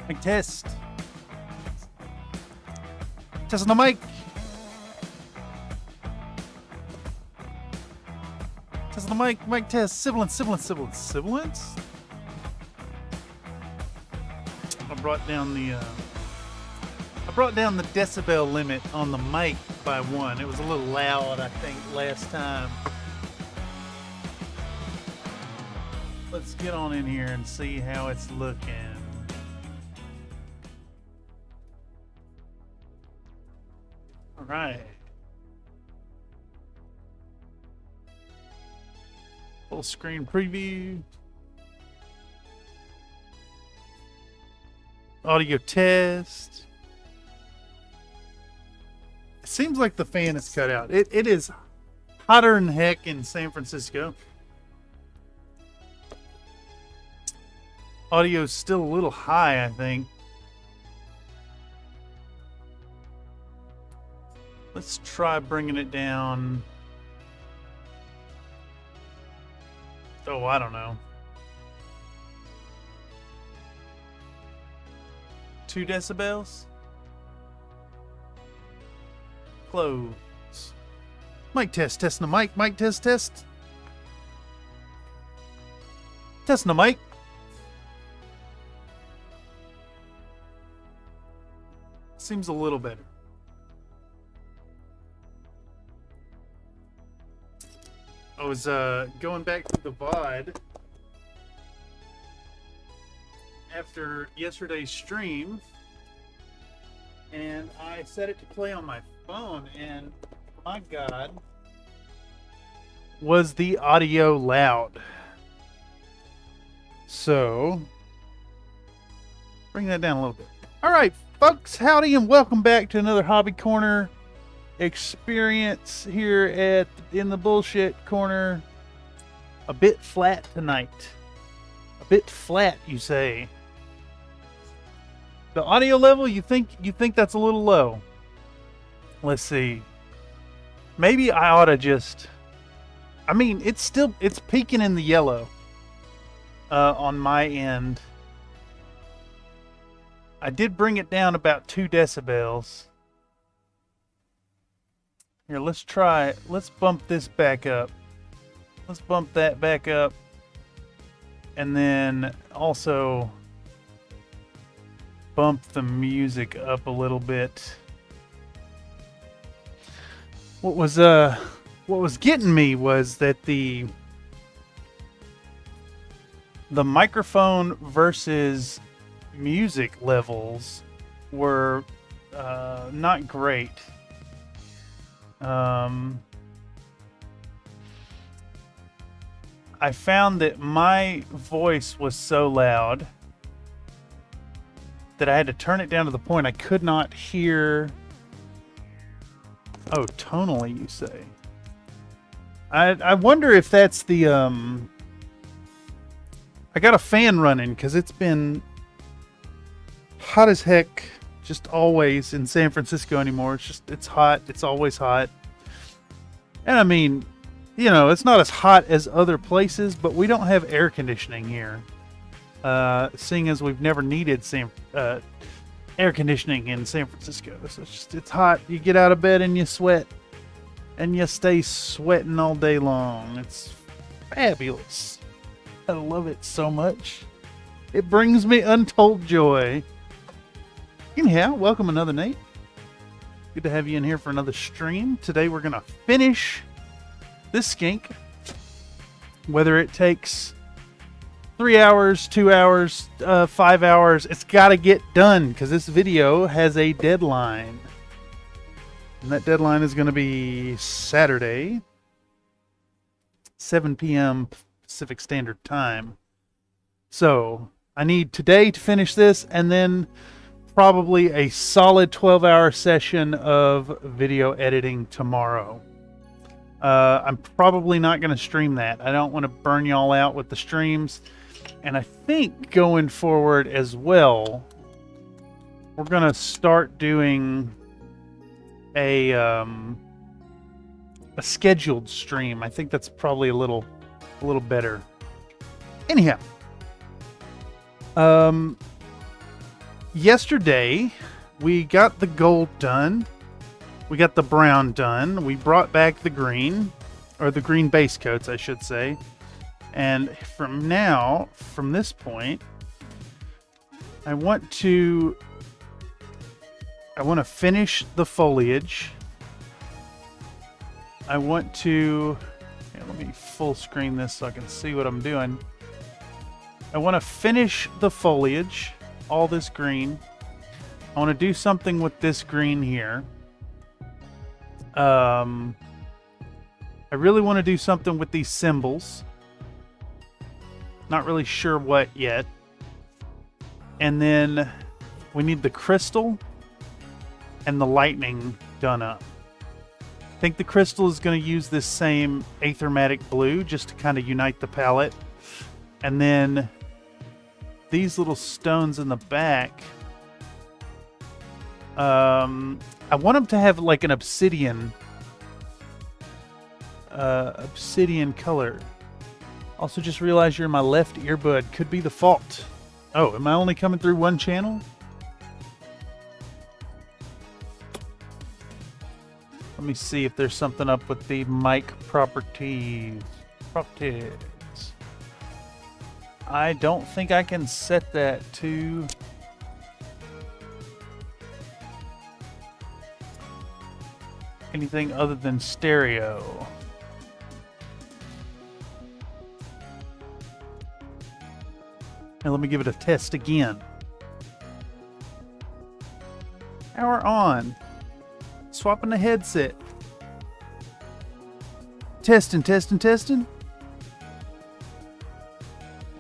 Mic test. Testing the mic. Testing the mic. Mic test. Sibilance. I brought down the decibel limit on the mic by 1. It was a little loud, I think, last time. Let's get on in here and see how it's looking. All right. Full screen preview. Audio test. It seems like the fan is cut out. It is hotter than heck in San Francisco. Audio's still a little high, I think. Let's try bringing it down. Oh, I don't know. 2 decibels? Close. Mic test. Testing the mic. Mic test. Testing the mic. Seems a little better. I was going back to the VOD after yesterday's stream, and I set it to play on my phone, and my God, was the audio loud. So, bring that down a little bit. All right, folks, howdy, and welcome back to another Hobby Corner experience here in the bullshit corner. A bit flat tonight. A bit flat, you say. The audio level, you think that's a little low. Let's see. Maybe I ought to just, I mean, it's peaking in the yellow on my end. I did bring it down about 2 decibels. Here, let's bump this back up. Let's bump that back up. And then also bump the music up a little bit. What was getting me was that the microphone versus music levels were not great. I found that my voice was so loud that I had to turn it down to the point I could not hear. Oh, tonally, you say? I wonder if that's the I got a fan running because it's been hot as heck. Just always in San Francisco anymore. It's hot. It's always hot. And I mean, you know, it's not as hot as other places, but we don't have air conditioning here. Seeing as we've never needed air conditioning in San Francisco. So it's hot. You get out of bed and you sweat. And you stay sweating all day long. It's fabulous. I love it so much. It brings me untold joy. Anyhow, welcome another Nate. Good to have you in here for another stream. Today we're going to finish this skink. Whether it takes 3 hours, 2 hours, 5 hours, it's got to get done because this video has a deadline. And that deadline is going to be Saturday, 7 p.m. Pacific Standard Time. So I need today to finish this and then probably a solid 12-hour session of video editing tomorrow. I'm probably not going to stream that. I don't want to burn y'all out with the streams. And I think going forward as well, we're going to start doing a scheduled stream. I think that's probably a little better. Anyhow, yesterday we got the gold done. We got the brown done. We brought back the green, or the green base coats, I should say. And from this point, I want to finish the foliage. I want to, let me full screen this so I can see what I'm doing. I want to finish the foliage, all this green. I want to do something with this green here. I really want to do something with these symbols. Not really sure what yet. And then we need the crystal and the lightning done up. I think the crystal is going to use this same aethermatic blue just to kind of unite the palette. And then these little stones in the back, I want them to have like an obsidian color. Also just realized you're in my left earbud. Could be the fault. Oh, am I only coming through one channel? Let me see if there's something up with the mic properties. I don't think I can set that to anything other than stereo. And let me give it a test again. Power on. Swapping the headset. Testing.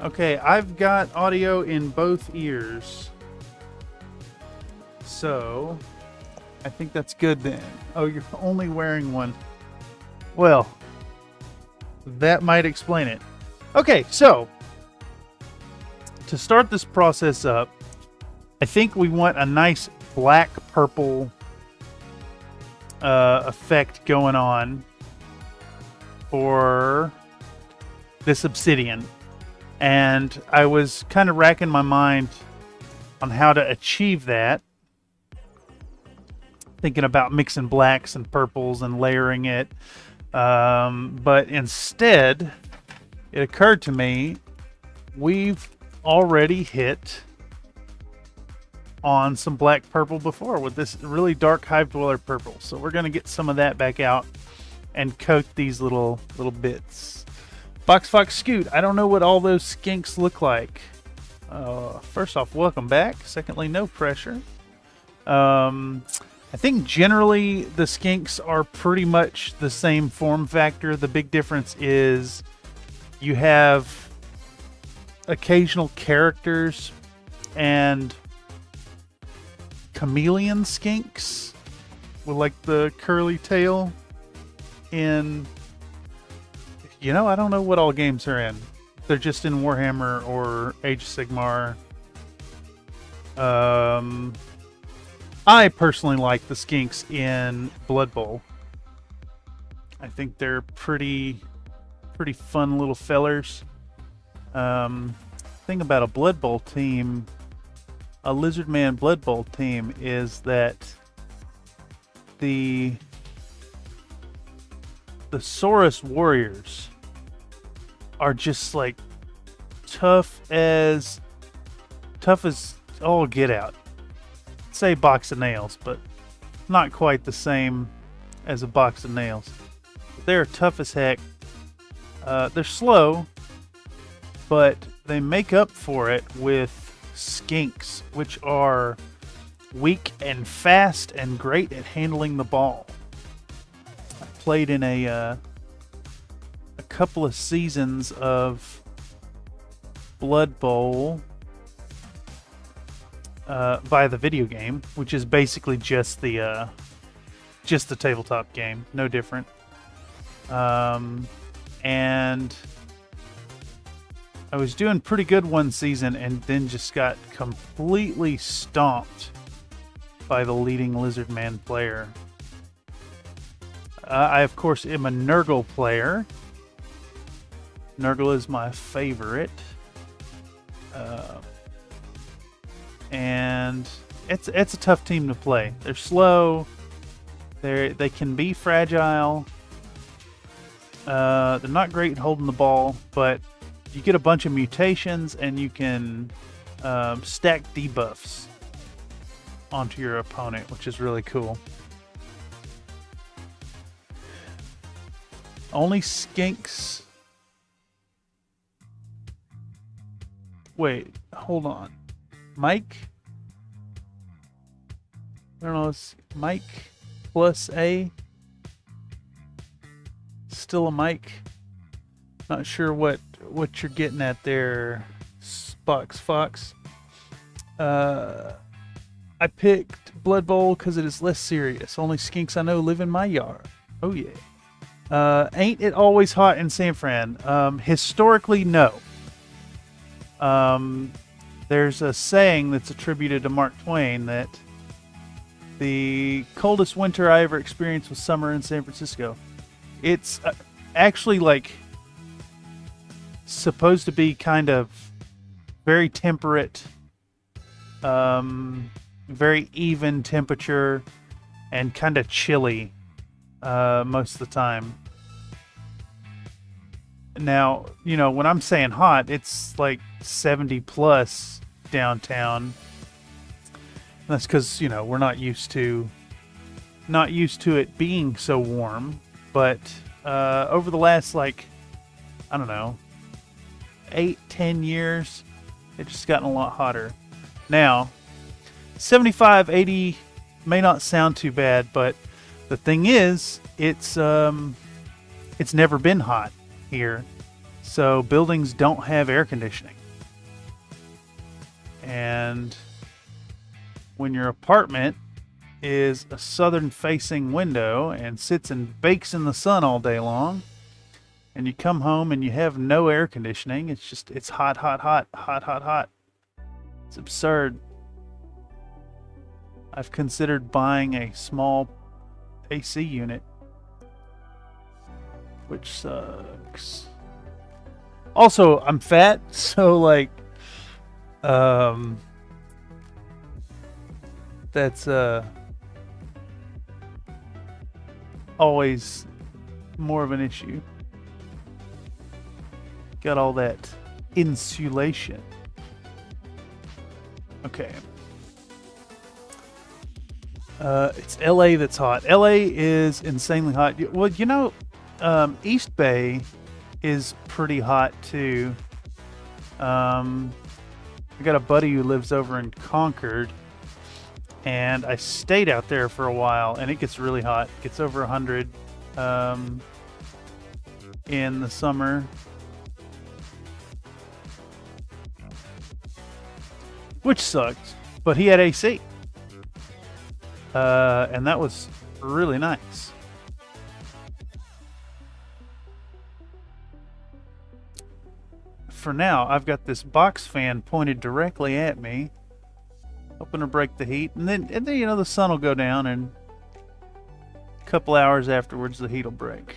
Okay, I've got audio in both ears. So, I think that's good then. Oh, you're only wearing one. Well, that might explain it. Okay, so, to start this process up, I think we want a nice black-purple effect going on for this obsidian. And I was kind of racking my mind on how to achieve that. Thinking about mixing blacks and purples and layering it. But instead, it occurred to me, we've already hit on some black purple before with this really dark hive dweller purple. So we're going to get some of that back out and coat these little bits. Fox Scoot, I don't know what all those skinks look like. First off, welcome back. Secondly, no pressure. I think generally the skinks are pretty much the same form factor. The big difference is you have occasional characters and chameleon skinks with like the curly tail in, I don't know what all games they're in. They're just in Warhammer or Age of Sigmar. I personally like the skinks in Blood Bowl. I think they're pretty fun little fellers. Thing about a Blood Bowl team, a Lizard Man Blood Bowl team, is that the Saurus warriors are just like tough as all get out. Say box of nails, but not quite the same as a box of nails. They're tough as heck. They're slow, but they make up for it with skinks, which are weak and fast and great at handling the ball. I played in a couple of seasons of Blood Bowl via the video game, which is basically just the tabletop game, no different. And I was doing pretty good one season and then just got completely stomped by the leading Lizard Man player. I, of course, am a Nurgle player. Nurgle is my favorite. and it's a tough team to play. They're slow. They can be fragile. They're not great at holding the ball, but you get a bunch of mutations and you can stack debuffs onto your opponent, which is really cool. Only skinks. Wait, hold on. Mike? I don't know, it's Mike plus A. Still a Mike. Not sure what you're getting at there, Fox. I picked Blood Bowl because it is less serious. Only skinks I know live in my yard. Oh yeah. Ain't it always hot in San Fran? Historically, no. There's a saying that's attributed to Mark Twain that the coldest winter I ever experienced was summer in San Francisco. It's actually like supposed to be kind of very temperate, very even temperature, and kind of chilly most of the time. Now, you know, when I'm saying hot, it's like 70 plus downtown. And that's because, you know, we're not used to it being so warm. But over the last, like, I don't know, 8-10 years, it's just gotten a lot hotter. Now, 75, 80 may not sound too bad, but the thing is, it's never been hot here, so buildings don't have air conditioning. And when your apartment is a southern facing window and sits and bakes in the sun all day long, and you come home and you have no air conditioning, it's hot. It's absurd. I've considered buying a small AC unit, which sucks. Also, I'm fat, so like that's always more of an issue. Got all that insulation. Okay. It's LA that's hot. LA is insanely hot. Well, you know, East Bay is pretty hot too. I got a buddy who lives over in Concord, and I stayed out there for a while, and it gets really hot. It gets over 100 in the summer. Which sucked, but he had AC. And that was really nice. For now, I've got this box fan pointed directly at me, hoping to break the heat, and then you know, the sun will go down, and a couple hours afterwards the heat will break.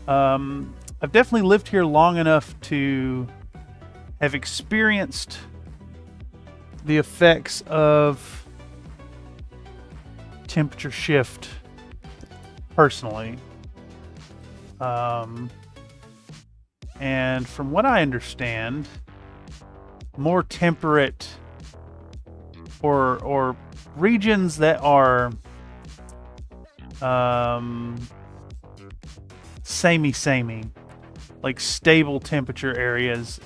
I've definitely lived here long enough to have experienced the effects of temperature shift personally. And from what I understand, more temperate or regions that are samey, like stable temperature areas,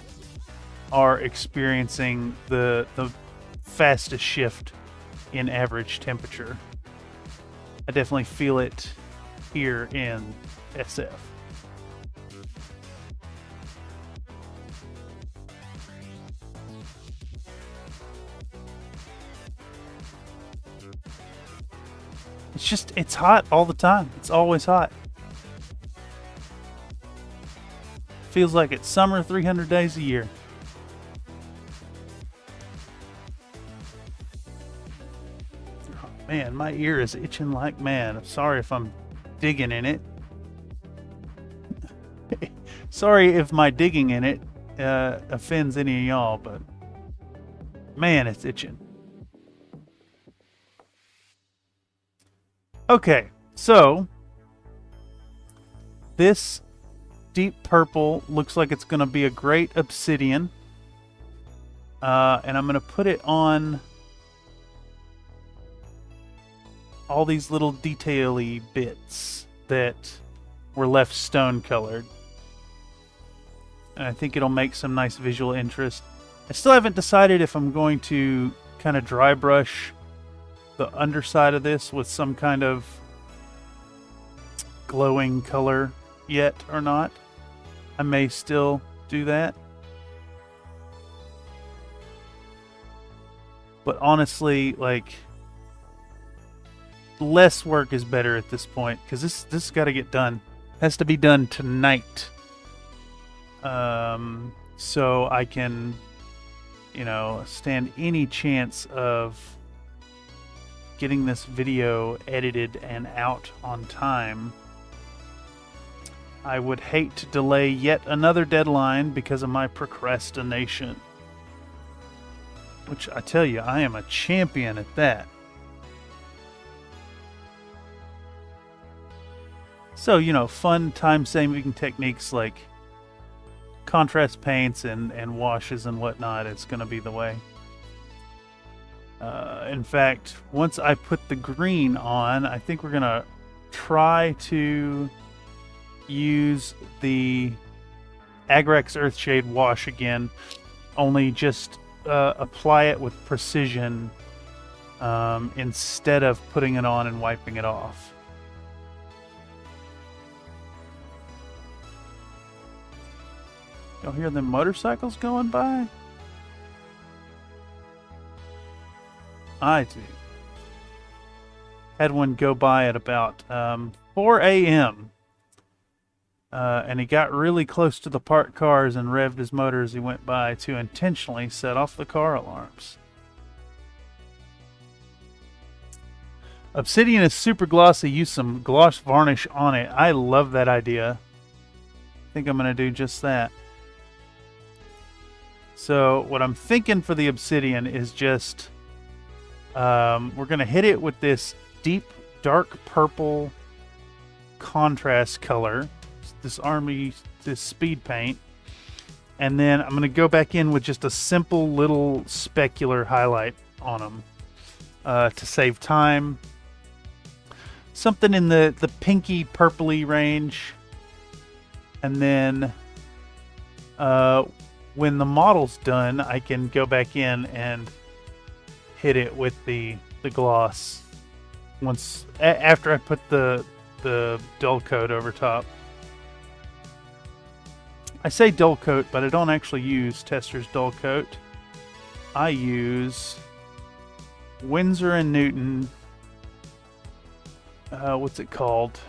are experiencing the fastest shift in average temperature. I definitely feel it here in SF. It's hot all the time. It's always hot. Feels like it's summer 300 days a year. Oh, man, my ear is itching like mad. I'm sorry if I'm digging in it. Sorry if my digging in it offends any of y'all, but Man, it's itching. Okay, so this deep purple looks like it's going to be a great obsidian. And I'm going to put it on all these little detail-y bits that were left stone colored. And I think it'll make some nice visual interest. I still haven't decided if I'm going to kind of dry brush the underside of this with some kind of glowing color yet or not. I may still do that. But honestly, like, less work is better at this point, because this got to get done. It has to be done tonight. So I can, you know, stand any chance of getting this video edited and out on time. I would hate to delay yet another deadline because of my procrastination. Which, I tell you, I am a champion at that. So, you know, fun time-saving techniques like contrast paints and washes and whatnot, it's going to be the way. In fact, once I put the green on, I think we're going to try to use the Agrex Earthshade wash again, only just apply it with precision instead of putting it on and wiping it off. Y'all hear them motorcycles going by? I do. Had one go by at about 4 a.m. And he got really close to the parked cars and revved his motor as he went by to intentionally set off the car alarms. Obsidian is super glossy. Use some gloss varnish on it. I love that idea. I think I'm going to do just that. So what I'm thinking for the obsidian is just we're going to hit it with this deep dark purple contrast color, this speed paint, and then I'm going to go back in with just a simple little specular highlight on them to save time. Something in the pinky purpley range, and then when the model's done, I can go back in and hit it with the gloss once after I put the dull coat over top. I say dull coat, but I don't actually use Tester's dull coat. I use Winsor & Newton, what's it called?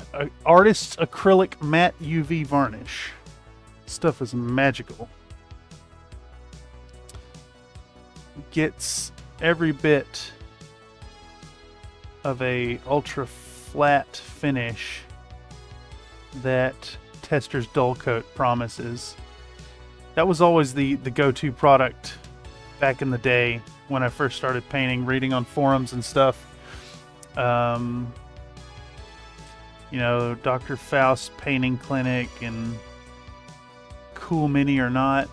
Artist's Acrylic Matte UV Varnish. Stuff is magical. Gets every bit of a ultra flat finish that Tester's dull coat promises. That was always the go-to product back in the day when I first started painting, reading on forums and stuff. You know, Dr. Faust Painting Clinic and Cool Mini or Not.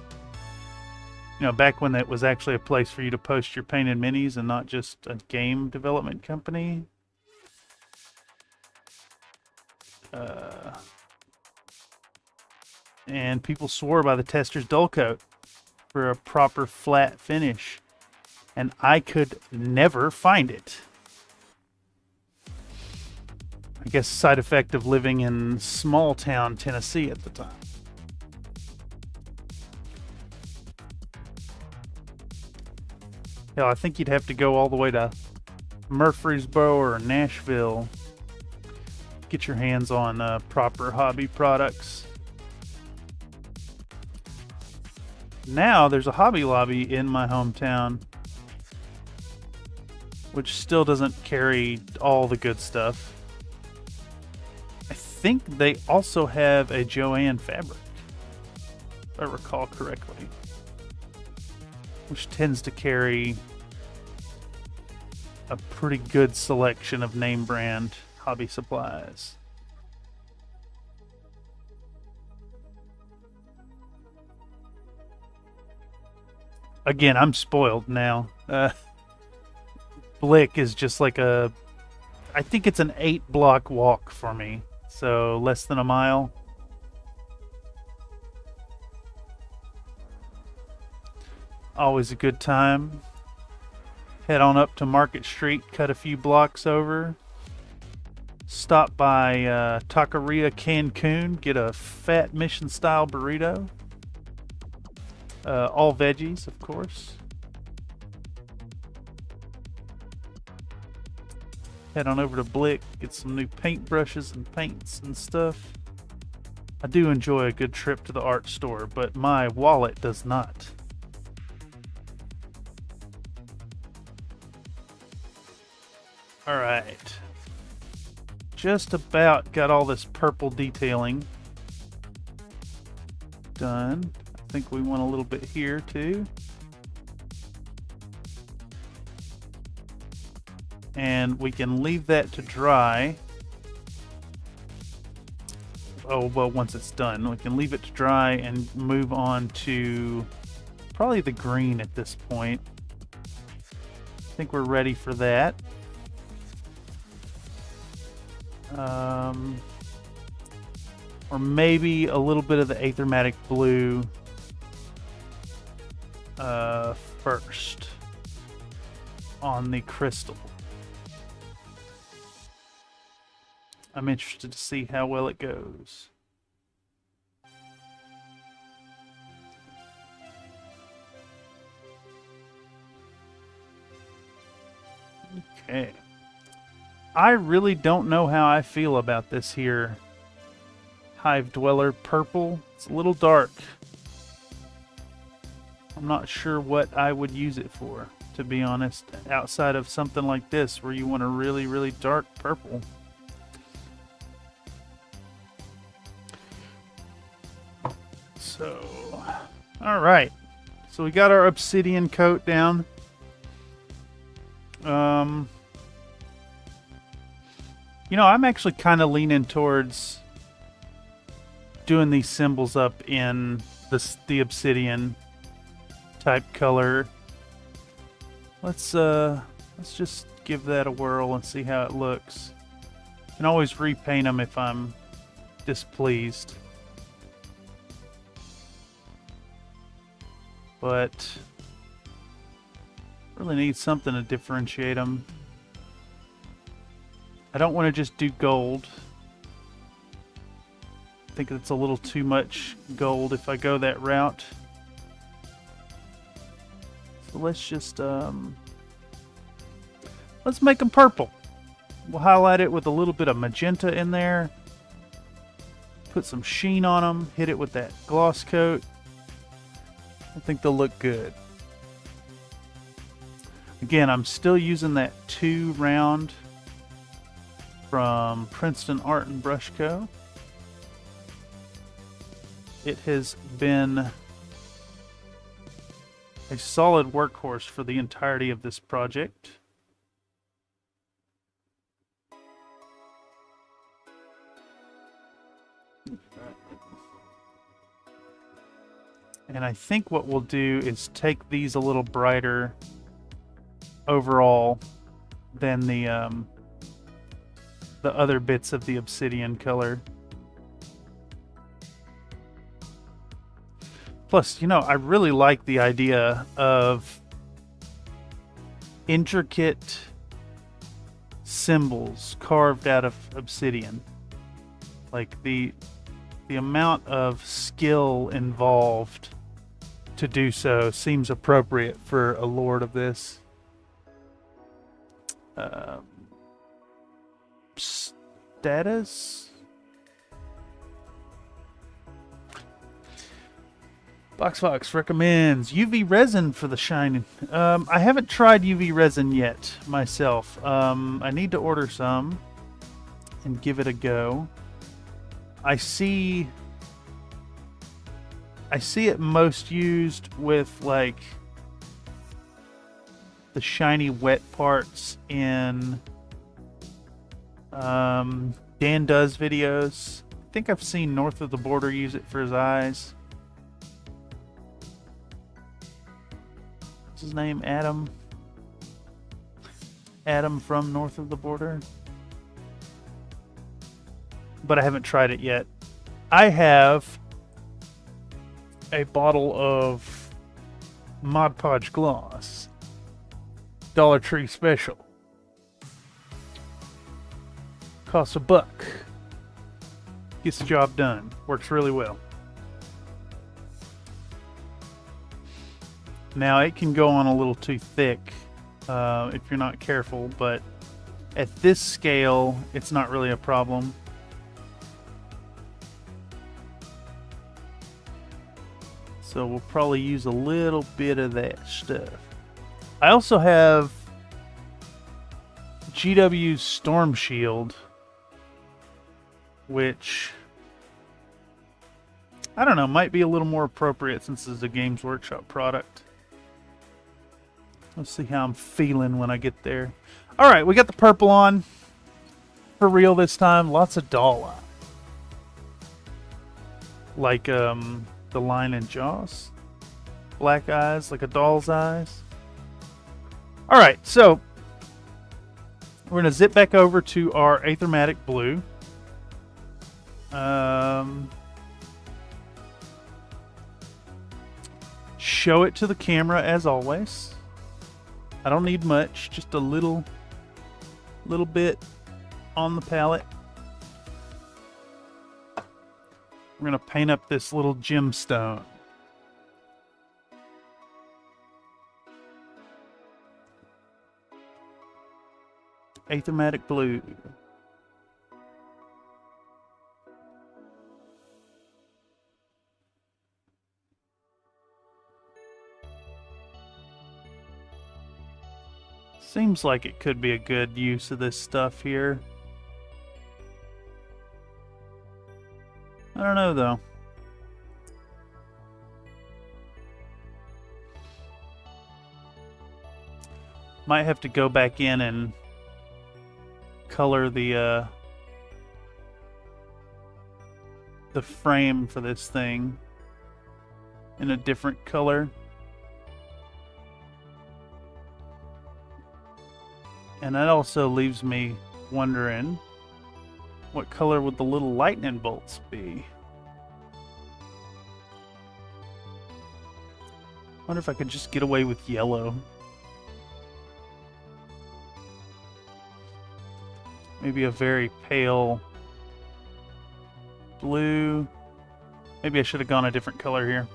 You know, back when that was actually a place for you to post your painted minis and not just a game development company. And people swore by the Tester's dull coat for a proper flat finish. And I could never find it. I guess side effect of living in small town Tennessee at the time. Hell, I think you'd have to go all the way to Murfreesboro or Nashville. Get your hands on proper hobby products. Now there's a Hobby Lobby in my hometown, which still doesn't carry all the good stuff. I think they also have a Joann fabric, if I recall correctly. which tends to carry a pretty good selection of name brand hobby supplies. Again, I'm spoiled now. Blick is just like I think it's an 8-block walk for me, so less than a mile. Always a good time. Head on up to Market Street, cut a few blocks over. Stop by Taqueria Cancun, get a fat mission-style burrito. All veggies, of course. Head on over to Blick, get some new paintbrushes and paints and stuff. I do enjoy a good trip to the art store, but my wallet does not. Alright. Just about got all this purple detailing done. I think we want a little bit here too. And we can leave that to dry. Oh, well, once it's done, we can leave it to dry and move on to probably the green at this point. I think we're ready for that. Or maybe a little bit of the achromatic blue first on the crystal. I'm interested to see how well it goes. Okay. I really don't know how I feel about this here Hive Dweller purple. It's a little dark. I'm not sure what I would use it for, to be honest, outside of something like this where you want a really, really dark purple. So, all right. So we got our obsidian coat down. You know, I'm actually kind of leaning towards doing these symbols up in the obsidian type color. Let's just give that a whirl and see how it looks. Can always repaint them if I'm displeased. But really need something to differentiate them. I don't want to just do gold. I think it's a little too much gold if I go that route. So let's just let's make them purple. We'll highlight it with a little bit of magenta in there. Put some sheen on them. Hit it with that gloss coat. I think they'll look good. Again, I'm still using that 2 round from Princeton Art and Brush Co. It has been a solid workhorse for the entirety of this project. And I think what we'll do is take these a little brighter overall than the other bits of the obsidian color. Plus, you know, I really like the idea of intricate symbols carved out of obsidian. Like the amount of skill involved to do so seems appropriate for a lord of this. Status? Boxfox recommends UV resin for the shining. I haven't tried UV resin yet myself. I need to order some and give it a go. I see it most used with like the shiny wet parts in Dan Does videos. I think I've seen North of the Border use it for his eyes. What's his name? Adam? Adam from North of the Border? But I haven't tried it yet. I have a bottle of Mod Podge Gloss. Dollar Tree special. Costs $1. Gets the job done. Works really well. Now it can go on a little too thick if you're not careful, but at this scale it's not really a problem. So we'll probably use a little bit of that stuff. I also have GW's Storm Shield, which I don't know, might be a little more appropriate since it's a Games Workshop product. Let's see how I'm feeling when I get there. Alright, we got the purple on. For real this time. Lots of doll eye. Like the line in Jaws. Black eyes, like a doll's eyes. Alright, so we're going to zip back over to our Aethermatic Blue. Show it to the camera as always. I don't need much, just a little bit on the palette. We're going to paint up this little gemstone. Aethermatic Blue. Seems like it could be a good use of this stuff here. I don't know though. Might have to go back in and color the frame for this thing in a different color. And that also leaves me wondering, what color would the little lightning bolts be? Wonder if I could just get away with yellow. Maybe a very pale blue. Maybe I should have gone a different color here.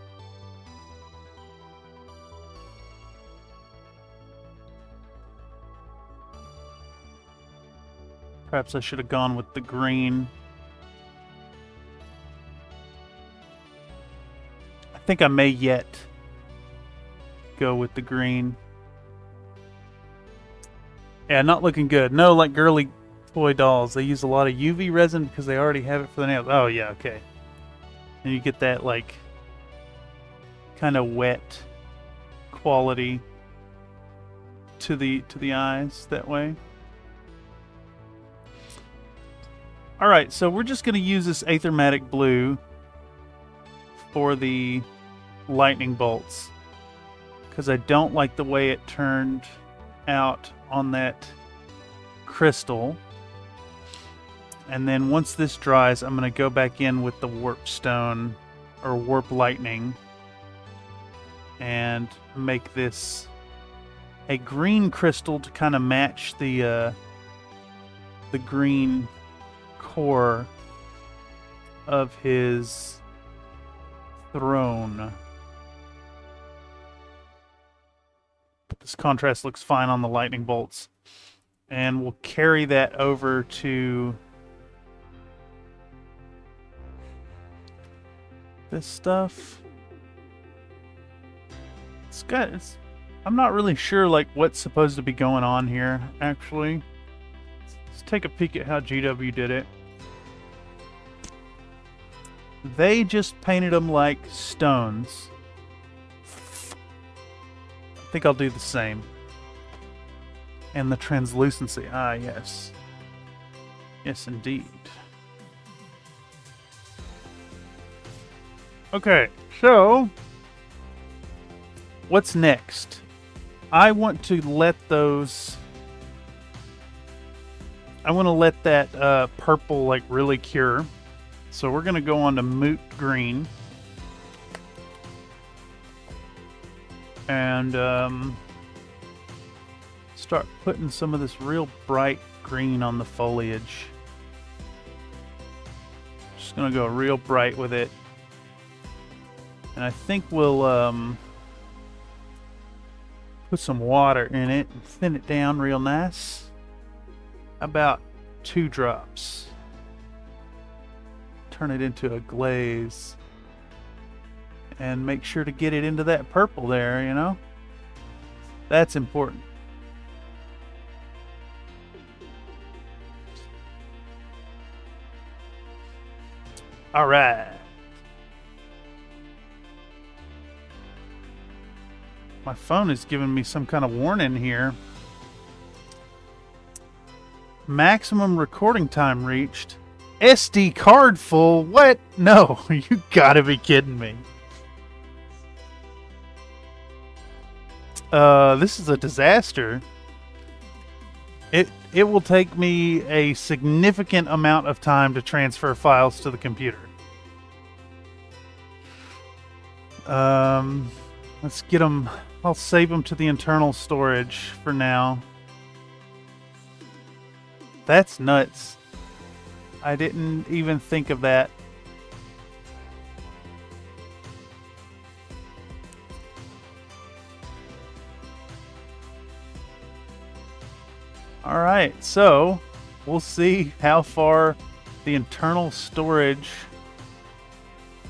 Perhaps I should have gone with the green. I think I may yet go with the green. Yeah, not looking good. No, like girly toy dolls. They use a lot of UV resin because they already have it for the nails. Oh, yeah, okay. And you get that, like, kind of wet quality to the eyes that way. Alright, so we're just going to use this Aethermatic Blue for the lightning bolts, because I don't like the way it turned out on that crystal. And then once this dries, I'm going to go back in with the warp stone or warp lightning and make this a green crystal to kind of match the green core of his throne. This contrast looks fine on the lightning bolts, and we'll carry that over to this stuff. I'm not really sure like what's supposed to be going on here actually. Let's take a peek at how GW did it. They just painted them like stones. I think I'll do the same. And the translucency. Ah, yes. Yes, indeed. Okay, so what's next? I want to let those... I want to let that purple like really cure. So we're going to go on to moot green. And start putting some of this real bright green on the foliage. Just going to go real bright with it. And I think we'll put some water in it and thin it down real nice. About 2 drops. Turn it into a glaze. And make sure to get it into that purple there, you know? That's important. All right. My phone is giving me some kind of warning here. Maximum recording time reached. SD card full? What? No, you gotta be kidding me. This is a disaster. It will take me a significant amount of time to transfer files to the computer. Let's get them. I'll save them to the internal storage for now. That's nuts. I didn't even think of that. All right, so we'll see how far the internal storage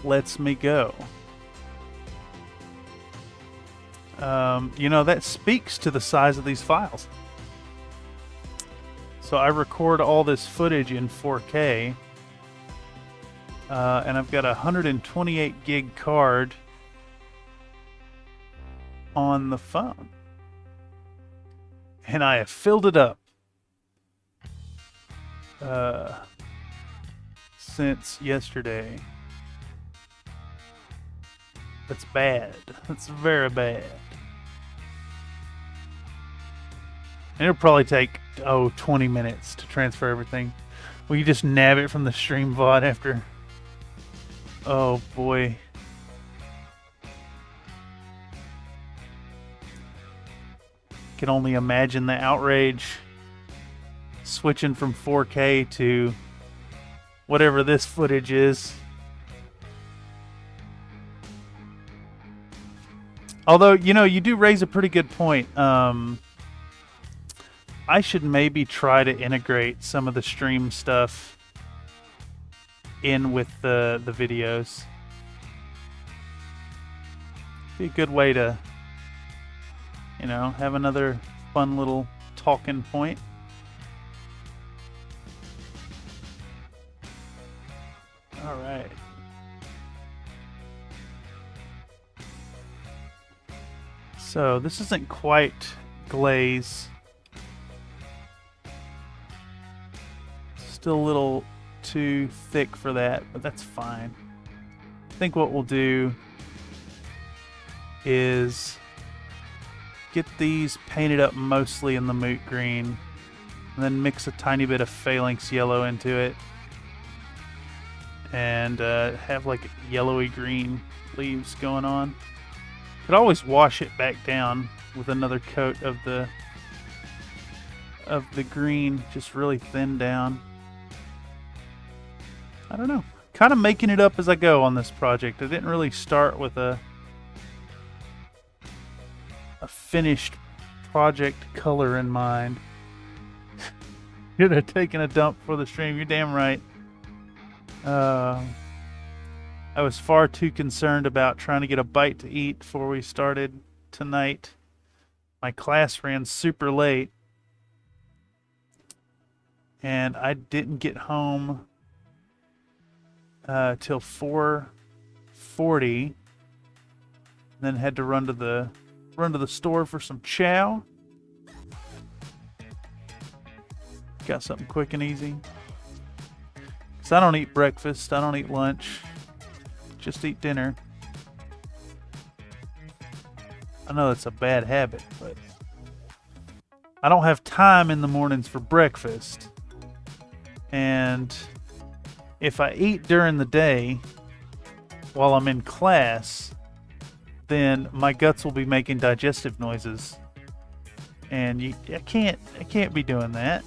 lets me go. You know, that speaks to the size of these files. So I record all this footage in 4K, and I've got a 128 gig card on the phone, and I have filled it up since yesterday. That's bad. That's very bad. And it'll probably take 20 minutes to transfer everything. Will you just nab it from the stream VOD after? Oh boy. Can only imagine the outrage switching from 4K to whatever this footage is. Although, you know, you do raise a pretty good point. I should maybe try to integrate some of the stream stuff in with the videos. Be a good way to, you know, have another fun little talking point. All right. So this isn't quite glaze. Still a little too thick for that, but that's fine. I think what we'll do is get these painted up mostly in the moot green, and then mix a tiny bit of phalanx yellow into it, and have like yellowy green leaves going on. Could always wash it back down with another coat of the green, just really thin down. I don't know. Kind of making it up as I go on this project. I didn't really start with a finished project color in mind. You're taking a dump for the stream. You're damn right. I was far too concerned about trying to get a bite to eat before we started tonight. My class ran super late, and I didn't get home till 4:40. Then had to run to the store for some chow. Got something quick and easy. Because I don't eat breakfast, I don't eat lunch, just eat dinner. I know it's a bad habit, but I don't have time in the mornings for breakfast. And if I eat during the day while I'm in class, then my guts will be making digestive noises. And I can't be doing that.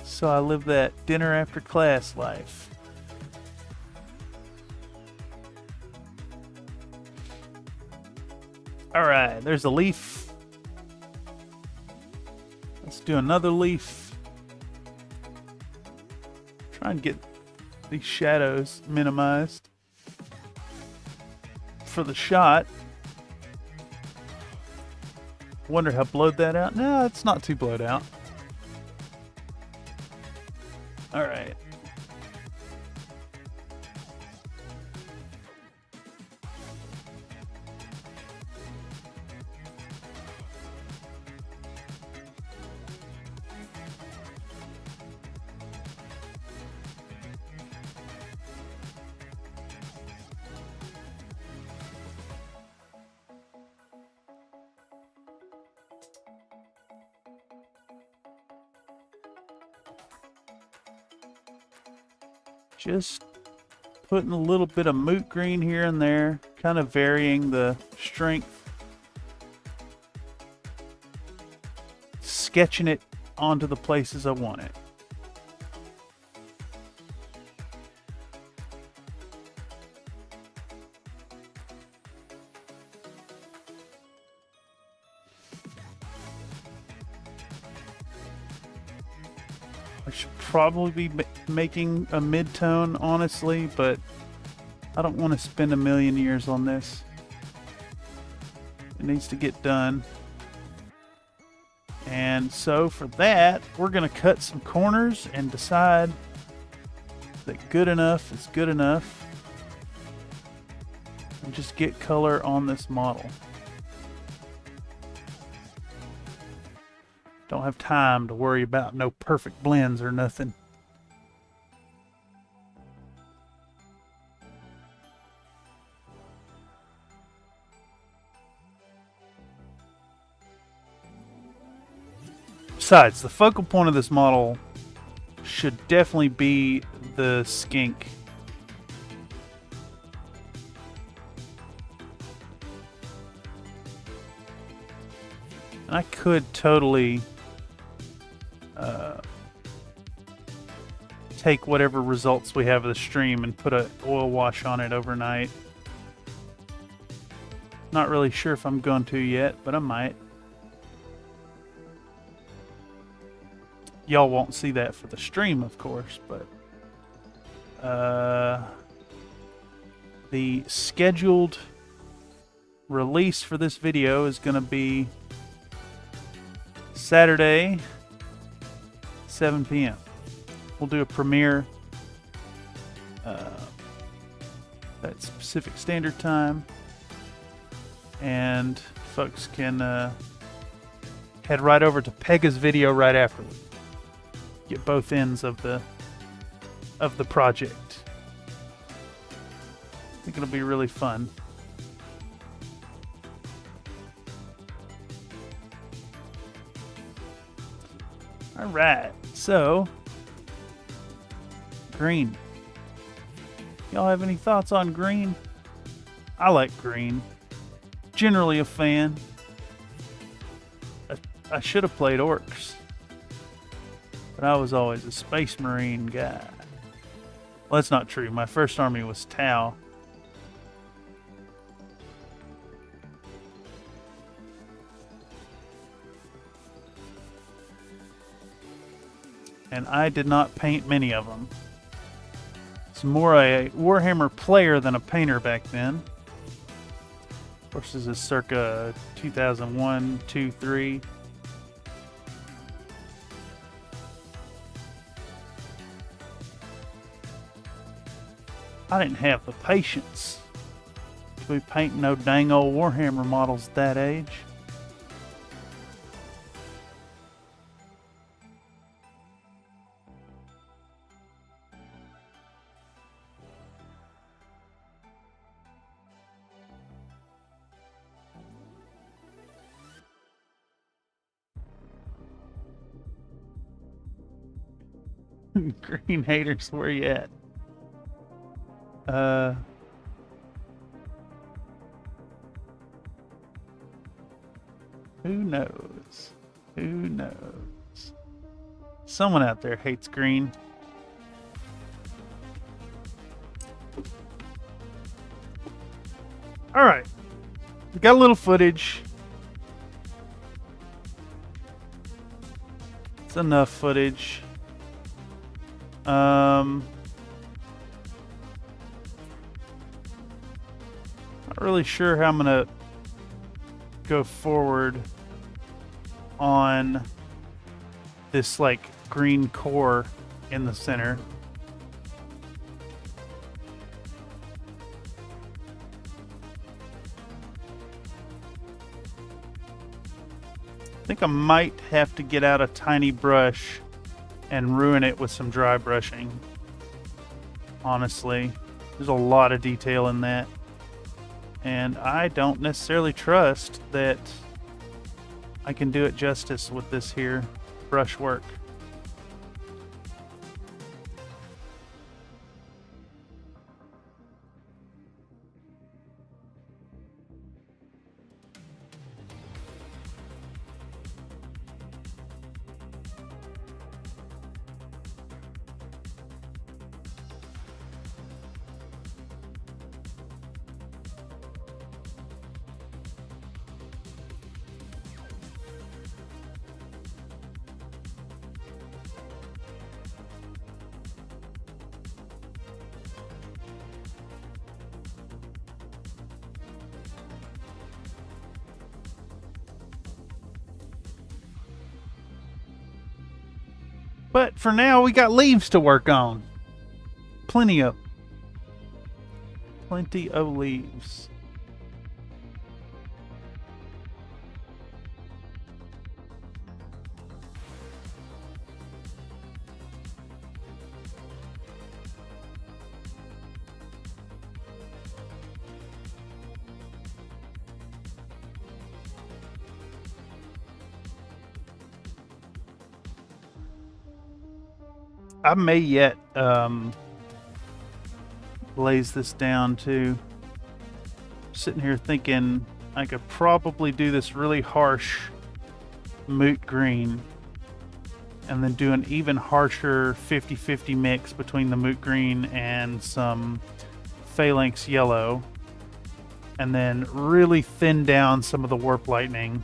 So I live that dinner after class life. All right, there's a leaf. Let's do another leaf. Try and get these shadows minimized for the shot. Wonder how blowed that out. No, it's not too blowed out. All right. Just putting a little bit of moot green here and there, kind of varying the strength. Sketching it onto the places I want it. I should probably be making a mid-tone, honestly, but I don't want to spend a million years on this. It needs to get done. And so for that, we're going to cut some corners and decide that good enough is good enough. And just get color on this model. Don't have time to worry about no perfect blends or nothing. Besides, the focal point of this model should definitely be the skink. And I could totally take whatever results we have of the stream and put an oil wash on it overnight. Not really sure if I'm going to yet, but I might. Y'all won't see that for the stream, of course, but the scheduled release for this video is going to be Saturday, 7 p.m. We'll do a premiere at Pacific Standard Time, and folks can head right over to Pega's video right afterward. Get both ends of the project. I think it'll be really fun. All right, so green. Y'all have any thoughts on green? I like green. Generally a fan. I should have played orcs, but I was always a Space Marine guy. Well, that's not true. My first army was Tau. And I did not paint many of them. It's more a Warhammer player than a painter back then. Of course, this is circa 2001, 2, 3. I didn't have the patience to be painting no dang old Warhammer models at that age. Green haters, where you at? Who knows? Who knows? Someone out there hates green. All right, we got a little footage. It's enough footage. Not really sure how I'm gonna go forward on this like green core in the center. I think I might have to get out a tiny brush and ruin it with some dry brushing. Honestly, there's a lot of detail in that. And I don't necessarily trust that I can do it justice with this here brushwork. But for now, we got leaves to work on. Plenty of leaves. I may yet blaze this down too. Sitting here thinking I could probably do this really harsh moot green and then do an even harsher 50-50 mix between the moot green and some phalanx yellow, and then really thin down some of the warp lightning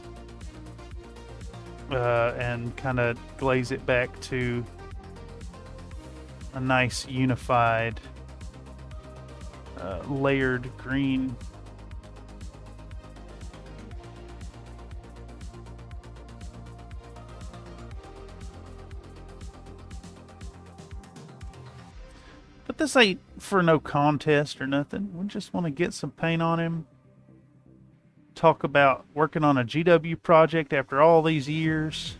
and kind of glaze it back to a nice unified layered green. But this ain't for no contest or nothing. We just want to get some paint on him. Talk about working on a GW project after all these years.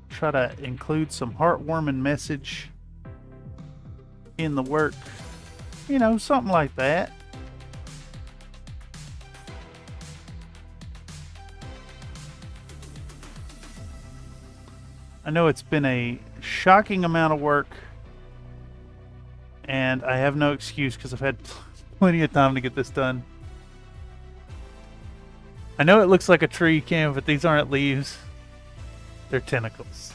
Try to include some heartwarming message in the work. You know, something like that. I know it's been a shocking amount of work, and I have no excuse because I've had plenty of time to get this done. I know it looks like a tree, Cam, but these aren't leaves. They're tentacles.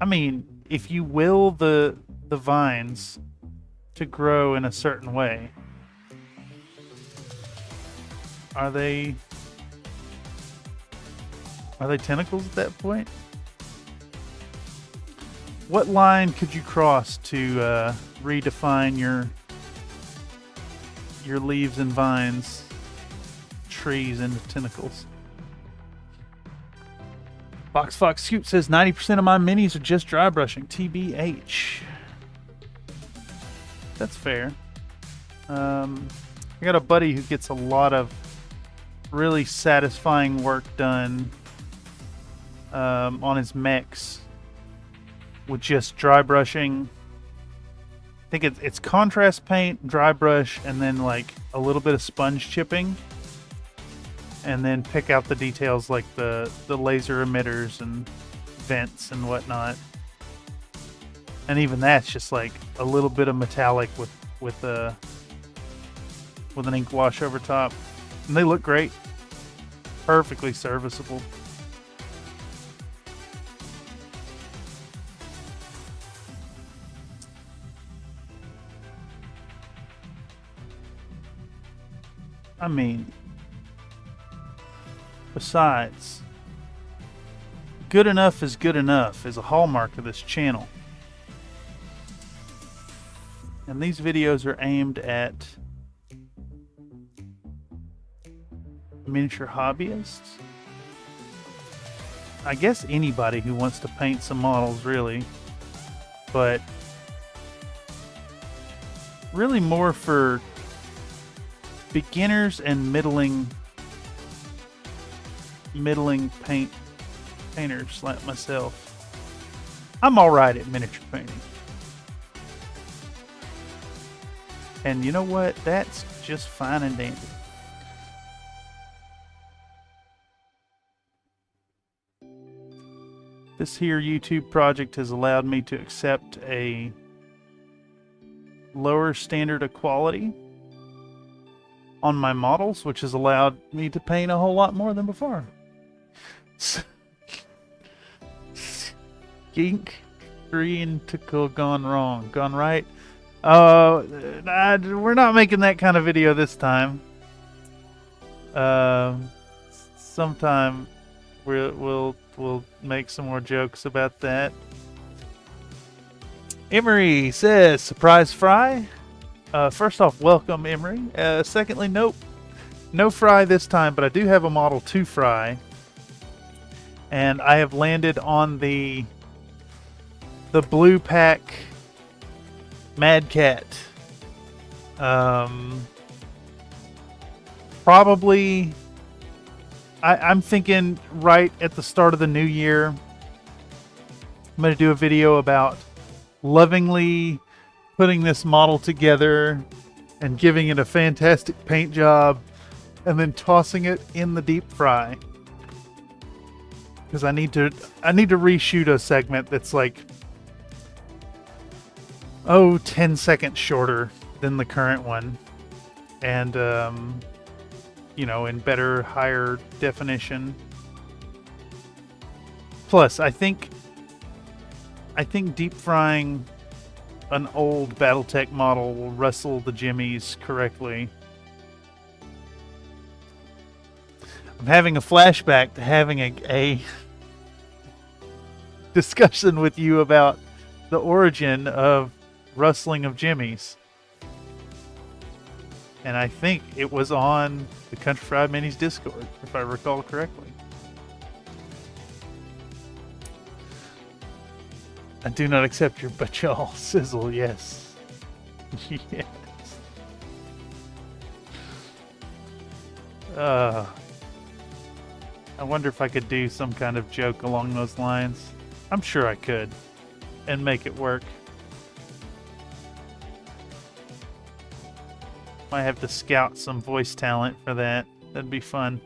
I mean, if you will the vines to grow in a certain way, are they tentacles at that point? What line could you cross to redefine your leaves and vines, trees into tentacles? Box Fox Scoop says 90% of my minis are just dry brushing. TBH. That's fair. I got a buddy who gets a lot of really satisfying work done on his mechs with just dry brushing. I think it's contrast paint, dry brush, and then like a little bit of sponge chipping, and then pick out the details like the laser emitters and vents and whatnot. And even that's just like a little bit of metallic with an ink wash over top, and they look great, perfectly serviceable. I mean, besides, good enough is good enough is a hallmark of this channel. And these videos are aimed at miniature hobbyists. I guess anybody who wants to paint some models, really. But really more for beginners and middling painters like myself. I'm alright at miniature painting. And you know what? That's just fine and dandy. This here YouTube project has allowed me to accept a lower standard of quality on my models, which has allowed me to paint a whole lot more than before. Skink Triumphant gone wrong. Gone right? We're not making that kind of video this time. Sometime we'll make some more jokes about that. Emery says, surprise fry. First off, welcome, Emery. Secondly, nope. No fry this time, but I do have a model to fry. And I have landed on the blue pack Mad Cat. Probably, I'm thinking right at the start of the new year, I'm going to do a video about lovingly putting this model together and giving it a fantastic paint job and then tossing it in the deep fry. Because I need to reshoot a segment that's like 10 seconds shorter than the current one, and you know, in better, higher definition. Plus, I think deep frying an old battletech model will wrestle the jimmies correctly. I'm having a flashback to having a discussion with you about the origin of rustling of jimmies. And I think it was on the Country Fried Minis Discord, if I recall correctly. I do not accept your but y'all sizzle, yes. Yes. I wonder if I could do some kind of joke along those lines. I'm sure I could, and make it work. Might have to scout some voice talent for that. That'd be fun.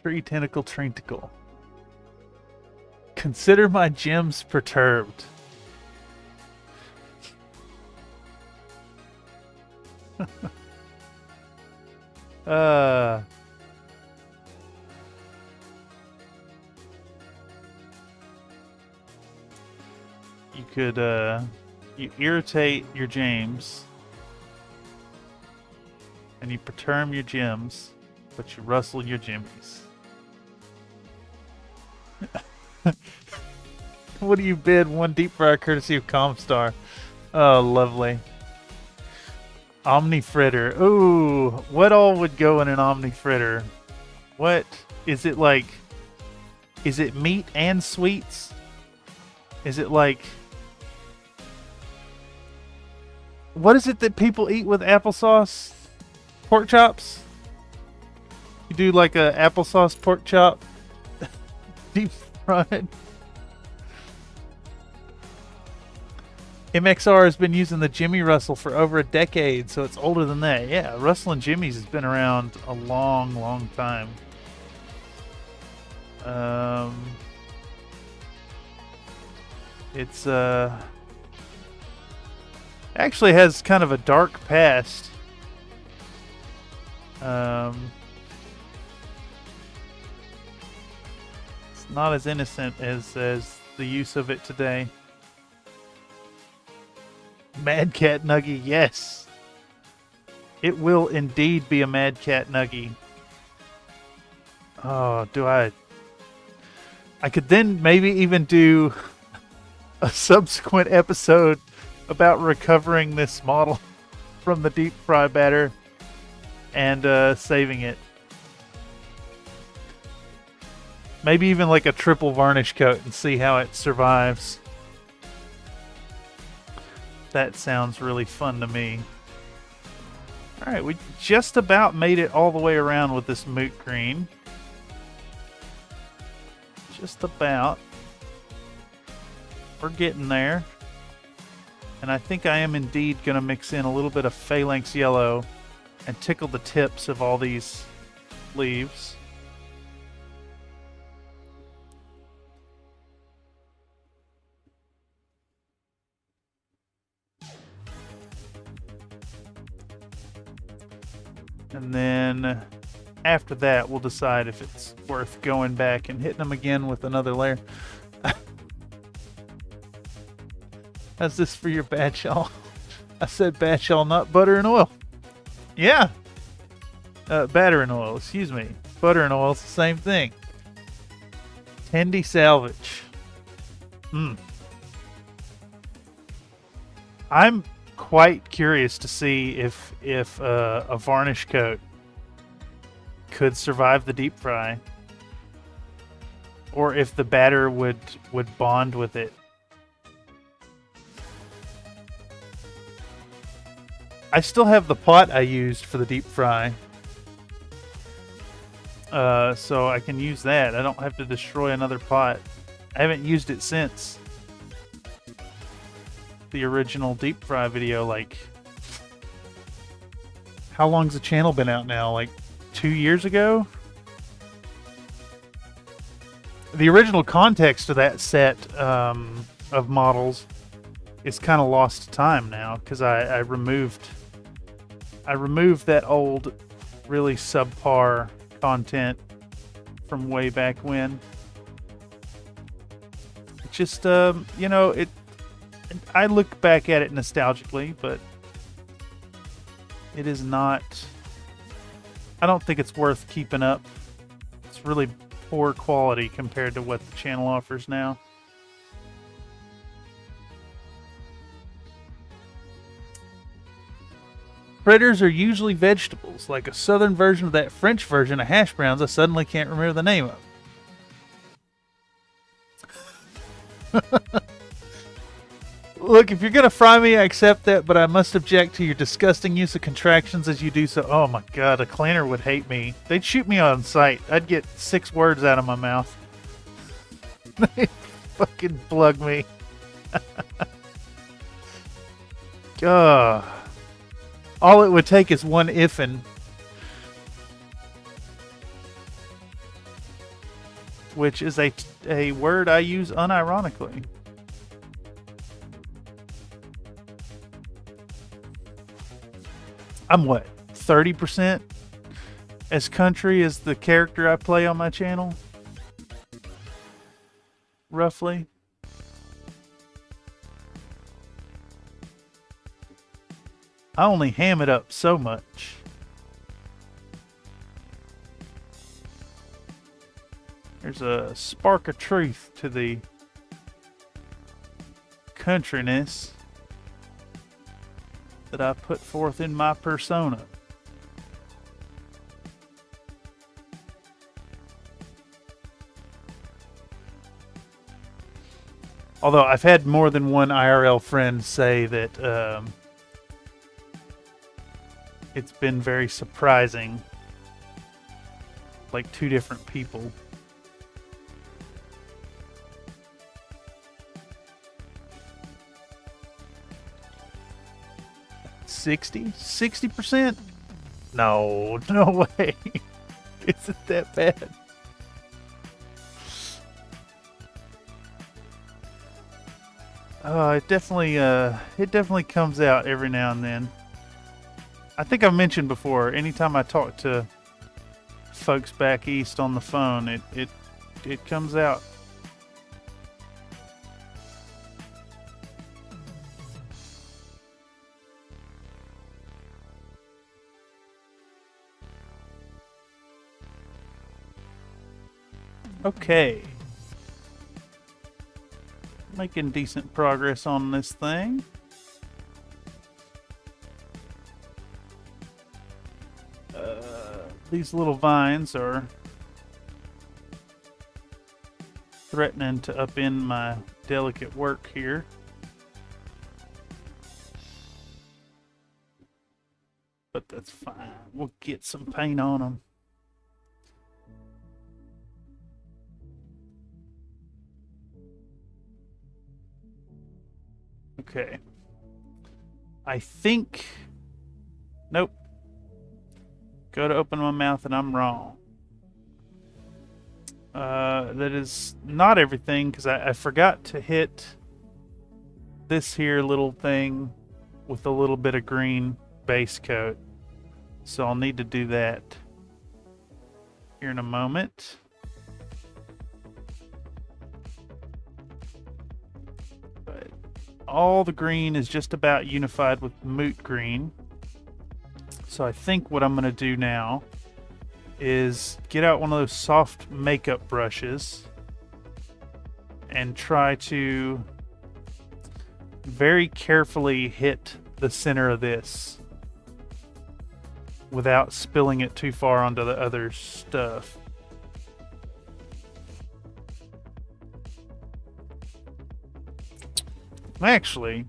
Tree tentacle trinkle. Consider my gems perturbed. You could You irritate your James. And you perturb your gems, but you rustle your jimmies. What do you bid? One deep fryer courtesy of Comstar. Oh, lovely. Omni fritter. Ooh, what all would go in an omni fritter? What is it like? Is it meat and sweets? Is it like... What is it that people eat with applesauce? Pork chops? You do like a applesauce pork chop? Deep fried. MXR has been using the Jimmy Rustle for over a decade, so it's older than that. Yeah, Rustling Jimmy's has been around a long, long time. It's actually has kind of a dark past. It's not as innocent as the use of it today. Mad Cat Nuggy, yes. It will indeed be a Mad Cat Nuggy. Oh, do I could then maybe even do a subsequent episode about recovering this model from the deep fry batter and saving it. Maybe even like a triple varnish coat and see how it survives. That sounds really fun to me. Alright, we just about made it all the way around with this moot green. Just about. We're getting there. And I think I am indeed going to mix in a little bit of phalanx yellow and tickle the tips of all these leaves. And then after that, we'll decide if it's worth going back and hitting them again with another layer. How's this for your bad shell? I said bad shell, not butter and oil. Yeah. Batter and oil, excuse me. Butter and oil is the same thing. Tendy salvage. I'm quite curious to see if a varnish coat could survive the deep fry, or if the batter would bond with it. I still have the pot I used for the deep fry, so I can use that. I don't have to destroy another pot. I haven't used it since the original deep fry video. Like, how long's the channel been out now? Like 2 years ago? The original context of that set of models is kind of lost to time now, because I removed that old, really subpar content from way back when. It just, you know, I look back at it nostalgically, but it is not... I don't think it's worth keeping up. It's really poor quality compared to what the channel offers now. Fritters are usually vegetables, like a southern version of that French version of hash browns I suddenly can't remember the name of. Look, if you're going to fry me, I accept that, but I must object to your disgusting use of contractions as you do so. Oh my god, a cleaner would hate me. They'd shoot me on sight. I'd get 6 words out of my mouth. They'd fucking plug me. God. All it would take is one ifin'. Which is a word I use unironically. I'm what, 30% as country as the character I play on my channel? Roughly. I only ham it up so much. There's a spark of truth to the countryness that I put forth in my persona. Although I've had more than one IRL friend say that it's been very surprising, like two different people. $60%? No way. Is it that bad? It definitely comes out every now and then. I think I've mentioned before, anytime I talk to folks back east on the phone, it comes out. Okay. Making decent progress on this thing. These little vines are threatening to upend my delicate work here. But that's fine. We'll get some paint on them. Okay. I think... Nope. Go to open my mouth and I'm wrong. That is not everything, because I forgot to hit this here little thing with a little bit of green base coat. So I'll need to do that here in a moment. But all the green is just about unified with moot green. So I think what I'm going to do now is get out one of those soft makeup brushes and try to very carefully hit the center of this without spilling it too far onto the other stuff. Actually,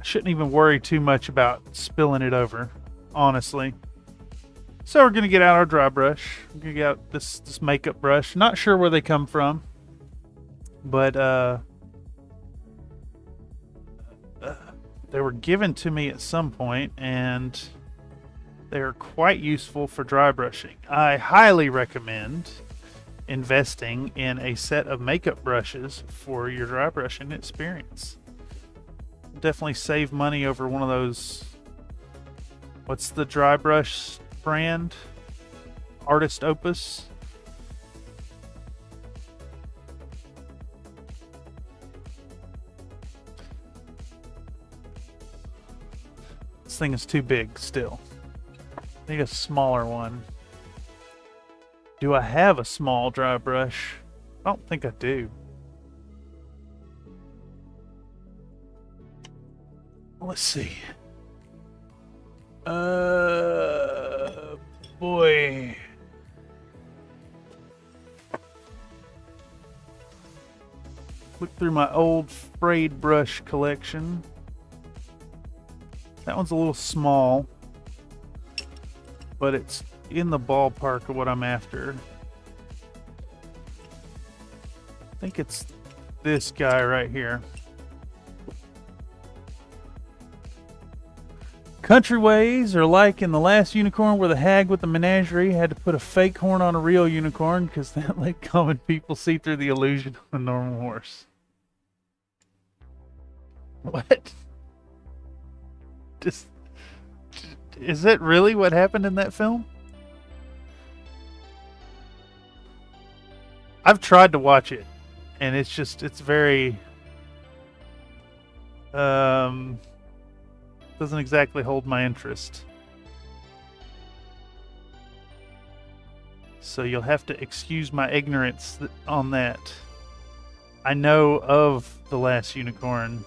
I shouldn't even worry too much about spilling it over, honestly. So we're gonna get out our dry brush. We're gonna get out this makeup brush. Not sure where they come from, but they were given to me at some point, and they're quite useful for dry brushing. I highly recommend investing in a set of makeup brushes for your dry brushing experience. Definitely save money over one of those. What's the dry brush brand? Artist Opus. This thing is too big still. I need a smaller one. Do I have a small dry brush? I don't think I do. Let's see. Boy. Look through my old frayed brush collection. That one's a little small, but it's in the ballpark of what I'm after. I think it's this guy right here. Countryways are like in The Last Unicorn, where the hag with the menagerie had to put a fake horn on a real unicorn because that let common people see through the illusion of a normal horse. What? Just, is that really what happened in that film? I've tried to watch it, and it's very Doesn't exactly hold my interest. So you'll have to excuse my ignorance on that. I know of The Last Unicorn.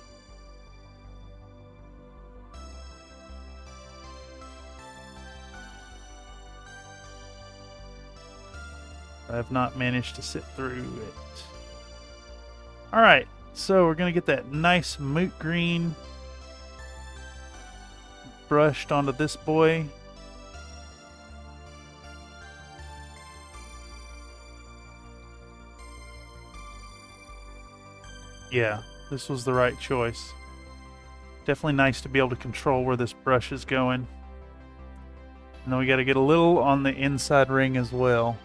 I have not managed to sit through it. Alright, so we're going to get that nice moot green brushed onto this boy. Yeah, this was the right choice. Definitely nice to be able to control where this brush is going. And then we got to get a little on the inside ring as well.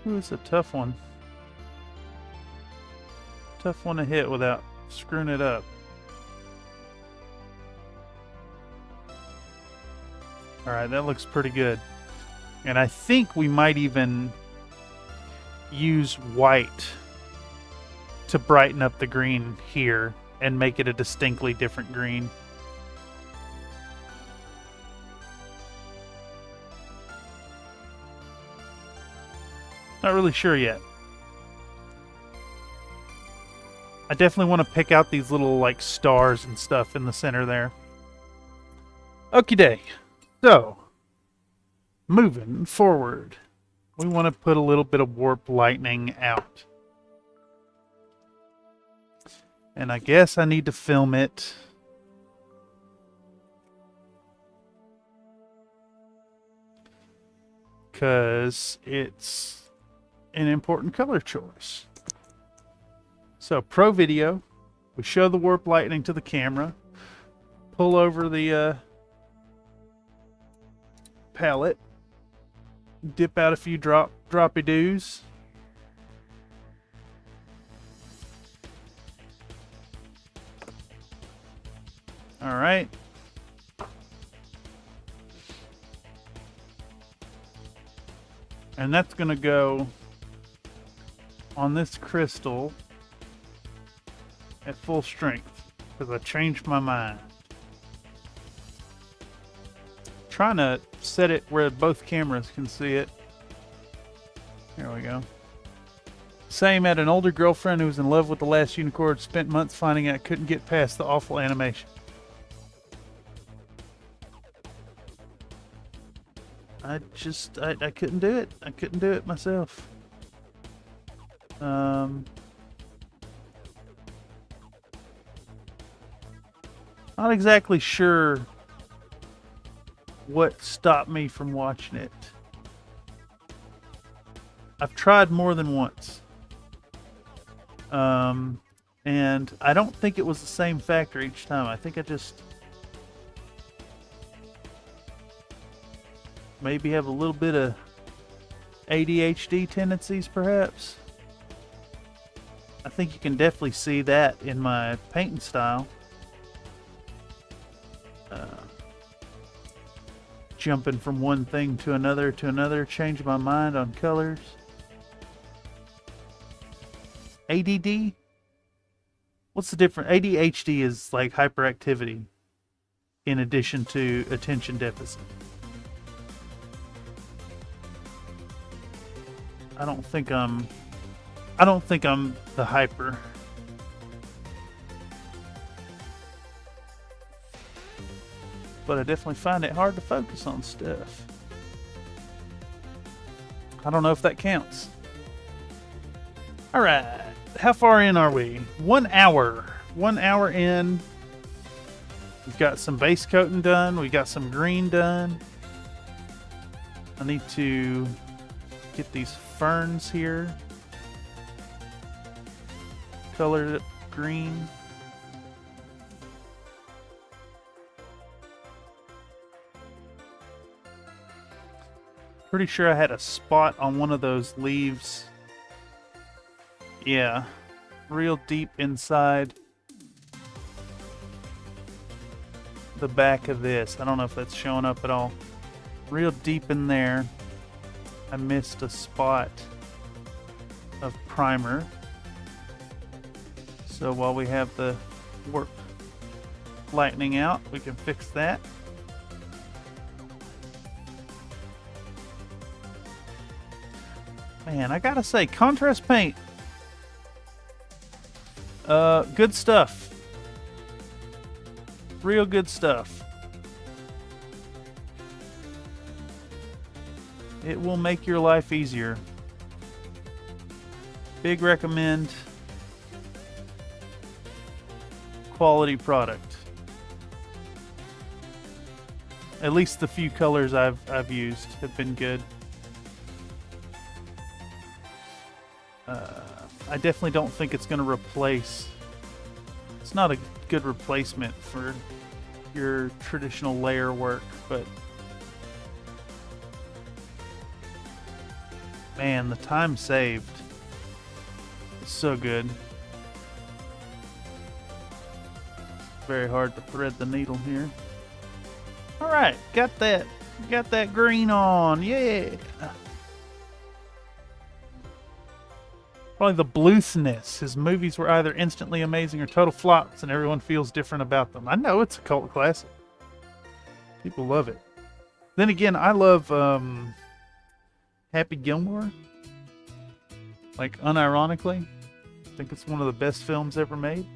Ooh, it's a tough one. Tough one to hit without screwing it up. Alright, that looks pretty good. And I think we might even use white to brighten up the green here and make it a distinctly different green. Not really sure yet. I definitely want to pick out these little like stars and stuff in the center there. Okie doke. So, moving forward, we want to put a little bit of warp lightning out. And I guess I need to film it. Because it's an important color choice. So, pro video, we show the warp lightning to the camera, pull over the palette, dip out a few droppy doos. All right. And that's going to go on this crystal at full strength because I changed my mind. Trying to set it where both cameras can see it. There we go. Same, had an older girlfriend who was in love with The Last Unicorn, spent months finding out couldn't get past the awful animation. I couldn't do it. I couldn't do it myself. Not exactly sure what stopped me from watching it. I've tried more than once. And I don't think it was the same factor each time. I think I just maybe have a little bit of ADHD tendencies, perhaps. I think you can definitely see that in my painting style. Jumping from one thing to another, change my mind on colors. ADD? What's the difference? ADHD is like hyperactivity in addition to attention deficit. I don't think I'm the hyper. But I definitely find it hard to focus on stuff. I don't know if that counts. Alright, how far in are we? 1 hour. 1 hour in. We've got some base coating done. We got some green done. I need to get these ferns here colored green. Pretty sure I had a spot on one of those leaves. Yeah, real deep inside. the back of this. I don't know if that's showing up at all. Real deep in there, I missed a spot of primer. So while we have the warp lightening out, we can fix that. Man, I gotta say, contrast paint. Good stuff. Real good stuff. It will make your life easier. Big recommend. Quality product. At least the few colors I've used have been good. I definitely don't think it's going to replace. It's not a good replacement for your traditional layer work, but man, the time saved is so good. Very hard to thread the needle here. All right, got that green on. Yeah. Probably the Bluethness. His movies were either instantly amazing or total flops, and everyone feels different about them. I know it's a cult classic. People love it. Then again, I love Happy Gilmore. Like, unironically. I think it's one of the best films ever made.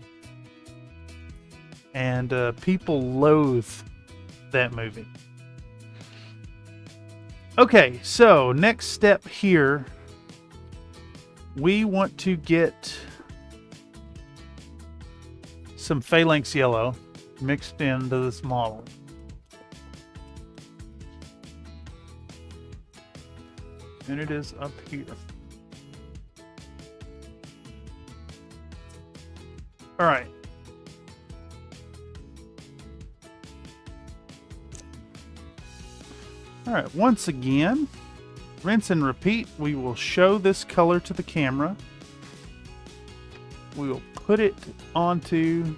And people loathe that movie. Okay, so next step here. We want to get some phalanx yellow mixed into this model. And it is up here. All right. All right, once again, rinse and repeat. We will show this color to the camera. We will put it onto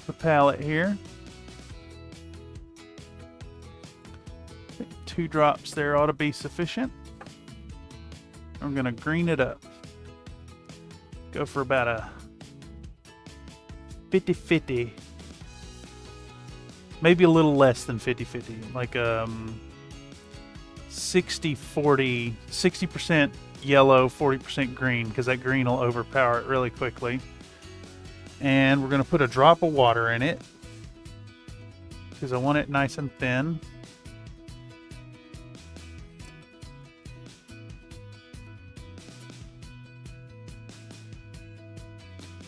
the palette here. I think 2 drops there ought to be sufficient. I'm going to green it up. Go for about a 50-50. Maybe a little less than 50-50. Like 60-40, 60% yellow, 40% green, because that green will overpower it really quickly. And we're going to put a drop of water in it, because I want it nice and thin.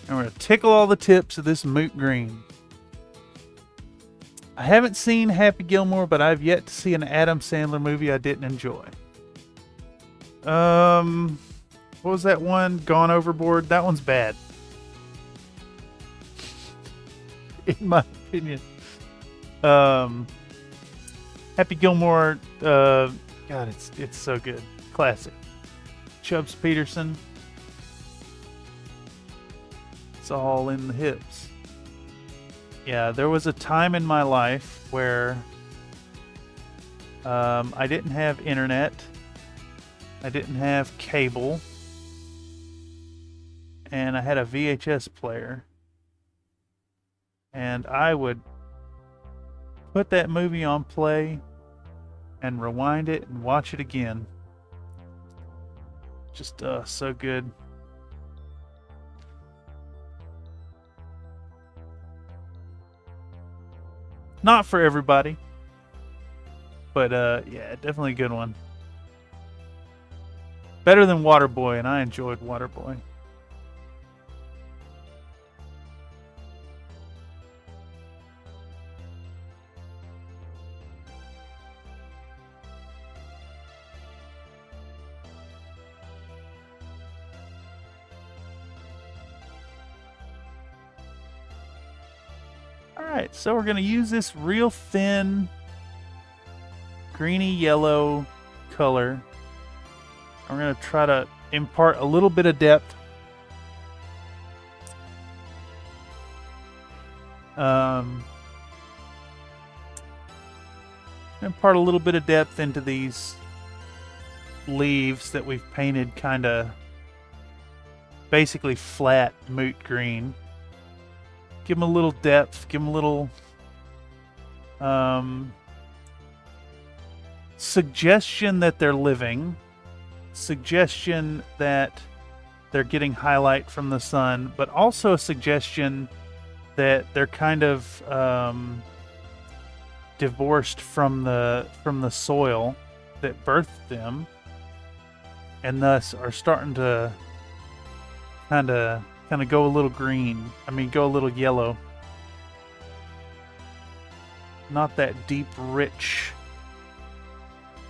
And we're going to tickle all the tips of this moot green. I haven't seen Happy Gilmore, but I've yet to see an Adam Sandler movie I didn't enjoy. What was that one? Gone Overboard? That one's bad. In my opinion. Happy Gilmore, God, it's so good. Classic. Chubbs Peterson. It's all in the hips. Yeah, there was a time in my life where I didn't have internet. I didn't have cable. And I had a VHS player. And I would put that movie on play and rewind it and watch it again. Just so good. Not for everybody, but yeah, definitely a good one. Better than Waterboy, and I enjoyed Waterboy. Alright, so we're going to use this real thin greeny yellow color. We're going to try to impart a little bit of depth. impart a little bit of depth into these leaves that we've painted kind of basically flat moot green. Give them a little depth, give them a little suggestion that they're living, suggestion that they're getting highlight from the sun, but also a suggestion that they're kind of divorced from the soil that birthed them, and thus are starting to kind of go a little green. I mean, go a little yellow. Not that deep, rich,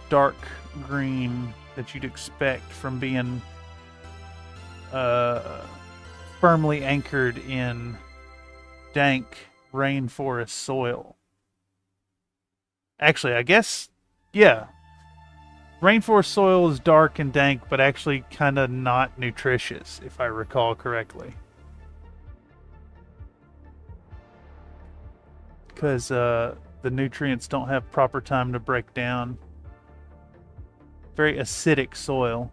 dark green that you'd expect from being firmly anchored in dank rainforest soil. Actually, I guess, yeah. Rainforest soil is dark and dank, but actually kind of not nutritious, if I recall correctly. Because the nutrients don't have proper time to break down. Very acidic soil.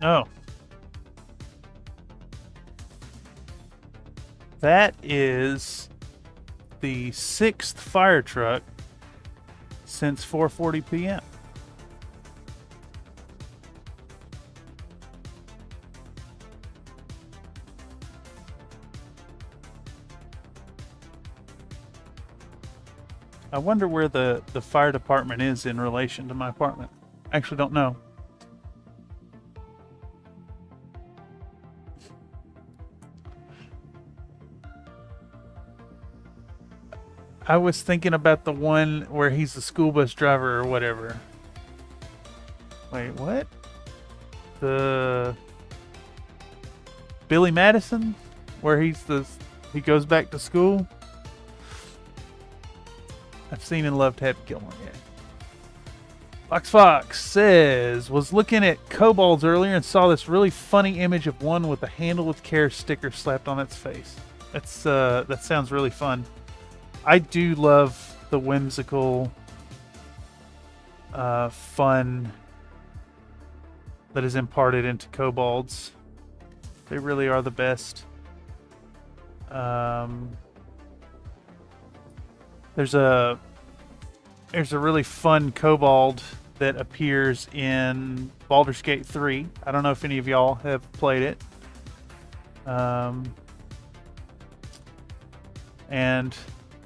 Oh. That is the 6th fire truck since 4:40 p.m. I wonder where the fire department is in relation to my apartment. I actually don't know. I was thinking about the one where he's the school bus driver or whatever. Wait, what? The Billy Madison? Where he goes back to school? I've seen and loved Happy Gilmore, yeah. Fox says, was looking at kobolds earlier and saw this really funny image of one with a handle with care sticker slapped on its face. That sounds really fun. I do love the whimsical fun that is imparted into kobolds. They really are the best. There's a really fun kobold that appears in Baldur's Gate 3. I don't know if any of y'all have played it. And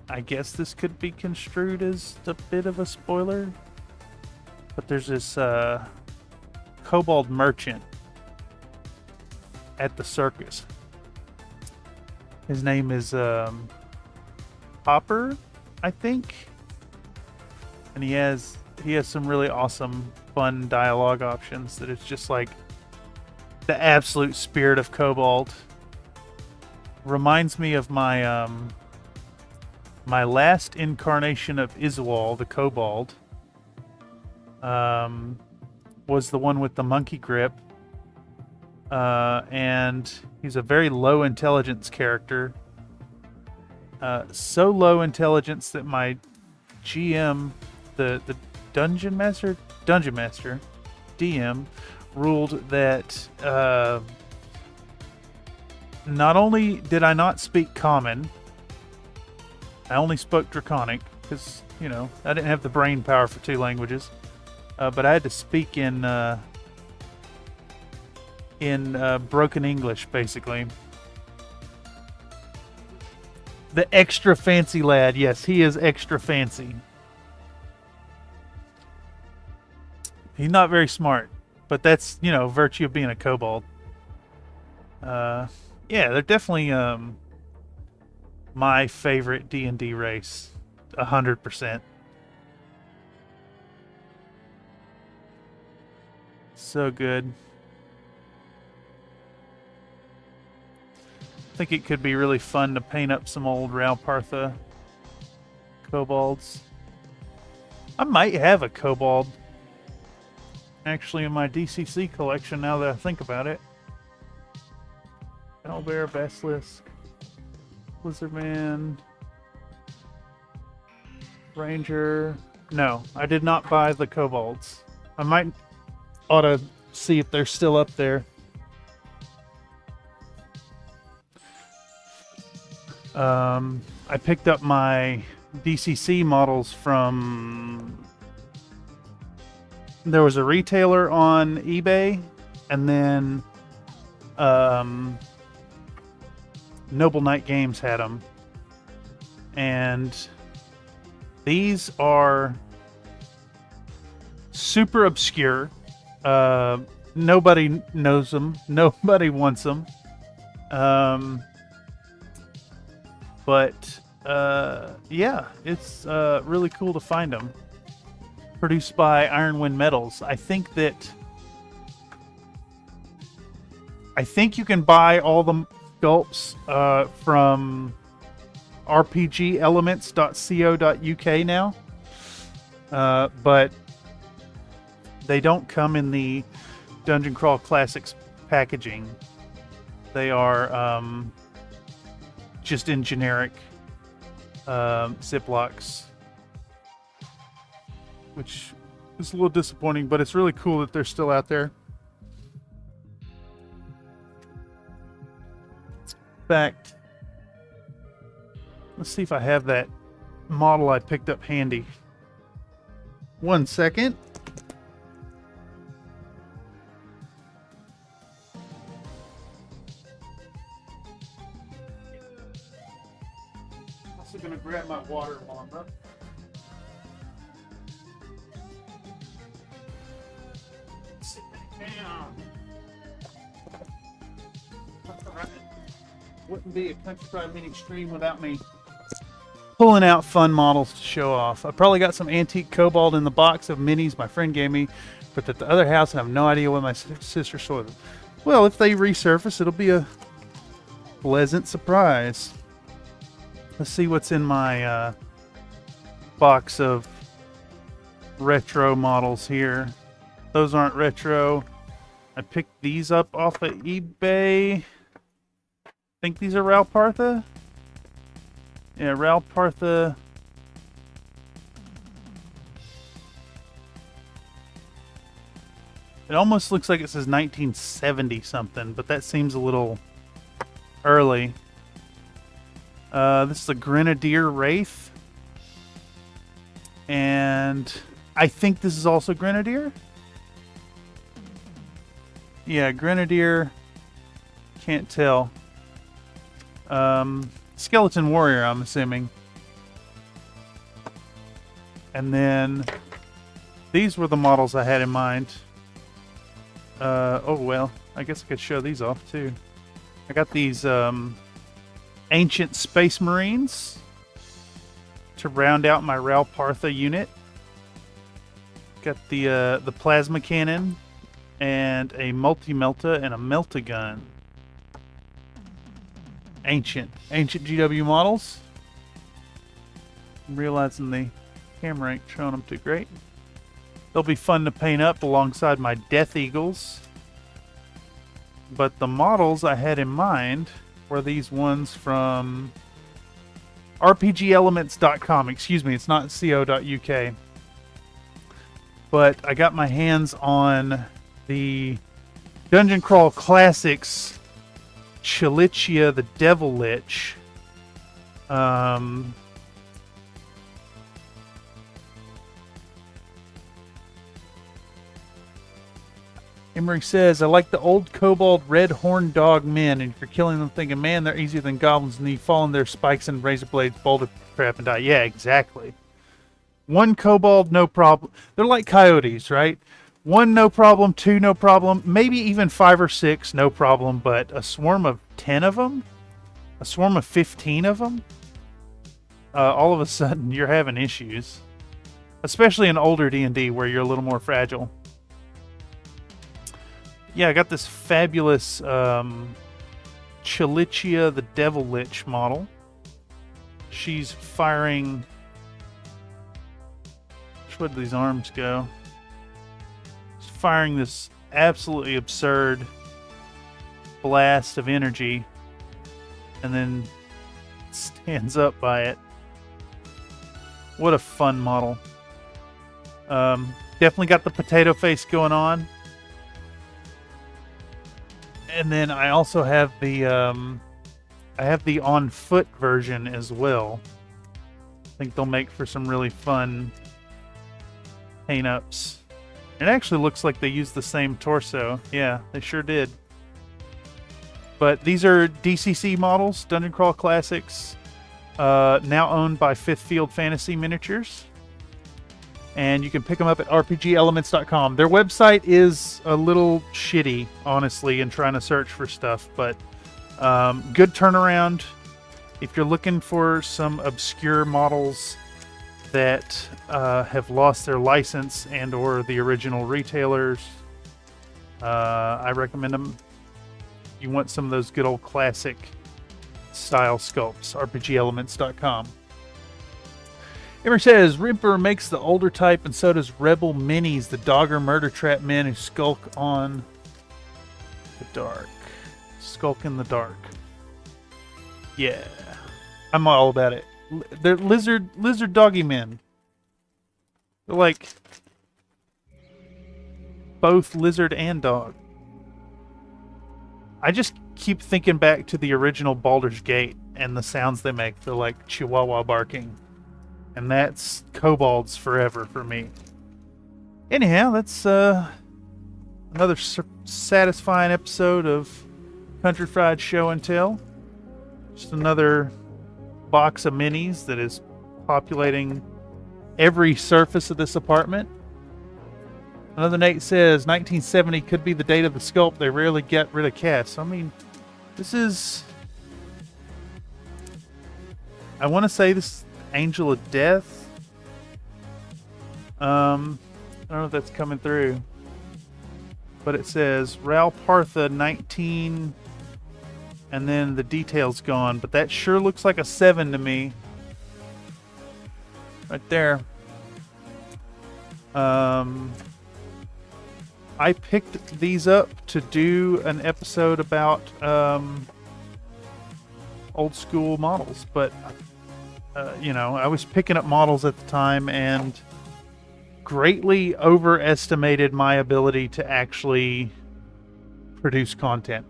I guess this could be construed as a bit of a spoiler. But there's this kobold merchant at the circus. His name is Hopper, I think. And he has some really awesome, fun dialogue options that it's just like the absolute spirit of kobold. Reminds me of my my last incarnation of Iswal, the kobold. Was the one with the monkey grip. And he's a very low intelligence character. So low intelligence that my GM, the Dungeon Master, DM, ruled that not only did I not speak Common, I only spoke Draconic, because, you know, I didn't have the brain power for 2 languages. But I had to speak in broken English, basically. The extra fancy lad. Yes, he is extra fancy. He's not very smart, but that's, you know, virtue of being a kobold. Yeah, they're definitely my favorite D&D race. 100%. So good. I think it could be really fun to paint up some old Ralpartha kobolds. I might have a kobold actually in my DCC collection now that I think about it. Owlbear, Basilisk, Lizardman, Ranger. No, I did not buy the kobolds. I might ought to see if they're still up there. I picked up my DCC models from... There was a retailer on eBay, and then Noble Knight Games had them. And these are super obscure. Nobody knows them. Nobody wants them. But yeah, it's really cool to find them. Produced by Ironwind Metals. I think you can buy all the sculpts from rpgelements.co.uk now. But they don't come in the Dungeon Crawl Classics packaging. They are just in generic Ziplocs, which is a little disappointing, but it's really cool that they're still out there. In fact, let's see if I have that model I picked up handy. 1 second. Also gonna grab my water while I'm up. Sit back down. That's all right. Wouldn't be a Country Pride Mini Extreme without me pulling out fun models to show off. I probably got some antique cobalt in the box of minis my friend gave me, but at the other house, and I have no idea where my sister saw them. Well, if they resurface, it'll be a pleasant surprise. Let's see what's in my box of retro models here. Those aren't retro. I picked these up off of eBay. I think these are Ralpartha. Yeah, Ralpartha. It almost looks like it says 1970 something, but that seems a little early. This is a Grenadier Wraith. And I think this is also Grenadier. Yeah, Grenadier. Can't tell. Skeleton Warrior, I'm assuming. And then these were the models I had in mind. Oh, well, I guess I could show these off too. I got these Ancient Space Marines to round out my Ralpartha unit. Got the plasma cannon and a multi-melta and a melta-gun. Ancient GW models. I'm realizing the camera ain't showing them too great. They'll be fun to paint up alongside my Death Eagles. But the models I had in mind were these ones from rpgelements.com. Excuse me, it's not co.uk. But I got my hands on the Dungeon Crawl Classics Chilichia the Devil Lich. Emery says, I like the old kobold red horned dog men, and if you're killing them thinking, man, they're easier than goblins, and you fall in their spikes and razor blades, boulder crap, and die. Yeah, exactly. One kobold, no problem. They're like coyotes, right? One, no problem. Two, no problem. Maybe even 5 or 6, no problem. But a swarm of 10 of them? A swarm of 15 of them? All of a sudden, you're having issues. Especially in older D&D, where you're a little more fragile. Yeah, I got this fabulous Chilichia the Devil Lich model. She's firing... Where do these arms go? Firing this absolutely absurd blast of energy and then stands up by it. What a fun model. Definitely got the potato face going on. And then I also have the on foot version as well. I think they'll make for some really fun paint ups. It actually looks like they used the same torso. Yeah, they sure did. But these are DCC models, Dungeon Crawl Classics, now owned by Fifth Field Fantasy Miniatures. And you can pick them up at rpgelements.com. Their website is a little shitty, honestly, in trying to search for stuff, but good turnaround. If you're looking for some obscure models that have lost their license and or the original retailers, I recommend them. You want some of those good old classic style sculpts, rpgelements.com. Emer says, Ripper makes the older type, and so does Rebel Minis, the dogger murder trap men who skulk on the dark. Skulk in the dark. Yeah. I'm all about it. They're lizard doggy men. They're like both lizard and dog. I just keep thinking back to the original Baldur's Gate and the sounds they make. They're like chihuahua barking. And that's kobolds forever for me. Anyhow, that's another satisfying episode of Country Fried Show and Tell. Just another box of minis that is populating every surface of this apartment. Another Nate says 1970 could be the date of the sculpt. They rarely get rid of cats. I mean, this is... I want to say this Angel of Death. I don't know if that's coming through. But it says Ral Partha 19, and then the details gone. But that sure looks like a 7 to me. Right there. I picked these up to do an episode about old school models, but you know, I was picking up models at the time and greatly overestimated my ability to actually produce content.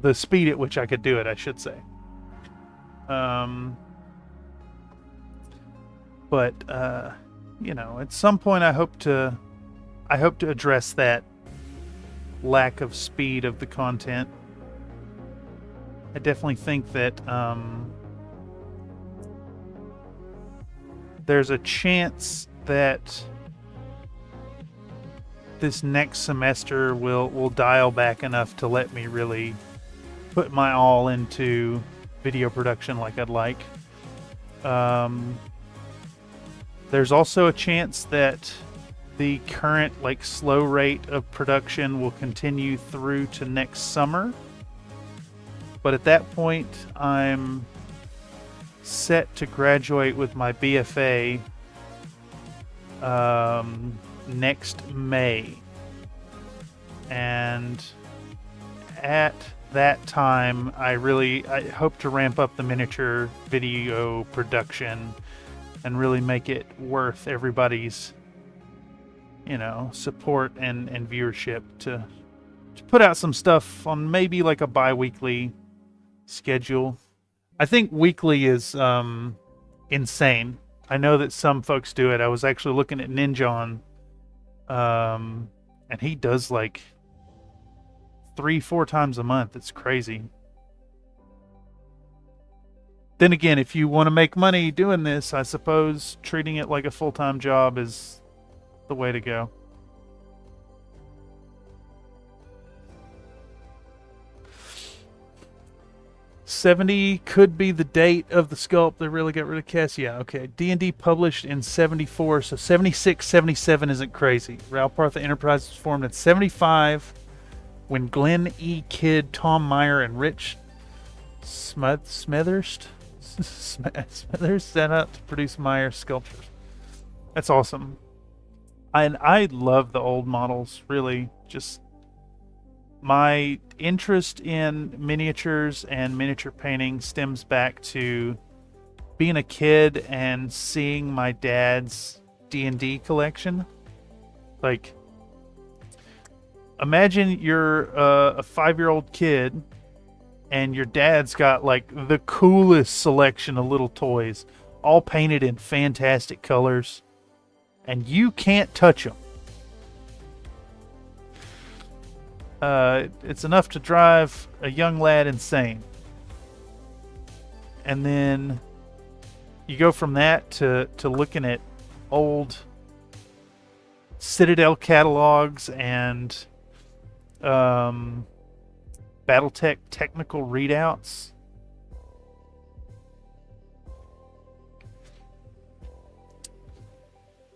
The speed at which I could do it, I should say. But you know, at some point I hope to address that lack of speed of the content. I definitely think that there's a chance that this next semester will dial back enough to let me really put my all into video production like I'd like. There's also a chance that the current slow rate of production will continue through to next summer. But at that point, I'm set to graduate with my BFA next May. And at that time, I hope to ramp up the miniature video production and really make it worth everybody's, you know, support and viewership to put out some stuff on maybe like a bi-weekly schedule. I think weekly is insane. I know that some folks do it. I was actually looking at Ninjon, and he does like 3-4 times a month. It's crazy. Then again, if you want to make money doing this, I suppose treating it like a full-time job is the way to go. '70 could be the date of the sculpt. They really got rid of Cass. Yeah, okay. D&D published in '74, so '76, '77 isn't crazy. Ral Partha Enterprises was formed in '75 when Glenn E. Kidd, Tom Meyer, and Rich Smethurst set out to produce Meyer sculptures. That's awesome. And I love the old models, really. Just My interest in miniatures and miniature painting stems back to being a kid and seeing my dad's D&D collection. Like, imagine you're a 5-year-old kid and your dad's got like the coolest selection of little toys, all painted in fantastic colors, and you can't touch them. It's enough to drive a young lad insane. And then you go from that to looking at old Citadel catalogs and battletech technical readouts.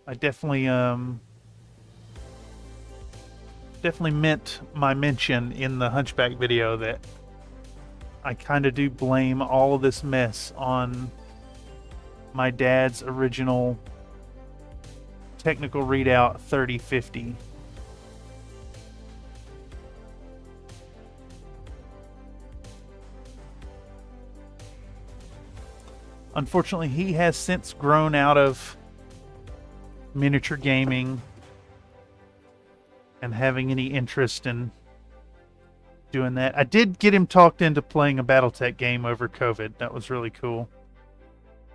I definitely meant my mention in the Hunchback video that I kind of do blame all of this mess on my dad's original technical readout 3050. Unfortunately, he has since grown out of miniature gaming and having any interest in doing that. I did get him talked into playing a Battletech game over COVID. That was really cool.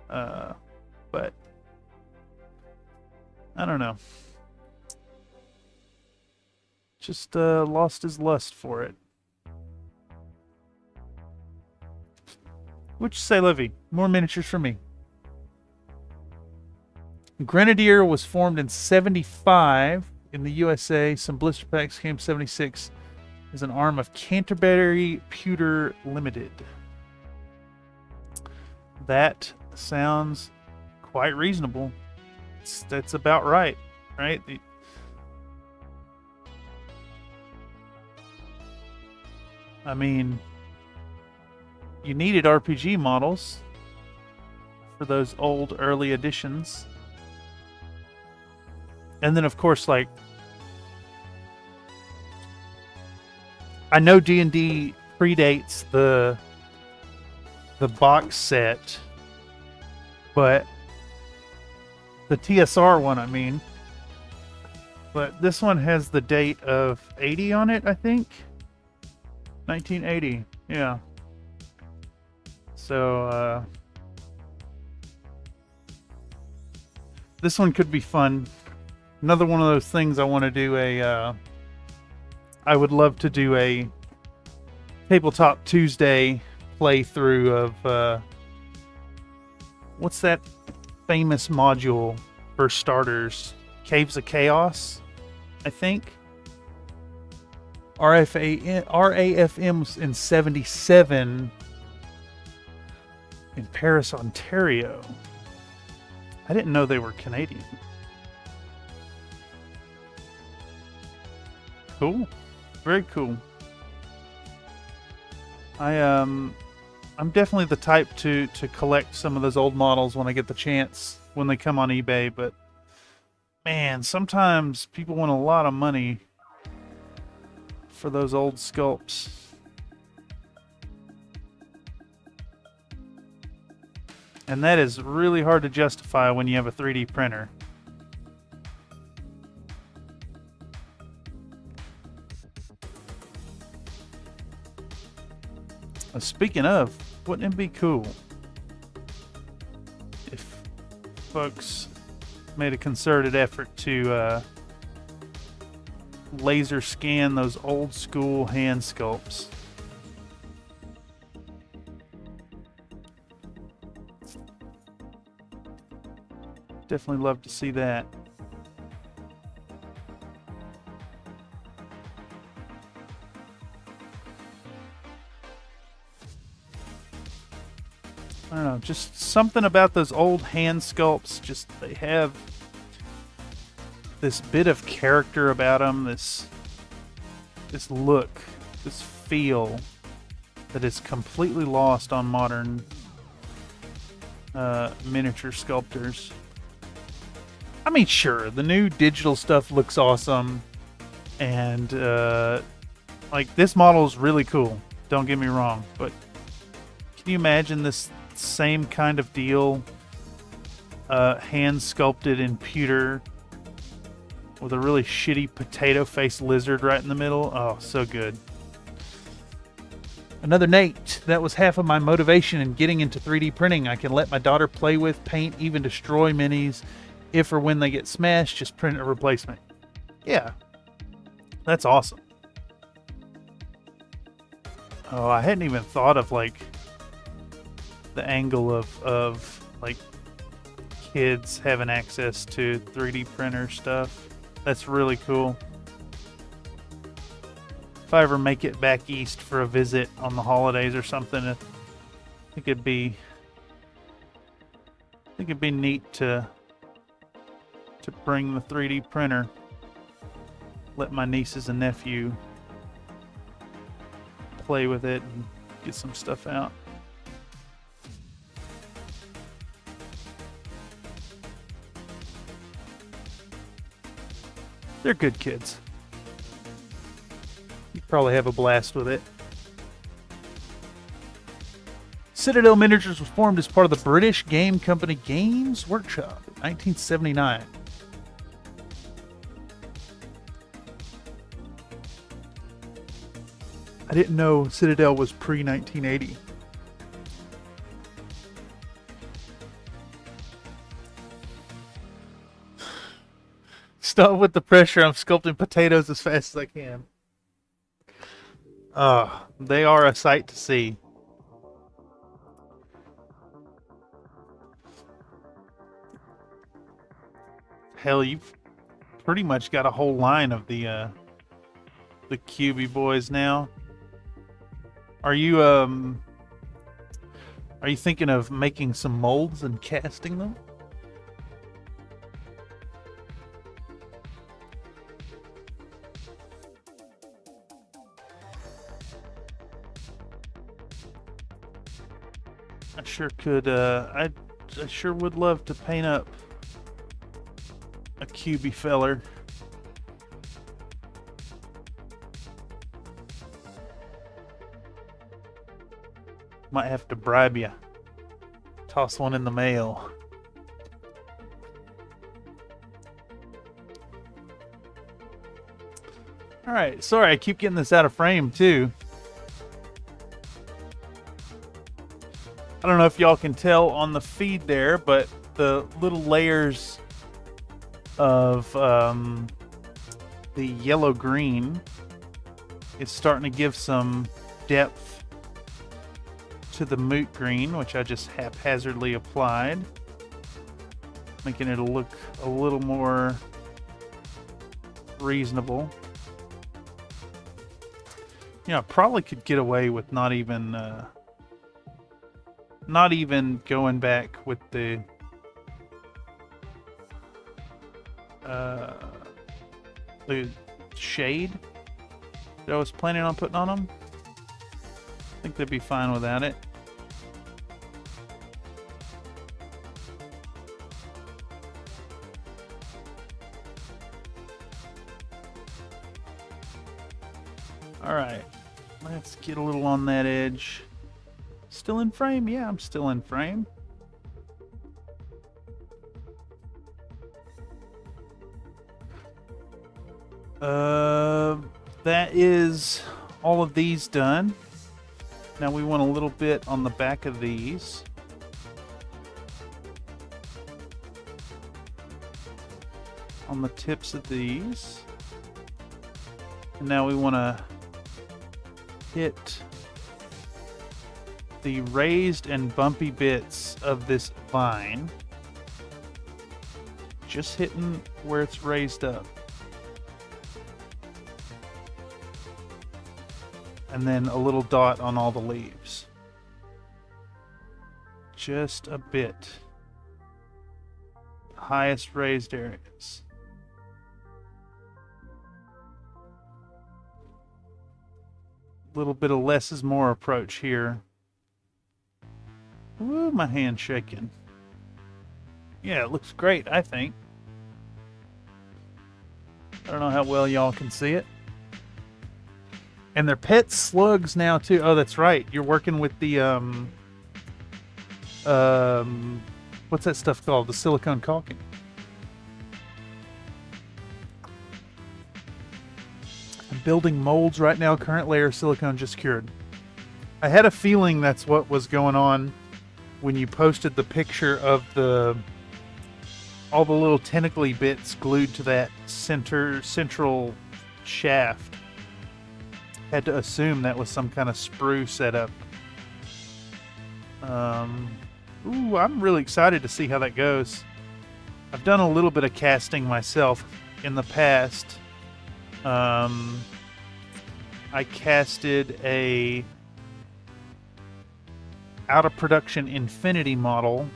But I don't know. Just lost his lust for it. Which say, Livy, more miniatures for me. Grenadier was formed in 75 in the USA. Some blister packs came 76 as an arm of Canterbury Pewter Limited. That sounds quite reasonable. That's about right, right? I mean, you needed RPG models for those old early editions. And then, of course, like, I know D&D predates the box set, but the TSR one, I mean. But this one has the date of 80 on it, I think. 1980, yeah. So, this one could be fun. Another one of those things I want to do I would love to do a Tabletop Tuesday playthrough of, what's that famous module for starters? Caves of Chaos, I think. RAFM was in 77 in Paris, Ontario. I didn't know they were Canadian. Cool. Very cool. I'm definitely the type to collect some of those old models when I get the chance, when they come on eBay, but man, sometimes people want a lot of money for those old sculpts. And that is really hard to justify when you have a 3D printer. Speaking of, wouldn't it be cool if folks made a concerted effort to laser scan those old school hand sculpts? Definitely love to see that. I don't know, just something about those old hand sculpts, just they have this bit of character about them, this look, this feel that is completely lost on modern miniature sculptors. I mean, sure, the new digital stuff looks awesome, and Like, this model is really cool. Don't get me wrong, but can you imagine this same kind of deal, hand sculpted in pewter with a really shitty potato face lizard right in the middle? Oh, so good. Another Nate. That was half of my motivation in getting into 3D printing. I can let my daughter play with, paint, even destroy minis. If or when they get smashed, just print a replacement. Yeah, that's awesome. Oh, I hadn't even thought of like the angle of like kids having access to 3D printer stuff. That's really cool. If I ever make it back east for a visit on the holidays or something, I think it'd be neat to bring the 3D printer. Let my nieces and nephew play with it and get some stuff out. They're good kids. You probably have a blast with it. Citadel Miniatures was formed as part of the British game company James Workshoppe in 1979. I didn't know Citadel was pre-1980. Stop with the pressure. I'm sculpting potatoes as fast as I can. They are a sight to see. Hell, you've pretty much got a whole line of the QB boys now. Are you thinking of making some molds and casting them? I sure could. I sure would love to paint up a QB feller. Might have to bribe you. Toss one in the mail. Alright, sorry I keep getting this out of frame too. I don't know if y'all can tell on the feed there, but the little layers of the yellow-green is starting to give some depth to the moot green, which I just haphazardly applied, making it look a little more reasonable. You know, I probably could get away with not even going back with the shade that I was planning on putting on them. I think they'd be fine without it. Alright, let's get a little on that edge. Still in frame? Yeah, I'm still in frame. That is all of these done. Now we want a little bit on the back of these. On the tips of these. And now we want to hit the raised and bumpy bits of this vine. Just hitting where it's raised up. And then a little dot on all the leaves. Just a bit. Highest raised areas. A little bit of less is more approach here. Ooh, my hand's shaking. Yeah, it looks great, I think. I don't know how well y'all can see it. And they're pet slugs now too. Oh, that's right. You're working with the what's that stuff called? The silicone caulking. I'm building molds right now. Current layer of silicone just cured. I had a feeling that's what was going on when you posted the picture of all the little tentacly bits glued to that central shaft. Had to assume that was some kind of sprue setup. Ooh, I'm really excited to see how that goes. I've done a little bit of casting myself in the past. I casted a out of production Infinity model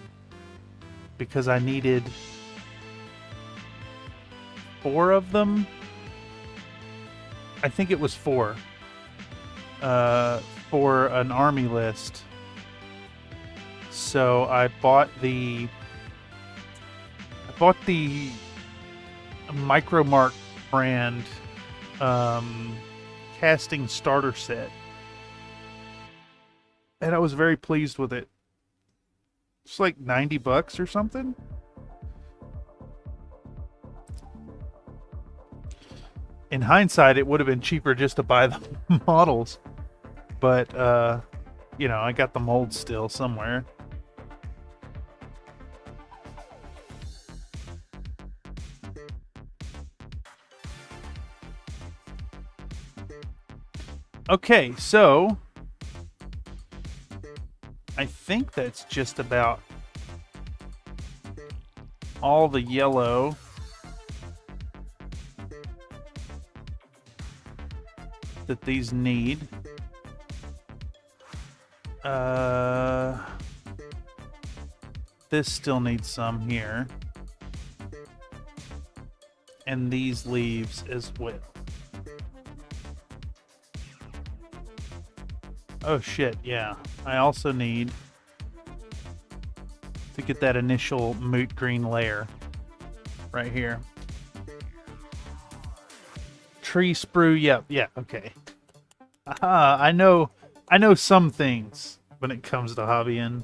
because I needed 4 of them. I think it was 4 for an army list. So I bought the Micromark brand casting starter set, and I was very pleased with it. It's like $90 or something. In hindsight, it would have been cheaper just to buy the models, but you know, I got the molds still somewhere. Okay, so I think that's just about all the yellow. That these need. This still needs some here. And these leaves as well. Oh shit, yeah. I also need to get that initial moot green layer right here. Tree sprue, yep, yeah, okay. Aha, I know some things when it comes to hobbying.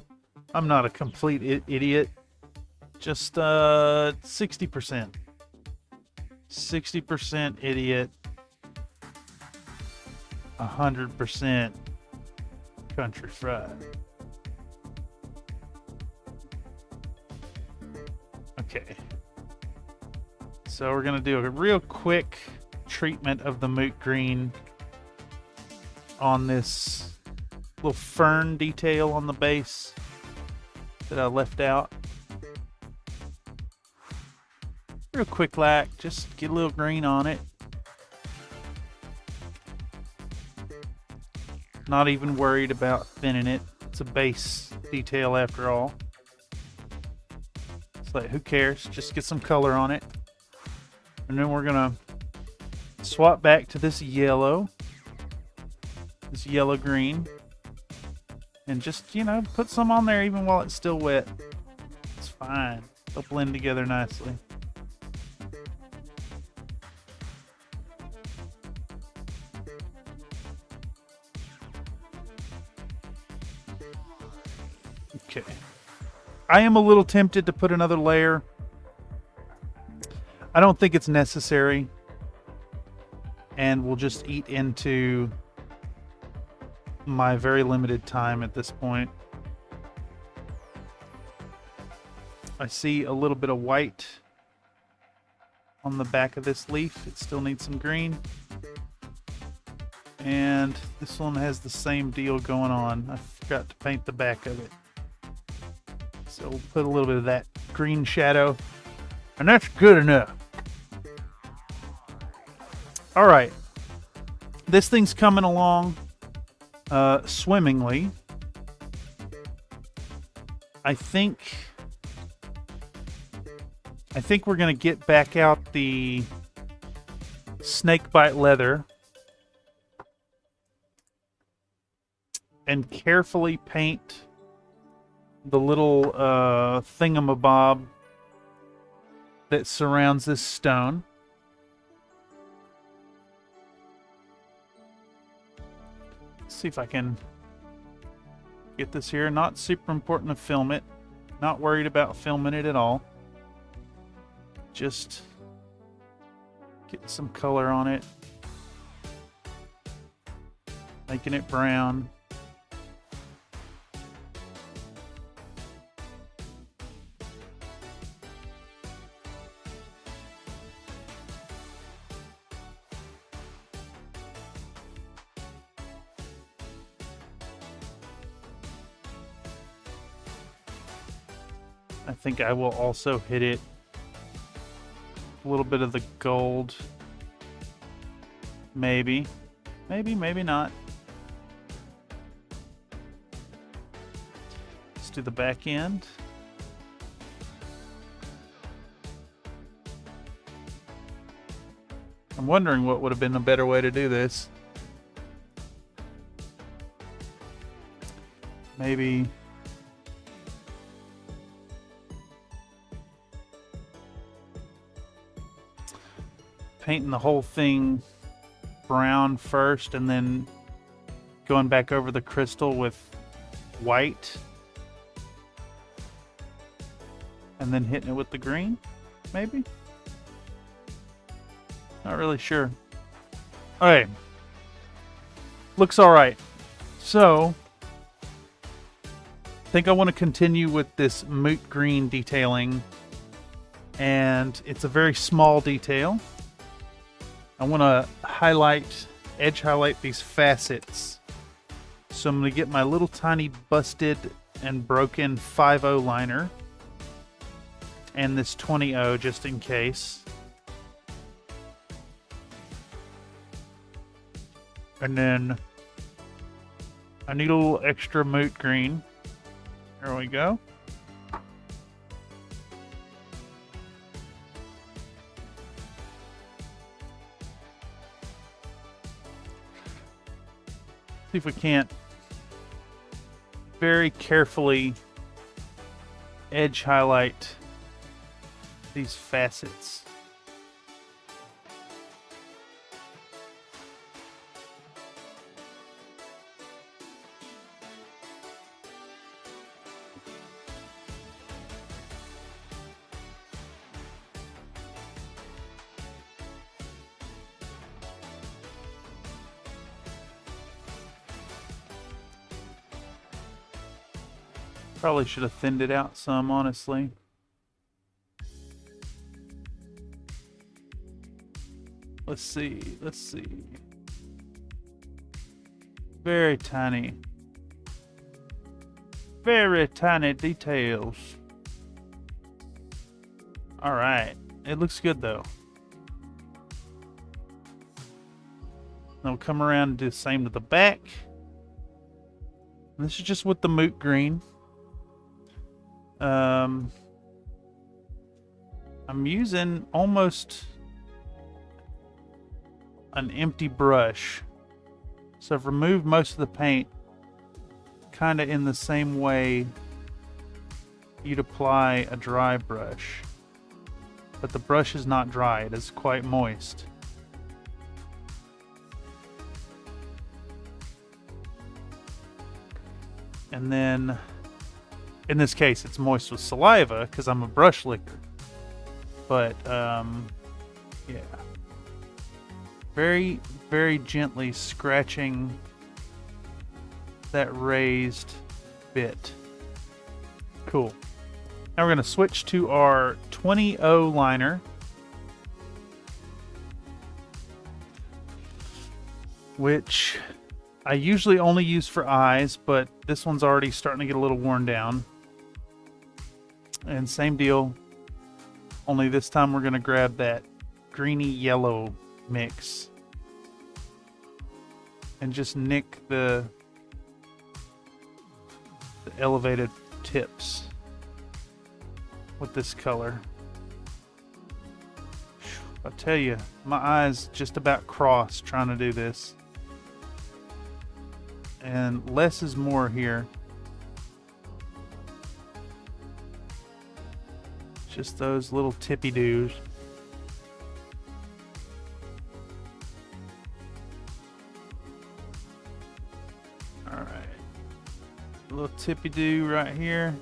I'm not a complete idiot. Just 60%. 60% idiot. 100% country fried. Okay. So we're gonna do a real quick treatment of the moot green on this little fern detail on the base that I left out. Real quick lack, just get a little green on it. Not even worried about thinning it. It's a base detail after all. It's like, who cares? Just get some color on it. And then we're gonna swap back to this yellow green, and just, you know, put some on there even while it's still wet. It's fine. They'll blend together nicely. Okay. I am a little tempted to put another layer. I don't think it's necessary. And we'll just eat into my very limited time at this point. I see a little bit of white on the back of this leaf. It still needs some green. And this one has the same deal going on. I forgot to paint the back of it. So we'll put a little bit of that green shadow. And that's good enough. All right. This thing's coming along swimmingly. I think we're going to get back out the snakebite leather and carefully paint the little thingamabob that surrounds this stone. see if I can get this here. Not super important to film it. Not worried about filming it at all. Just get some color on it. Making it brown. I think I will also hit it a little bit of the gold. Maybe. Maybe not. Let's do the back end. I'm wondering what would have been a better way to do this. Maybe painting the whole thing brown first and then going back over the crystal with white and then hitting it with the green, maybe? Not really sure. Okay. Looks alright. So, I think I want to continue with this moot green detailing, and it's a very small detail. I want to edge highlight these facets. So I'm going to get my little tiny busted and broken 5.0 liner and this 20.0 just in case. And then I need a little extra moot green. There we go. See if we can't very carefully edge highlight these facets. Probably should have thinned it out some, honestly. Let's see. Very tiny details. All right, it looks good though. Then we'll come around and do the same to the back. And this is just with the moot green. I'm using almost an empty brush. So I've removed most of the paint kind of in the same way you'd apply a dry brush. But the brush is not dry, it is quite moist. And then in this case, it's moist with saliva because I'm a brush licker. But, yeah. Very, very gently scratching that raised bit. Cool. Now we're going to switch to our 20.0 liner, which I usually only use for eyes, but this one's already starting to get a little worn down. And same deal, only this time we're going to grab that greeny yellow mix and just nick the elevated tips with this color. I tell you, my eyes just about crossed trying to do this. And less is more here. Just those little tippy-doos. Alright. A little tippy-do right here.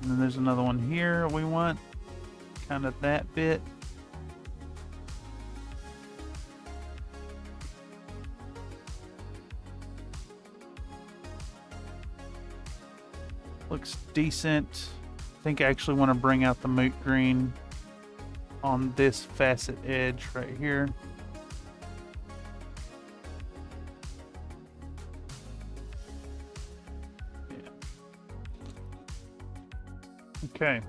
And then there's another one here we want. Kind of that bit. Looks decent. I think I actually want to bring out the moot green on this facet edge right here. Yeah. Okay.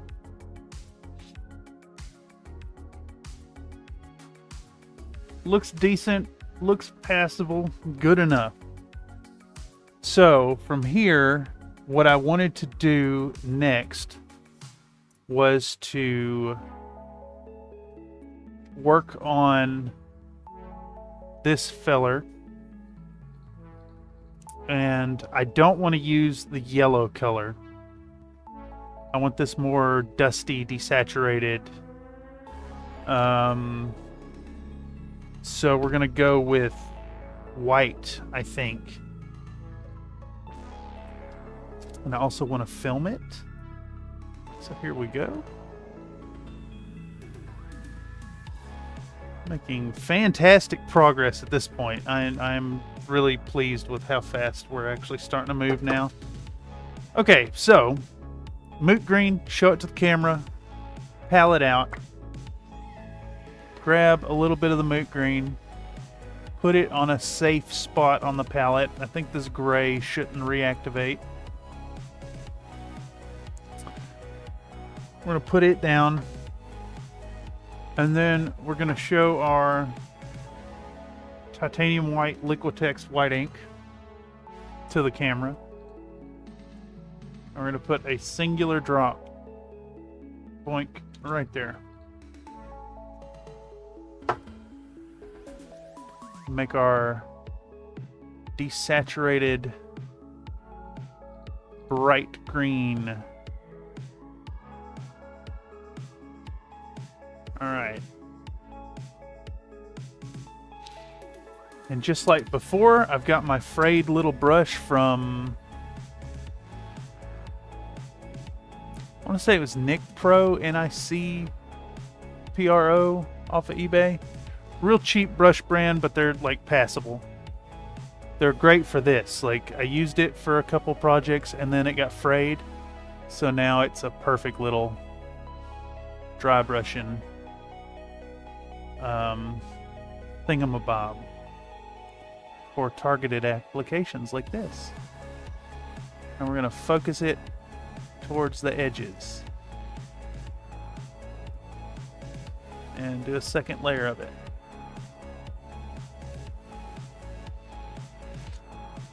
Looks decent, looks passable, good enough. So from here, what I wanted to do next was to work on this feller. And I don't want to use the yellow color. I want this more dusty, desaturated. So we're going to go with white, I think. And I also want to film it. So here we go. Making fantastic progress at this point. I'm really pleased with how fast we're actually starting to move now. Okay, so moot green, show it to the camera, palette out, grab a little bit of the moot green, put it on a safe spot on the palette. I think this gray shouldn't reactivate. We're going to put it down, and then we're going to show our titanium white Liquitex white ink to the camera. And we're going to put a singular drop, boink, right there. Make our desaturated bright green. Alright. And just like before, I've got my frayed little brush from, I want to say it was Nick Pro, N-I-C-P-R-O, off of eBay. Real cheap brush brand, but they're like passable. They're great for this. Like, I used it for a couple projects and then it got frayed. So now it's a perfect little dry brushing thingamabob for targeted applications like this. And we're going to focus it towards the edges and do a second layer of it.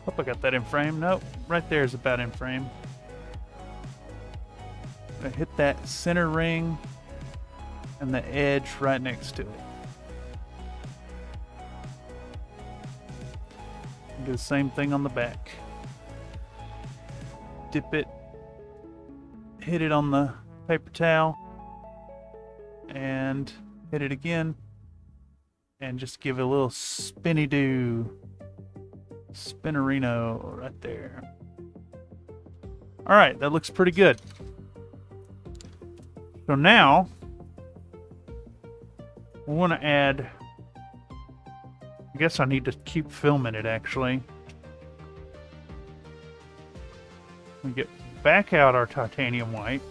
Hope I got that in frame. Nope, right there is about in frame. I'm going to hit that center ring and the edge right next to it. Do the same thing on the back. Dip it, hit it on the paper towel, and hit it again, and just give it a little spinny-do, spinnerino right there. Alright, that looks pretty good. So now, we want to add, I guess I need to keep filming it actually. We get back out our titanium white,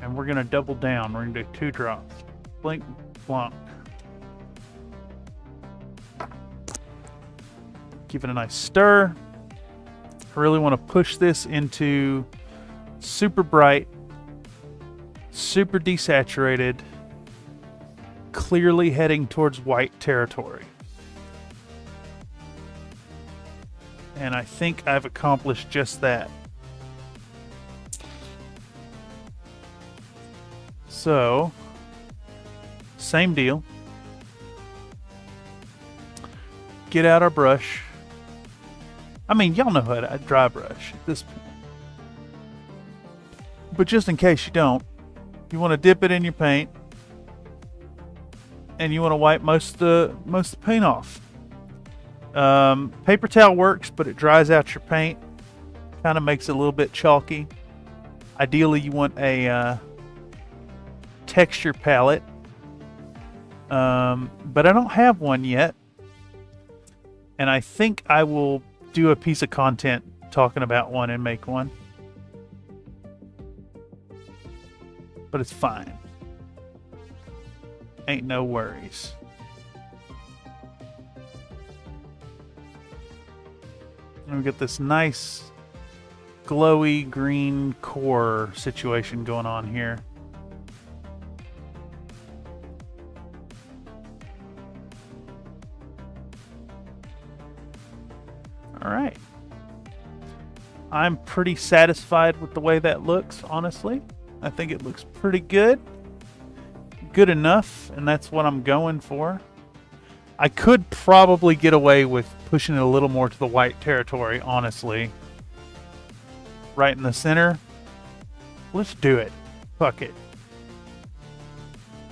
and we're going to double down. We're going to do 2 drops. Blink, blunk. Give it a nice stir. I really want to push this into super bright, super desaturated, clearly heading towards white territory. And I think I've accomplished just that. So, same deal. Get out our brush. I mean, y'all know how to dry brush at this point. But just in case you don't, you want to dip it in your paint, and you want to wipe most of the paint off. Paper towel works, but it dries out your paint. Kind of makes it a little bit chalky. Ideally, you want a texture palette. But I don't have one yet. And I think I will do a piece of content talking about one and make one. But it's fine. Ain't no worries. And we get this nice glowy green core situation going on here. All right. I'm pretty satisfied with the way that looks, honestly. I think it looks pretty good. Good enough, and that's what I'm going for. I could probably get away with pushing it a little more to the white territory, honestly. Right in the center. Let's do it. Fuck it.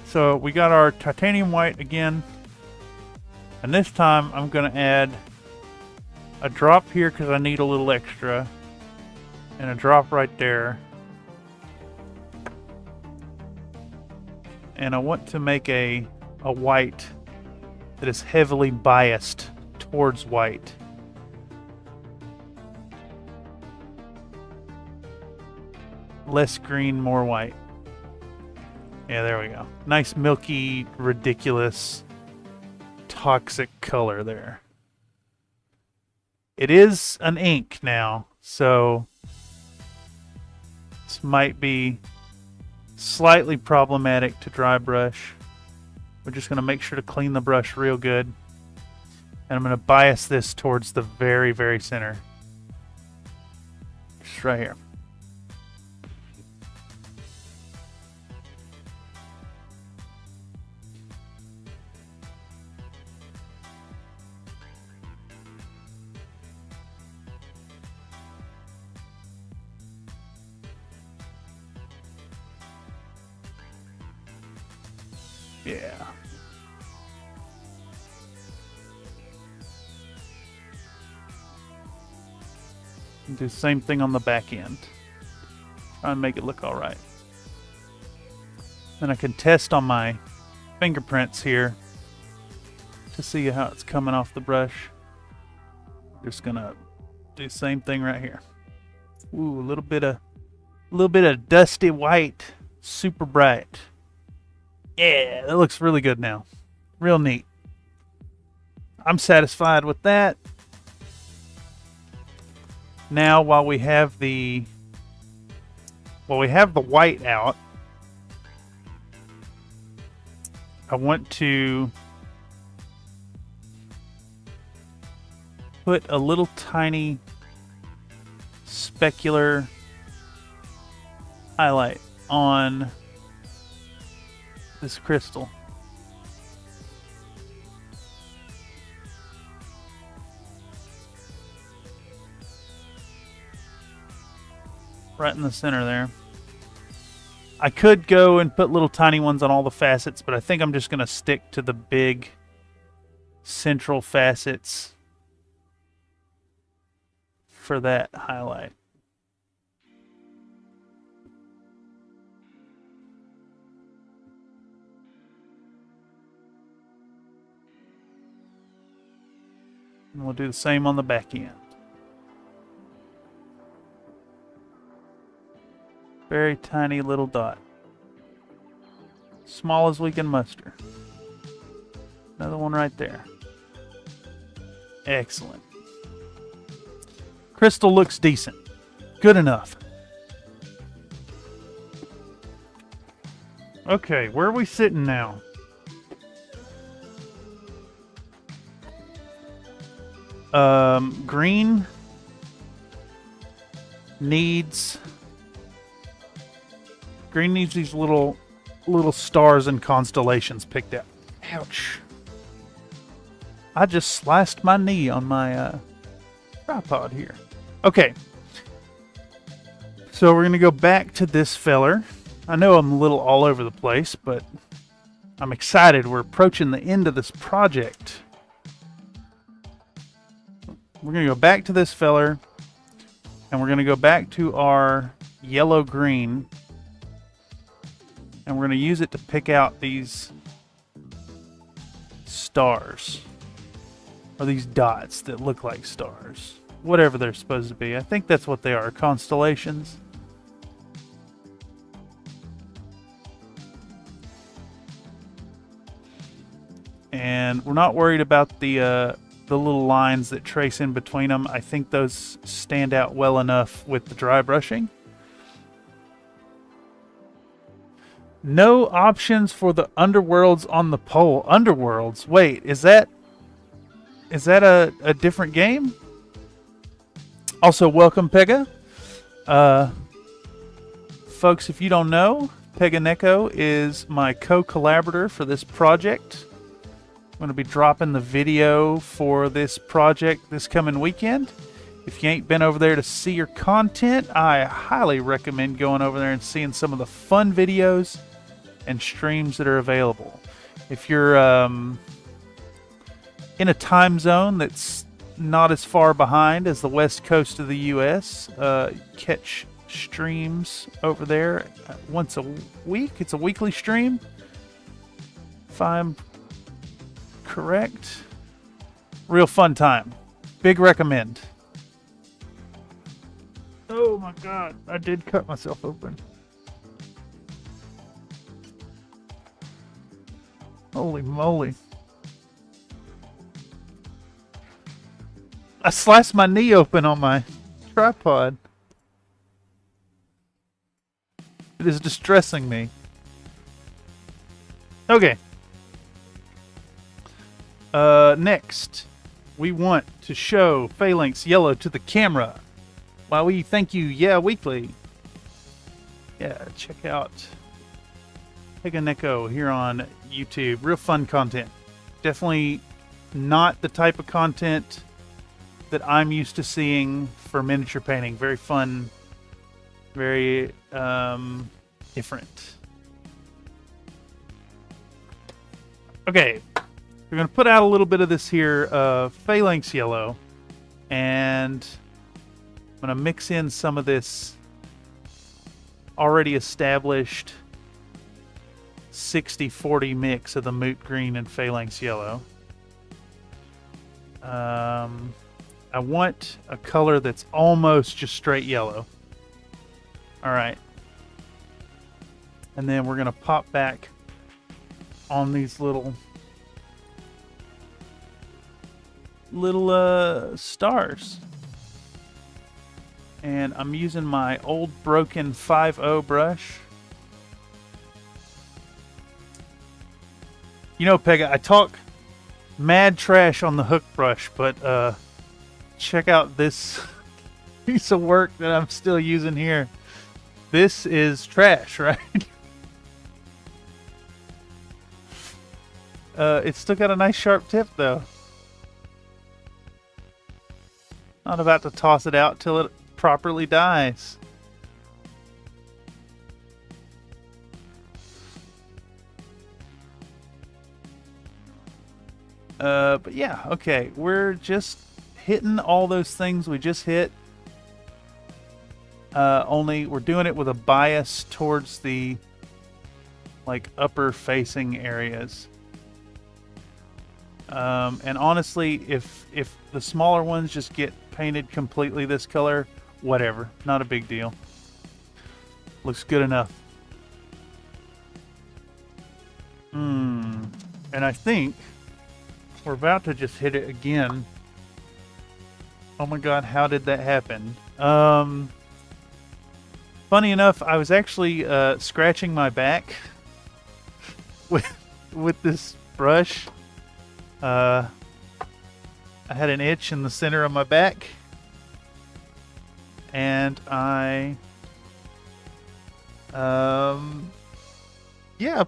So we got our titanium white again. And this time I'm going to add a drop here because I need a little extra. And a drop right there. And I want to make a white that is heavily biased towards white. Less green, more white. Yeah, there we go. Nice, milky, ridiculous, toxic color there. It is an ink now, so this might be slightly problematic to dry brush. We're just going to make sure to clean the brush real good. And I'm going to bias this towards the very, very center. Just right here. Yeah. Do the same thing on the back end. Try and make it look all right. Then I can test on my fingerprints here to see how it's coming off the brush. Just gonna do the same thing right here. Ooh, a little bit of dusty white, super bright. Yeah, that looks really good now. Real neat. I'm satisfied with that. Now, while we have the white out, I want to put a little tiny specular highlight on this crystal. Right in the center there. I could go and put little tiny ones on all the facets, but I think I'm just going to stick to the big central facets for that highlight. And we'll do the same on the back end. Very tiny little dot. Small as we can muster. Another one right there. Excellent. Crystal looks decent. Good enough. Okay, where are we sitting now? Green needs these little stars and constellations picked out. Ouch. I just sliced my knee on my tripod here. Okay. So we're going to go back to this feller. I know I'm a little all over the place, but I'm excited. We're approaching the end of this project. we're going to go back to this feller, and we're going to go back to our yellow-green, and we're going to use it to pick out these stars, or these dots that look like stars, whatever they're supposed to be. I think that's what they are, constellations. And we're not worried about the little lines that trace in between them. I think those stand out well enough with the dry brushing. No options for the underworlds on the pole. Underworlds? Wait, is that a different game? Also, welcome, Pega. Folks, if you don't know, Pega Neko is my co-collaborator for this project. I'm going to be dropping the video for this project this coming weekend. If you ain't been over there to see your content, I highly recommend going over there and seeing some of the fun videos and streams that are available. If you're in a time zone that's not as far behind as the west coast of the U.S., catch streams over there once a week. It's a weekly stream, if I'm correct. Real fun time. Big recommend. Oh my god, I did cut myself open. Holy moly. I sliced my knee open on my tripod. It is distressing me. Okay. Next, we want to show Phalanx Yellow to the camera. While we thank you, Yeah Weekly. Yeah, check out Pega Neko here on YouTube. Real fun content. Definitely not the type of content that I'm used to seeing for miniature painting. Very fun, very different. Okay. We're going to put out a little bit of this here Phalanx Yellow, and I'm going to mix in some of this already established 60-40 mix of the Moot Green and Phalanx Yellow. I want a color that's almost just straight yellow. Alright. And then we're going to pop back on these little stars, and I'm using my old broken 5.0 brush. You know, Pega, I talk mad trash on the hook brush, but check out this piece of work that I'm still using here. This is trash, right? It's still got a nice sharp tip though. Not about to toss it out till it properly dies. But yeah, okay. We're just hitting all those things we just hit. Only we're doing it with a bias towards the like upper facing areas. And honestly, if the smaller ones just get painted completely this color, whatever, not a big deal. Looks good enough. And I think we're about to just hit it again. Oh my god, how did that happen? Funny enough, I was actually scratching my back with this brush. I had an itch in the center of my back, and I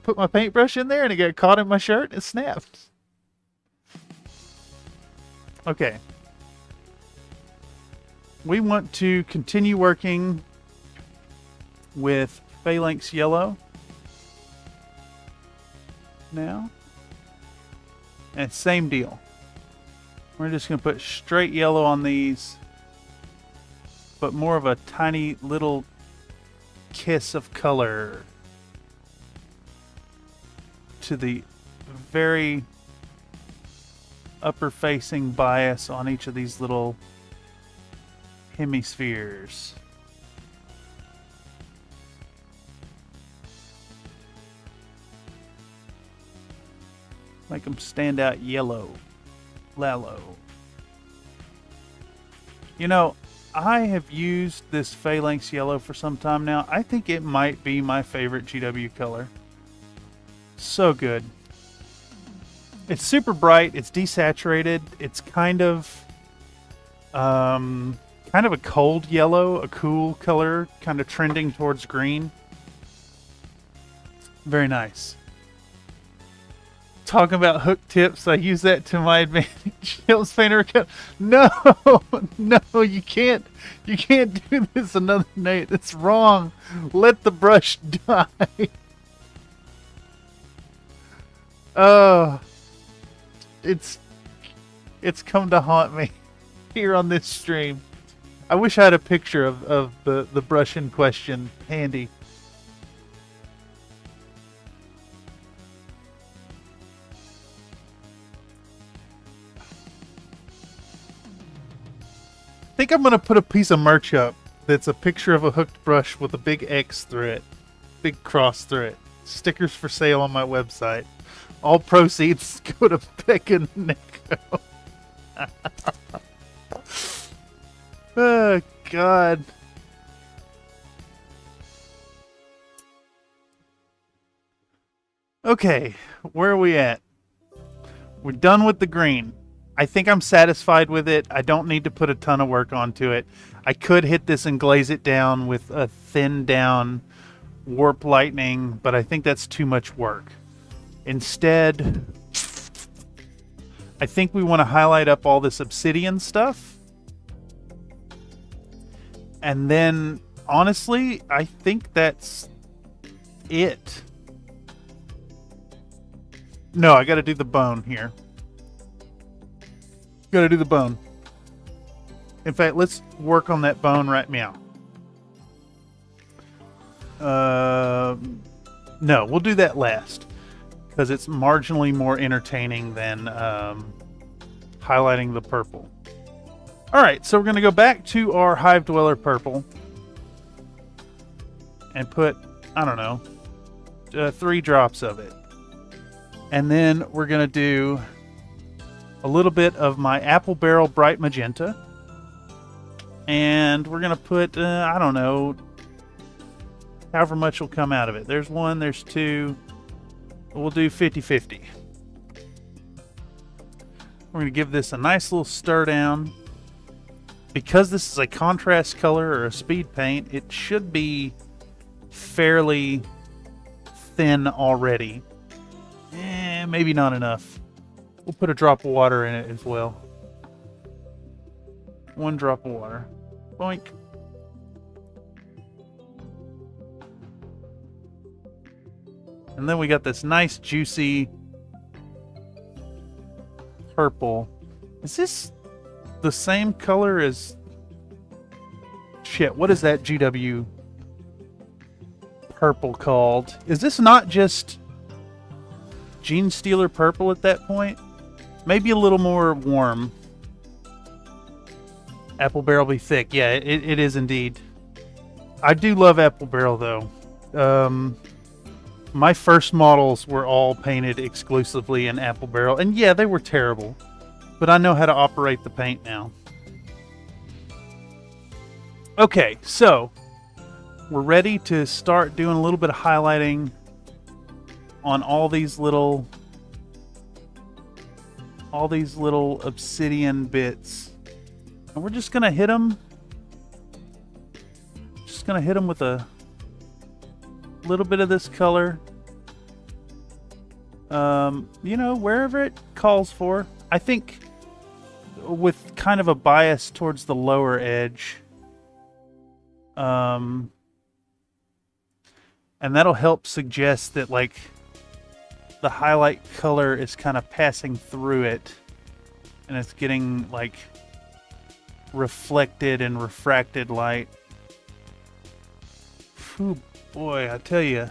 put my paintbrush in there and it got caught in my shirt and it snapped. Okay. We want to continue working with Phalanx Yellow now. And same deal. We're just going to put straight yellow on these, but more of a tiny little kiss of color to the very upper facing bias on each of these little hemispheres. Make them stand out yellow. Lalo. You know, I have used this phalanx yellow for some time now. I think it might be my favorite GW color. So good. It's super bright. It's desaturated. It's kind of a cold yellow, a cool color, kind of trending towards green. Very nice. Talking about hook tips, I use that to my advantage. Helps painter. No, no, you can't do this another night. That's wrong. Let the brush die. Oh, it's come to haunt me here on this stream. I wish I had a picture of the brush in question handy. I think I'm going to put a piece of merch up that's a picture of a hooked brush with a big X through it. Big cross through it. Stickers for sale on my website. All proceeds go to Beck and Nico. Oh, God. Okay, where are we at? We're done with the green. I think I'm satisfied with it. I don't need to put a ton of work onto it. I could hit this and glaze it down with a thinned down warp lightning, but I think that's too much work. Instead, I think we want to highlight up all this obsidian stuff. And then, honestly, I think that's it. No, I got to do the bone here. Gotta do the bone. In fact, let's work on that bone right now. No, we'll do that last. Because it's marginally more entertaining than highlighting the purple. Alright, so we're going to go back to our Hive Dweller purple. And put, I don't know, 3 drops of it. And then we're going to do a little bit of my Apple Barrel Bright Magenta. And we're going to put, I don't know, however much will come out of it. There's 1, there's 2. We'll do 50-50. We're going to give this a nice little stir down. Because this is a contrast color or a speed paint, it should be fairly thin already. Maybe not enough. We'll put a drop of water in it as well. 1 drop of water. Boink. And then we got this nice juicy purple. Is this the same color as... Shit, what is that GW purple called? Is this not just Gene Stealer purple at that point? Maybe a little more warm. Apple Barrel be thick. Yeah, it is indeed. I do love Apple Barrel though. My first models were all painted exclusively in Apple Barrel. And yeah, they were terrible. But I know how to operate the paint now. Okay, so we're ready to start doing a little bit of highlighting on all these little obsidian bits. And we're just going to hit them. Just going to hit them with a little bit of this color. You know, wherever it calls for. I think with kind of a bias towards the lower edge. And that'll help suggest that, like, the highlight color is kind of passing through it and it's getting like reflected and refracted light. Whew, boy, I tell you,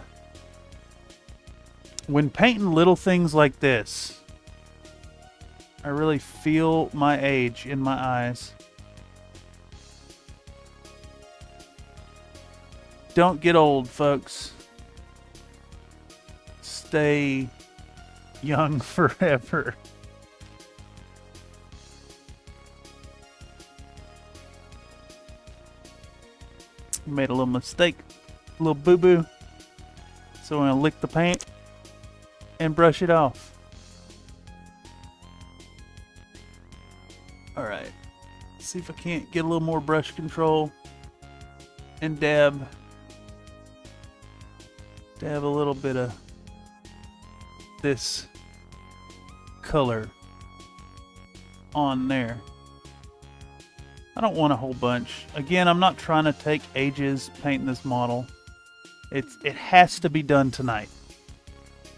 when painting little things like this, I really feel my age in my eyes. Don't get old, folks. Stay young forever. Made a little mistake, a little boo-boo. So I'm gonna lick the paint and brush it off. Alright. See if I can't get a little more brush control and dab a little bit of this color on there. I don't want a whole bunch. Again, I'm not trying to take ages painting this model. It has to be done tonight.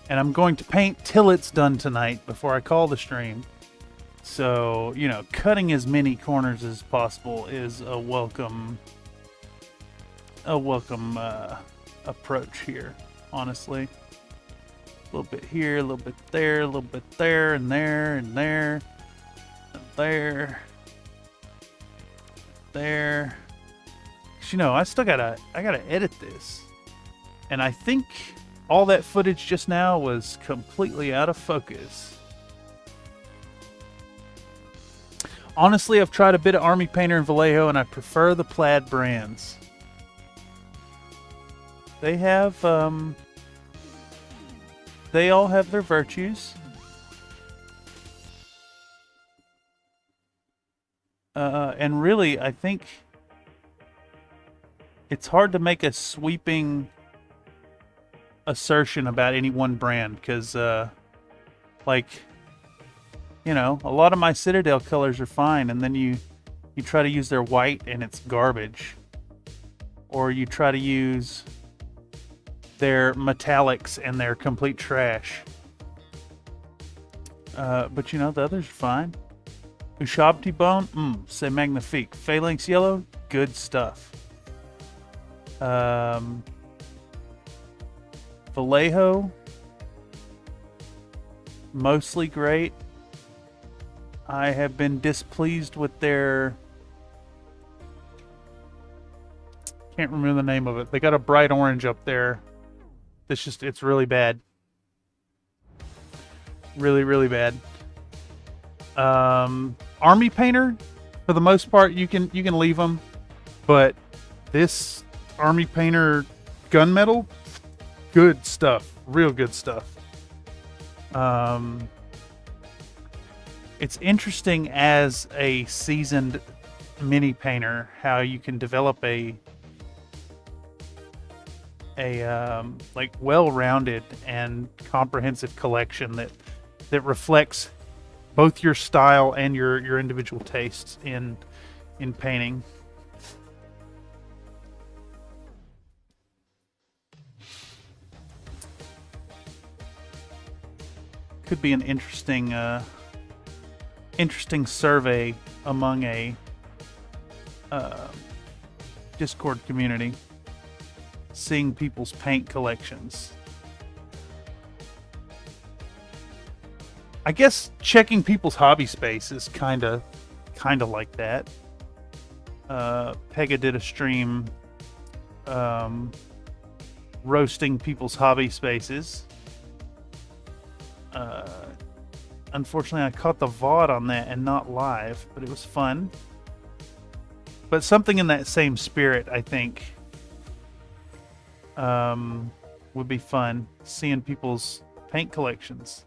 And I'm going to paint till it's done tonight before I call the stream. So, you know, cutting as many corners as possible is a welcome approach here, honestly. A little bit here, a little bit there, a little bit there, and there, and there, and there, there. 'Cause, you know, I gotta edit this, and I think all that footage just now was completely out of focus. Honestly, I've tried a bit of Army Painter and Vallejo, and I prefer the plaid brands. They have, they all have their virtues. And really, I think it's hard to make a sweeping assertion about any one brand, because, like, you know, a lot of my Citadel colors are fine, and then you try to use their white and it's garbage. Or you try to use their metallics and they're complete trash. But you know, the others are fine. Ushabti Bone, c'est magnifique. Phalanx Yellow, good stuff. Vallejo, mostly great. I have been displeased with their... Can't remember the name of it. They got a bright orange up there. It's really bad. Really, really bad. Army Painter, for the most part, you can leave them. But this Army Painter gunmetal, good stuff. Real good stuff. It's interesting as a seasoned mini painter how you can develop a like well-rounded and comprehensive collection that reflects both your style and your individual tastes in painting. Could be an interesting survey among a Discord community, seeing people's paint collections. I guess checking people's hobby space is kind of like that. Pega did a stream roasting people's hobby spaces. Unfortunately, I caught the VOD on that and not live, but it was fun. But something in that same spirit, I think, would be fun. Seeing people's paint collections.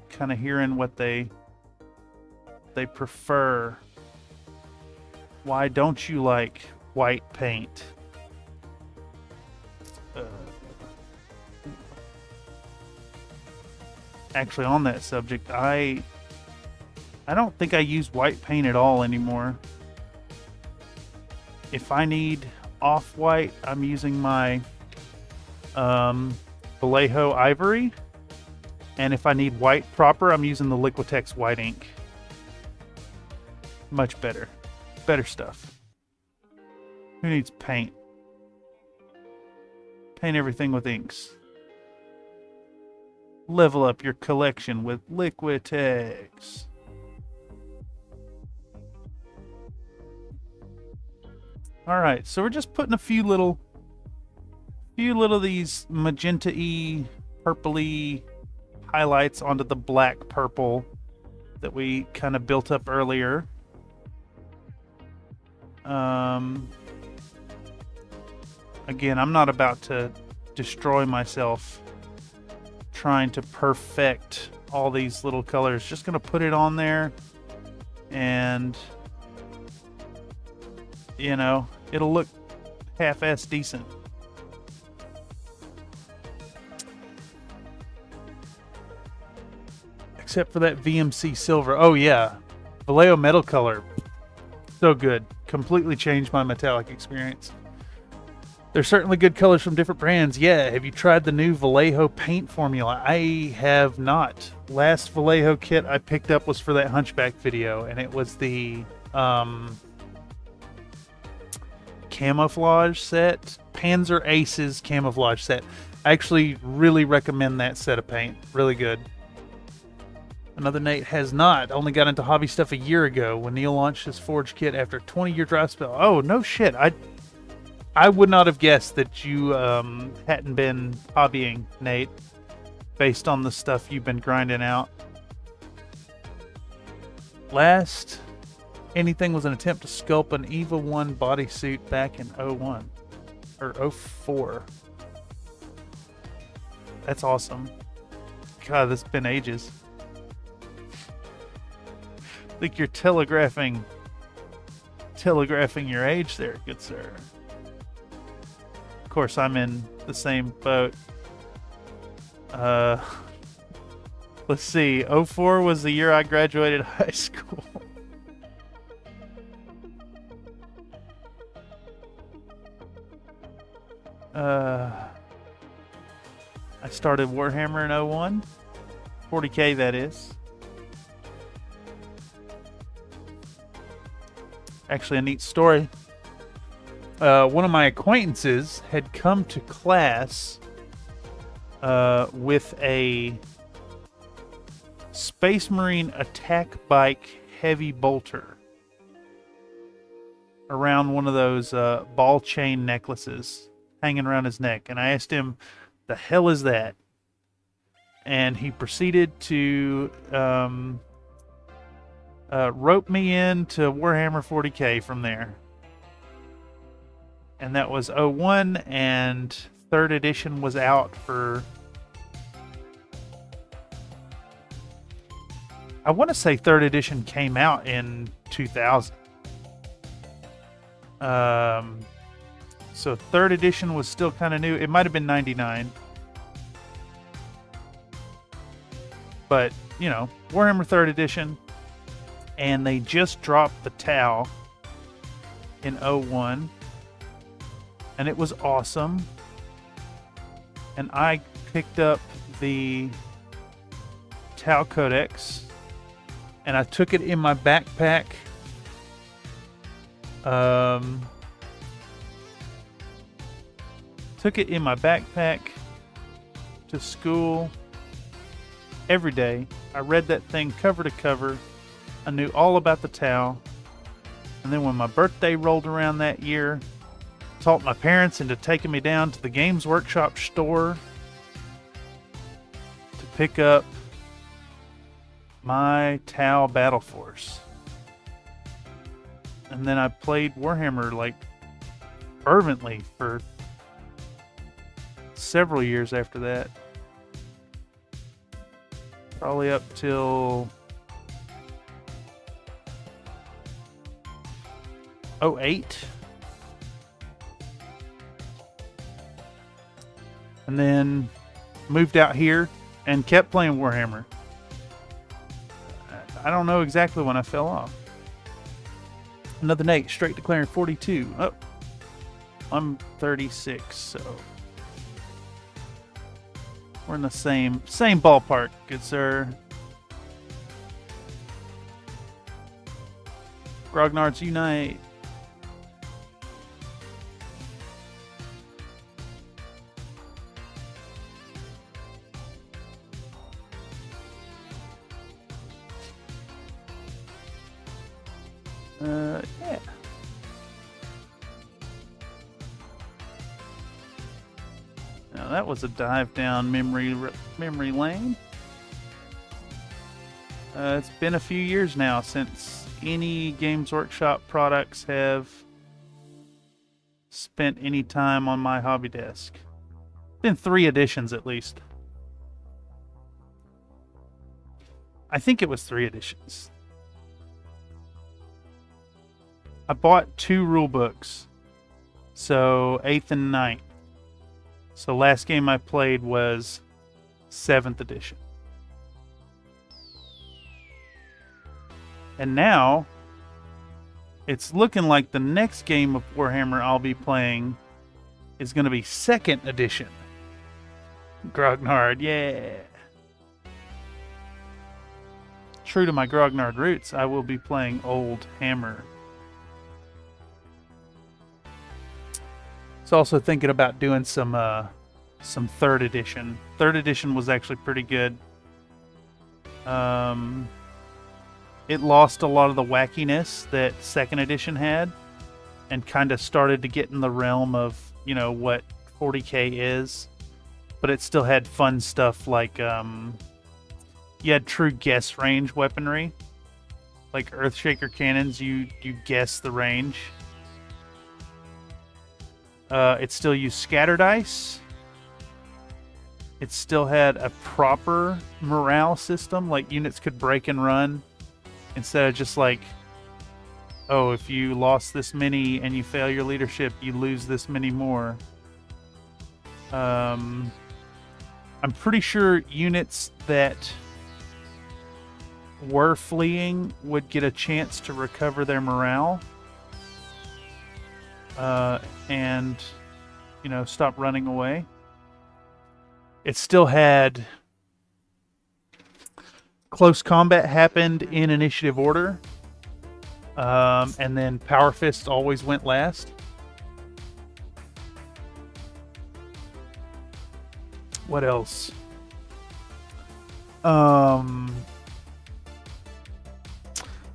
Kind of hearing what they prefer. Why don't you like white paint? Actually, on that subject, I don't think I use white paint at all anymore. If I need off-white, I'm using my Vallejo Ivory. And if I need white proper, I'm using the Liquitex white ink. Much better. Better stuff. Who needs paint? Paint everything with inks. Level up your collection with Liquitex. Alright, so we're just putting a few little of these magenta-y, purpley highlights onto the black purple that we kind of built up earlier. Again, I'm not about to destroy myself trying to perfect all these little colors. Just gonna put it on there, and you know, it'll look half-ass decent. Except for that VMC silver. Oh yeah, Vallejo metal color, so good. Completely changed my metallic experience. There's certainly good colors from different brands. Yeah, have you tried the new Vallejo paint formula? I have not. Last Vallejo kit I picked up was for that Hunchback video, and it was the camouflage set. Panzer Aces camouflage set. I actually really recommend that set of paint. Really good. Another Nate has not. Only got into hobby stuff a year ago when Neil launched his Forge kit after a 20-year dry spell. Oh, no shit. I would not have guessed that you hadn't been hobbying, Nate, based on the stuff you've been grinding out. Last anything was an attempt to sculpt an EVA 1 bodysuit back in 01 or 04. That's awesome. God, that's been ages. I think you're telegraphing your age there, good sir. Of course, I'm in the same boat. Let's see. 04 was the year I graduated high school. I started Warhammer in 01. 40K, that is. Actually, a neat story. One of my acquaintances had come to class with a Space Marine attack bike heavy bolter around one of those ball chain necklaces hanging around his neck. And I asked him, the hell is that? And he proceeded to rope me into Warhammer 40K from there. And that was 01, and 3rd edition was out for... I want to say 3rd edition came out in 2000. So 3rd edition was still kind of new. It might have been 99. But, you know, Warhammer 3rd edition. And they just dropped the Tau in 01. And it was awesome. And I picked up the Tau Codex. And I took it in my backpack. Took it in my backpack to school every day. I read that thing cover to cover. I knew all about the Tau. And then when my birthday rolled around that year, talked my parents into taking me down to the Games Workshop store to pick up my Tau Battle Force. And then I played Warhammer like fervently for several years after that. Probably up till 08. And then moved out here and kept playing Warhammer. I don't know exactly when I fell off. Another Nate, straight declaring 42. Oh, I'm 36, so. We're in the same ballpark, good sir. Grognards unite. Yeah. Now that was a dive down memory lane. It's been a few years now since any Games Workshop products have spent any time on my hobby desk. Been 3 editions at least. I think it was 3 editions. I bought 2 rule books, so 8th and 9th. So last game I played was 7th edition. And now, it's looking like the next game of Warhammer I'll be playing is going to be 2nd edition. Grognard, yeah! True to my Grognard roots, I will be playing Old Hammer. Was also thinking about doing some 3rd edition. 3rd edition was actually pretty good. It lost a lot of the wackiness that 2nd edition had, and kind of started to get in the realm of, you know, what 40k is. But it still had fun stuff like you had true guess range weaponry, like Earthshaker cannons. You guess the range. It still used scatter dice. It still had a proper morale system, like units could break and run instead of just like, oh, if you lost this many and you fail your leadership, you lose this many more. I'm pretty sure units that were fleeing would get a chance to recover their morale. And, you know, stop running away. It still had close combat happened in initiative order. And then Power Fist always went last. What else?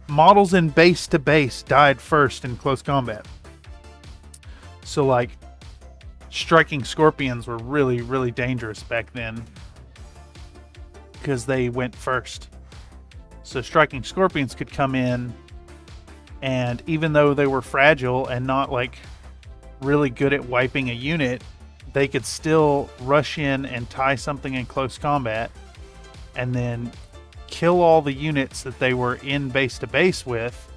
Models in base to base died first in close combat. So, like, striking scorpions were really, really dangerous back then because they went first. So striking scorpions could come in, and even though they were fragile and not, like, really good at wiping a unit, they could still rush in and tie something in close combat and then kill all the units that they were in base to base with.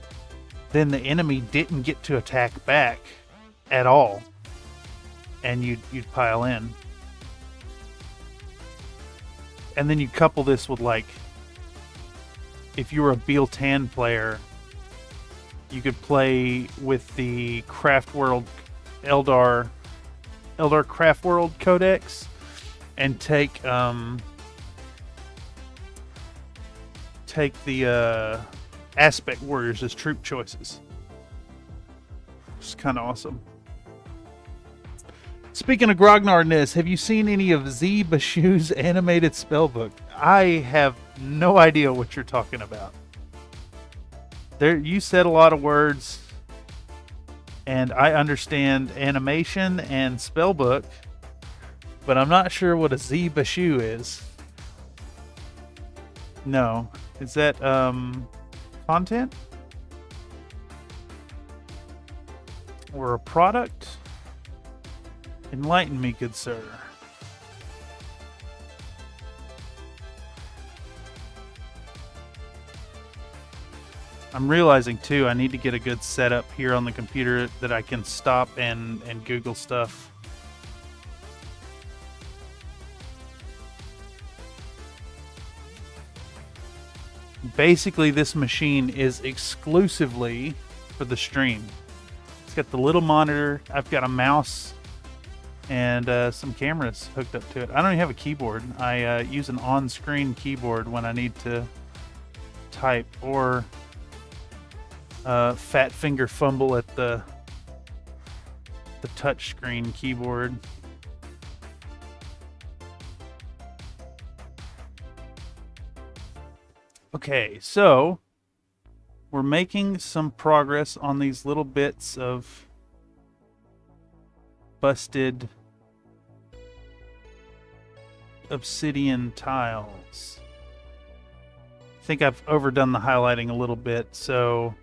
Then the enemy didn't get to attack back at all, and you'd pile in. And then you couple this with, like, if you were a Beal-Tan player, you could play with the Craft World Eldar Craft World Codex and take the Aspect Warriors as troop choices. It's kind of awesome. Speaking of grognardness, have you seen any of Z Bashu's animated spellbook? I have no idea what you're talking about. There, you said a lot of words, and I understand animation and spellbook, but I'm not sure what a Z Bashu is. No. Is that content? Or a product? Enlighten me, good sir. I'm realizing too, I need to get a good setup here on the computer that I can stop and Google stuff. Basically, this machine is exclusively for the stream. It's got the little monitor. I've got a mouse and some cameras hooked up to it. I don't even have a keyboard. I use an on-screen keyboard when I need to type, or fat finger fumble at the touch screen keyboard. Okay, so we're making some progress on these little bits of busted obsidian tiles. I think I've overdone the highlighting a little bit, so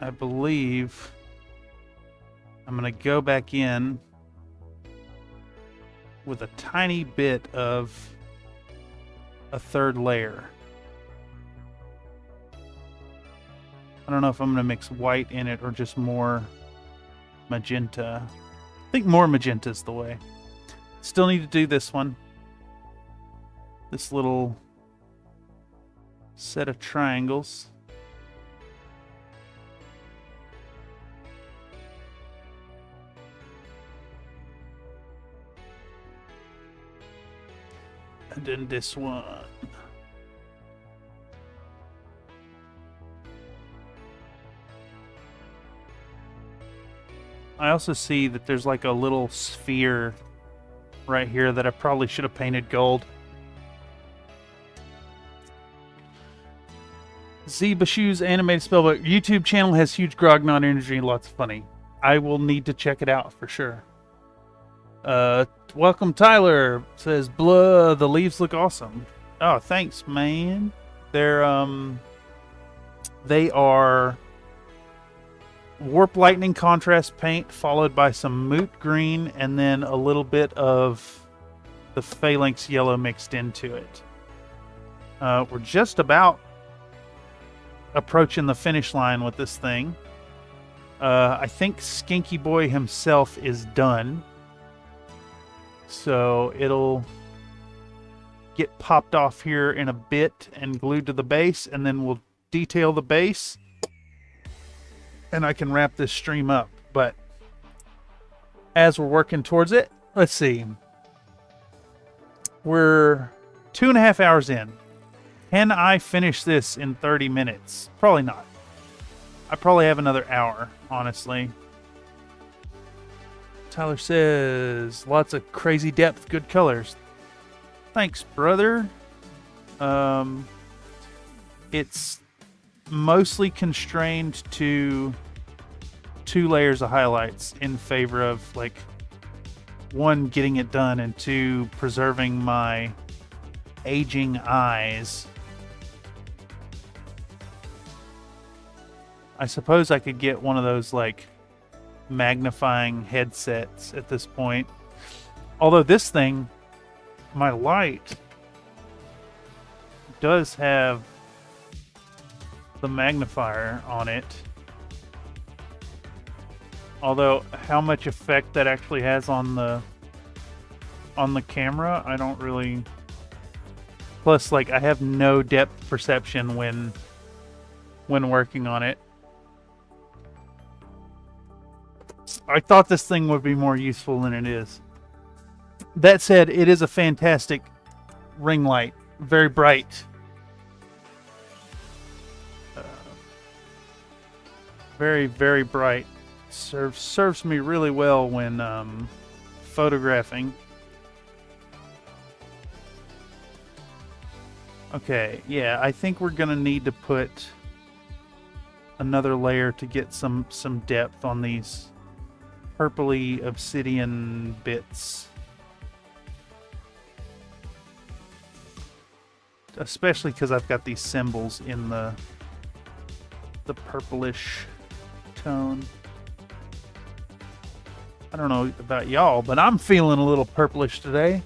I believe I'm going to go back in with a tiny bit of a third layer. I don't know if I'm going to mix white in it or just more magenta. I think more magenta is the way. Still need to do this one. This little set of triangles. And then this one. I also see that there's like a little sphere right here that I probably should have painted gold. Z Bashu's animated spellbook YouTube channel has huge grognard energy, lots of funny. I will need to check it out for sure. Welcome Tyler says, "Blah, the leaves look awesome." Oh, thanks, man. They are warp lightning contrast paint followed by some moot green and then a little bit of the phalanx yellow mixed into it. We're just about approaching the finish line with this thing. I think Skinky Boy himself is done. So it'll get popped off here in a bit and glued to the base, and then we'll detail the base and I can wrap this stream up. But as we're working towards it, let's see. We're 2.5 hours in. Can I finish this in 30 minutes? Probably not. I probably have another hour, honestly. Tyler says, lots of crazy depth, good colors. Thanks, brother. It's mostly constrained to 2 layers of highlights in favor of, like, 1, getting it done, and 2, preserving my aging eyes. I suppose I could get one of those, like, magnifying headsets at this point. Although this thing, my light, does have the magnifier on it. Although how much effect that actually has on the camera, I don't really. Plus, like, I have no depth perception when working on it. I thought this thing would be more useful than it is. That said, it is a fantastic ring light. Very bright. Very, very bright. Serves me really well when photographing. Okay, yeah, I think we're gonna need to put another layer to get some depth on these purpley obsidian bits. Especially because I've got these symbols in the purplish tone. I don't know about y'all, but I'm feeling a little purplish today.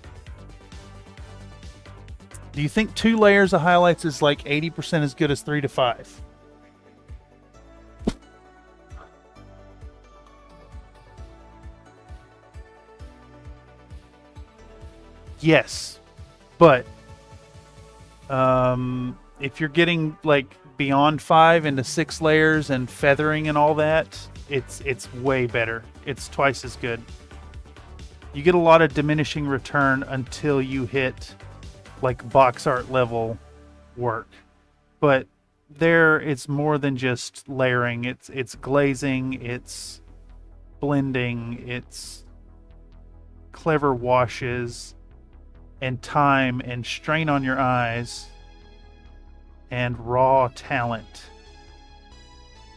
Do you think 2 layers of highlights is like 80% as good as 3 to 5? Yes, but if you're getting like beyond 5 into 6 layers and feathering and all that, it's way better. It's twice as good. You get a lot of diminishing return until you hit like box art level work. But there it's more than just layering. It's glazing, it's blending, it's clever washes and time and strain on your eyes and raw talent.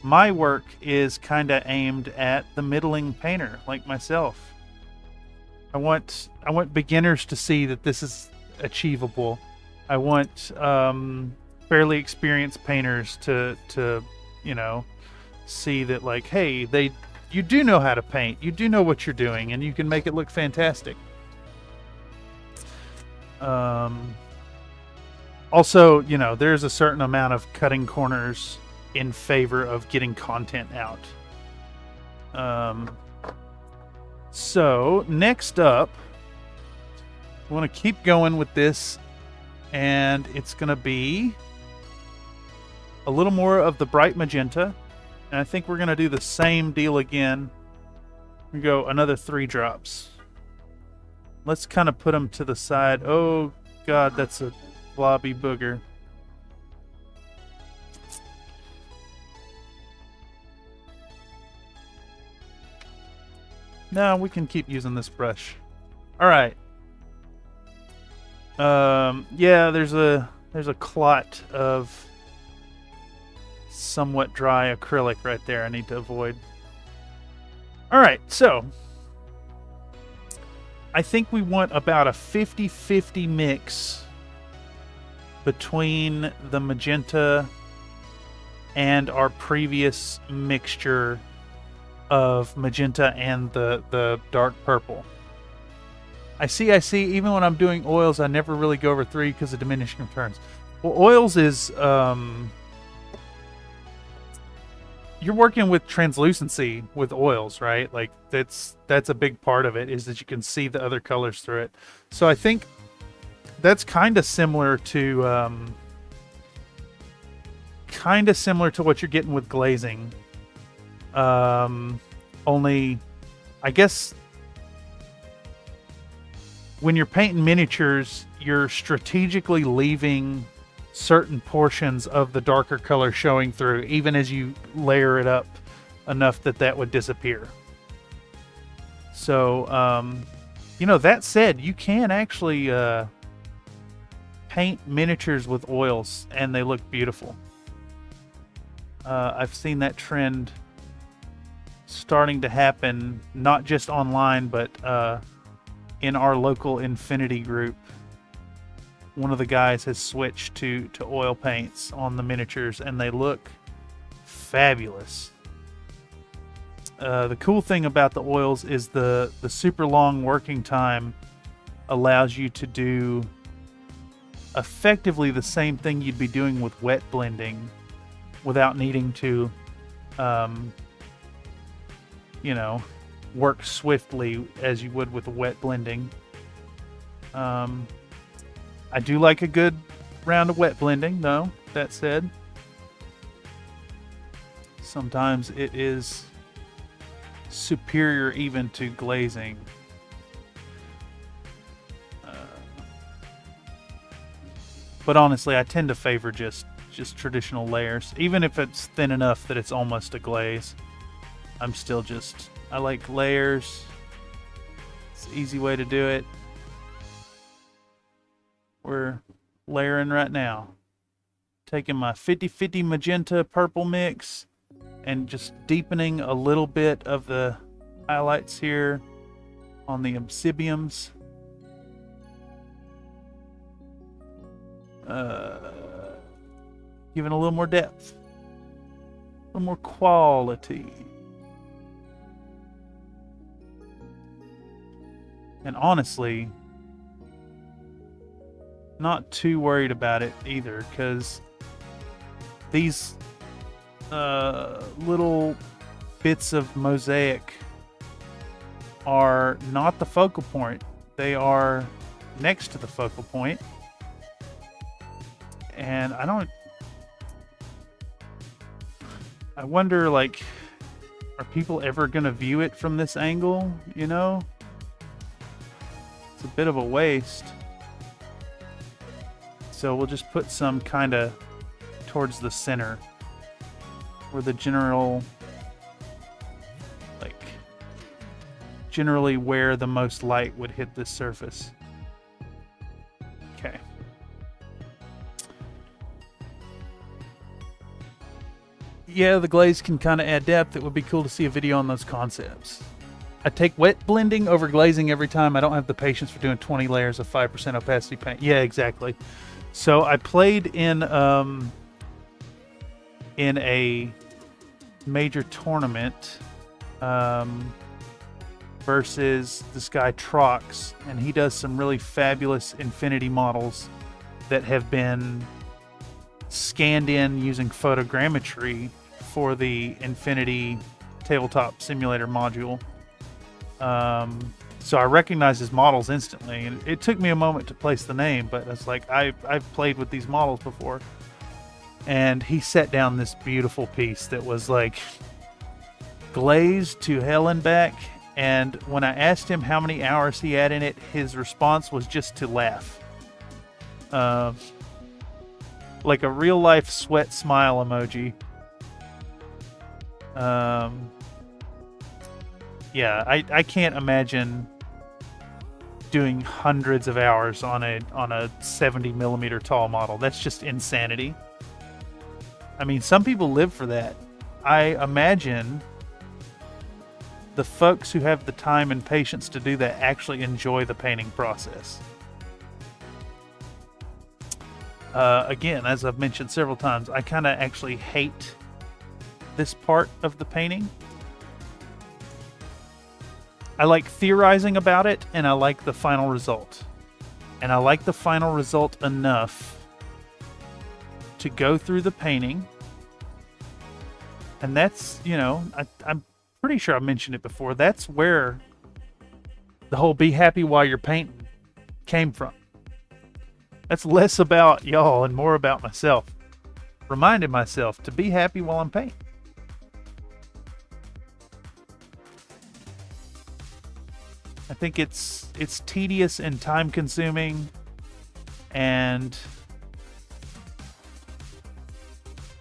My work is kind of aimed at the middling painter like myself. I want beginners to see that this is achievable. I want fairly experienced painters to see that, like, hey, you do know how to paint, you do know what you're doing, and you can make it look fantastic. Also, there's a certain amount of cutting corners in favor of getting content out. So next up, I want to keep going with this, and it's going to be a little more of the bright magenta, and I think we're going to do the same deal again. We go another 3 drops. Let's kind of put them to the side. Oh god, that's a blobby booger. No, we can keep using this brush. All right. Yeah, there's a clot of somewhat dry acrylic right there I need to avoid. All right, so I think we want about a 50-50 mix between the magenta and our previous mixture of magenta and the dark purple. I see. Even when I'm doing oils, I never really go over 3 because of diminishing returns. Well, oils is you're working with translucency with oils, right? Like that's a big part of it, is that you can see the other colors through it. So I think that's kind of similar to what you're getting with glazing. Only, I guess, when you're painting miniatures, you're strategically leaving certain portions of the darker color showing through, even as you layer it up enough that would disappear. So, that said, you can actually paint miniatures with oils, and they look beautiful. I've seen that trend starting to happen, not just online, but in our local Infinity group. One of the guys has switched to oil paints on the miniatures, and they look fabulous. The cool thing about the oils is the super long working time allows you to do effectively the same thing you'd be doing with wet blending without needing to work swiftly as you would with wet blending. I do like a good round of wet blending, though. That said, sometimes it is superior even to glazing. But honestly, I tend to favor just traditional layers, even if it's thin enough that it's almost a glaze. I like layers. It's an easy way to do it. We're layering right now. Taking my 50-50 magenta purple mix and just deepening a little bit of the highlights here on the obsidians. Giving a little more depth, a little more quality. And honestly, not too worried about it either, because these little bits of mosaic are not the focal point. They are next to the focal point. And I wonder, like, are people ever going to view it from this angle, you know? It's a bit of a waste. So we'll just put some kind of towards the center where the general, like, generally where the most light would hit this surface. Okay. Yeah, the glaze can kind of add depth. It would be cool to see a video on those concepts. I take wet blending over glazing every time. I don't have the patience for doing 20 layers of 5% opacity paint. Yeah, exactly. So I played in a major tournament versus this guy Trox, and he does some really fabulous Infinity models that have been scanned in using photogrammetry for the Infinity Tabletop Simulator module. So I recognized his models instantly, and it took me a moment to place the name, but it's like I've played with these models before. And he set down this beautiful piece that was like glazed to hell and back. And when I asked him how many hours he had in it, his response was just to laugh. Like a real life sweat smile emoji. Yeah, I can't imagine doing hundreds of hours on a 70 millimeter tall model. That's just insanity. I mean, some people live for that. I imagine the folks who have the time and patience to do that actually enjoy the painting process. Again, as I've mentioned several times, I kind of actually hate this part of the painting. I like theorizing about it, and I like the final result. And I like the final result enough to go through the painting. And that's, you know, I'm pretty sure I mentioned it before. That's where the whole be happy while you're painting came from. That's less about y'all and more about myself. Reminding myself to be happy while I'm painting. I think it's tedious and time consuming, and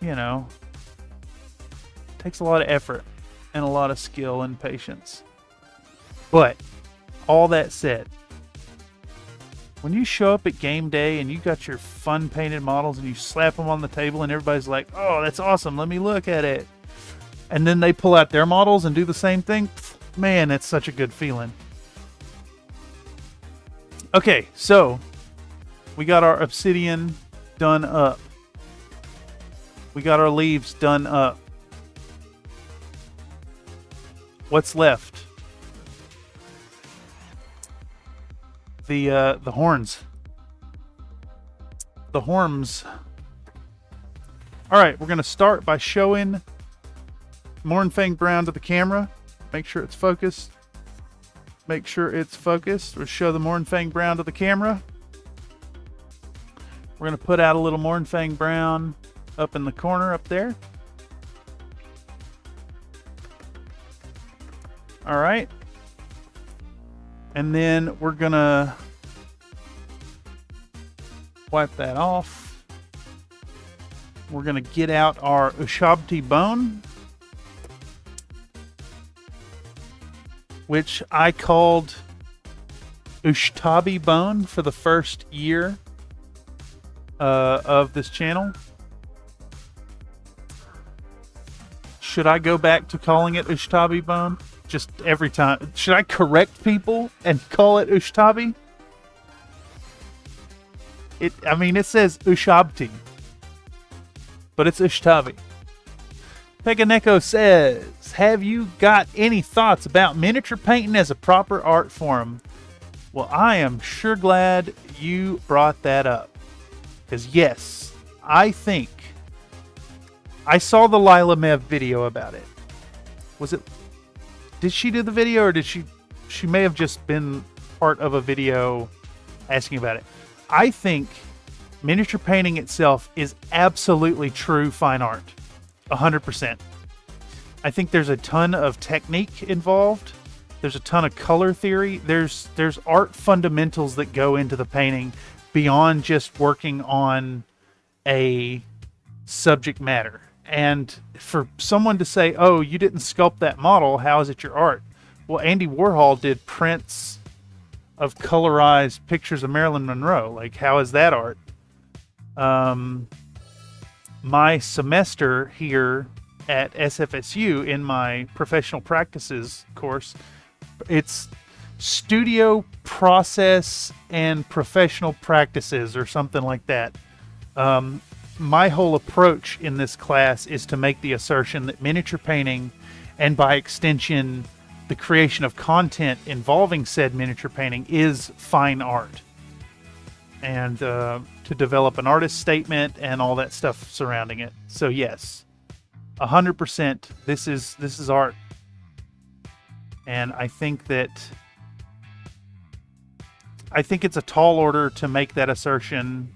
you know, takes a lot of effort and a lot of skill and patience. But all that said, when you show up at game day and you got your fun painted models and you slap them on the table and everybody's like, "Oh, that's awesome, let me look at it," and then they pull out their models and do the same thing, man, that's such a good feeling. Okay, so we got our obsidian done up. We got our leaves done up. What's left? The horns. The horns. All right, we're going to start by showing Mournfang Brown to the camera. Make sure it's focused. Make sure it's focused. We'll show the Mournfang Brown to the camera. We're going to put out a little Mournfang Brown up in the corner up there. All right. And then we're going to wipe that off. We're going to get out our Ushabti bone, which I called Ushtabi bone for the first year of this channel. Should I go back to calling it Ushtabi bone? Just every time. Should I correct people and call it Ushtabi? I mean, it says Ushabti, but it's Ushtabi. Peganeko says, have you got any thoughts about miniature painting as a proper art form? Well, I am sure glad you brought that up. Because yes, I think I saw the Lila Mev video about it. Was it... Did she do the video, or did she may have just been part of a video asking about it. I think miniature painting itself is absolutely true fine art. 100%. I think there's a ton of technique involved. There's a ton of color theory. There's art fundamentals that go into the painting beyond just working on a subject matter. And for someone to say, oh, you didn't sculpt that model, how is it your art? Well, Andy Warhol did prints of colorized pictures of Marilyn Monroe. Like, how is that art? My semester here at SFSU in my professional practices course, it's studio process and professional practices or something like that. My whole approach in this class is to make the assertion that miniature painting, and by extension the creation of content involving said miniature painting, is fine art. And to develop an artist statement and all that stuff surrounding it. So yes, 100%, this is art. And I think it's a tall order to make that assertion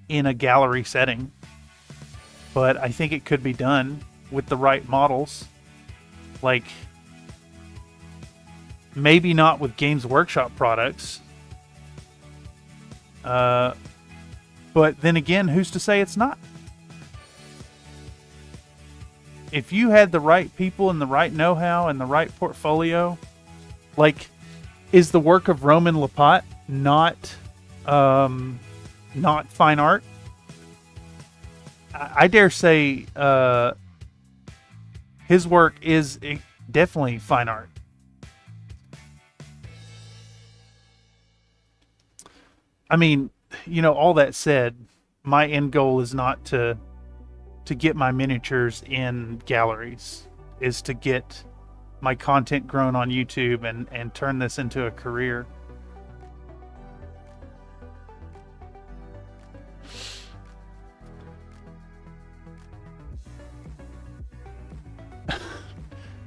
in a gallery setting, but I think it could be done with the right models. Like, maybe not with Games Workshop products, but then again, who's to say it's not? If you had the right people and the right know-how and the right portfolio, like, is the work of Roman Lapat not fine art? I dare say his work is definitely fine art. I mean, you know, all that said, my end goal is not to get my miniatures in galleries, is to get my content grown on YouTube and turn this into a career.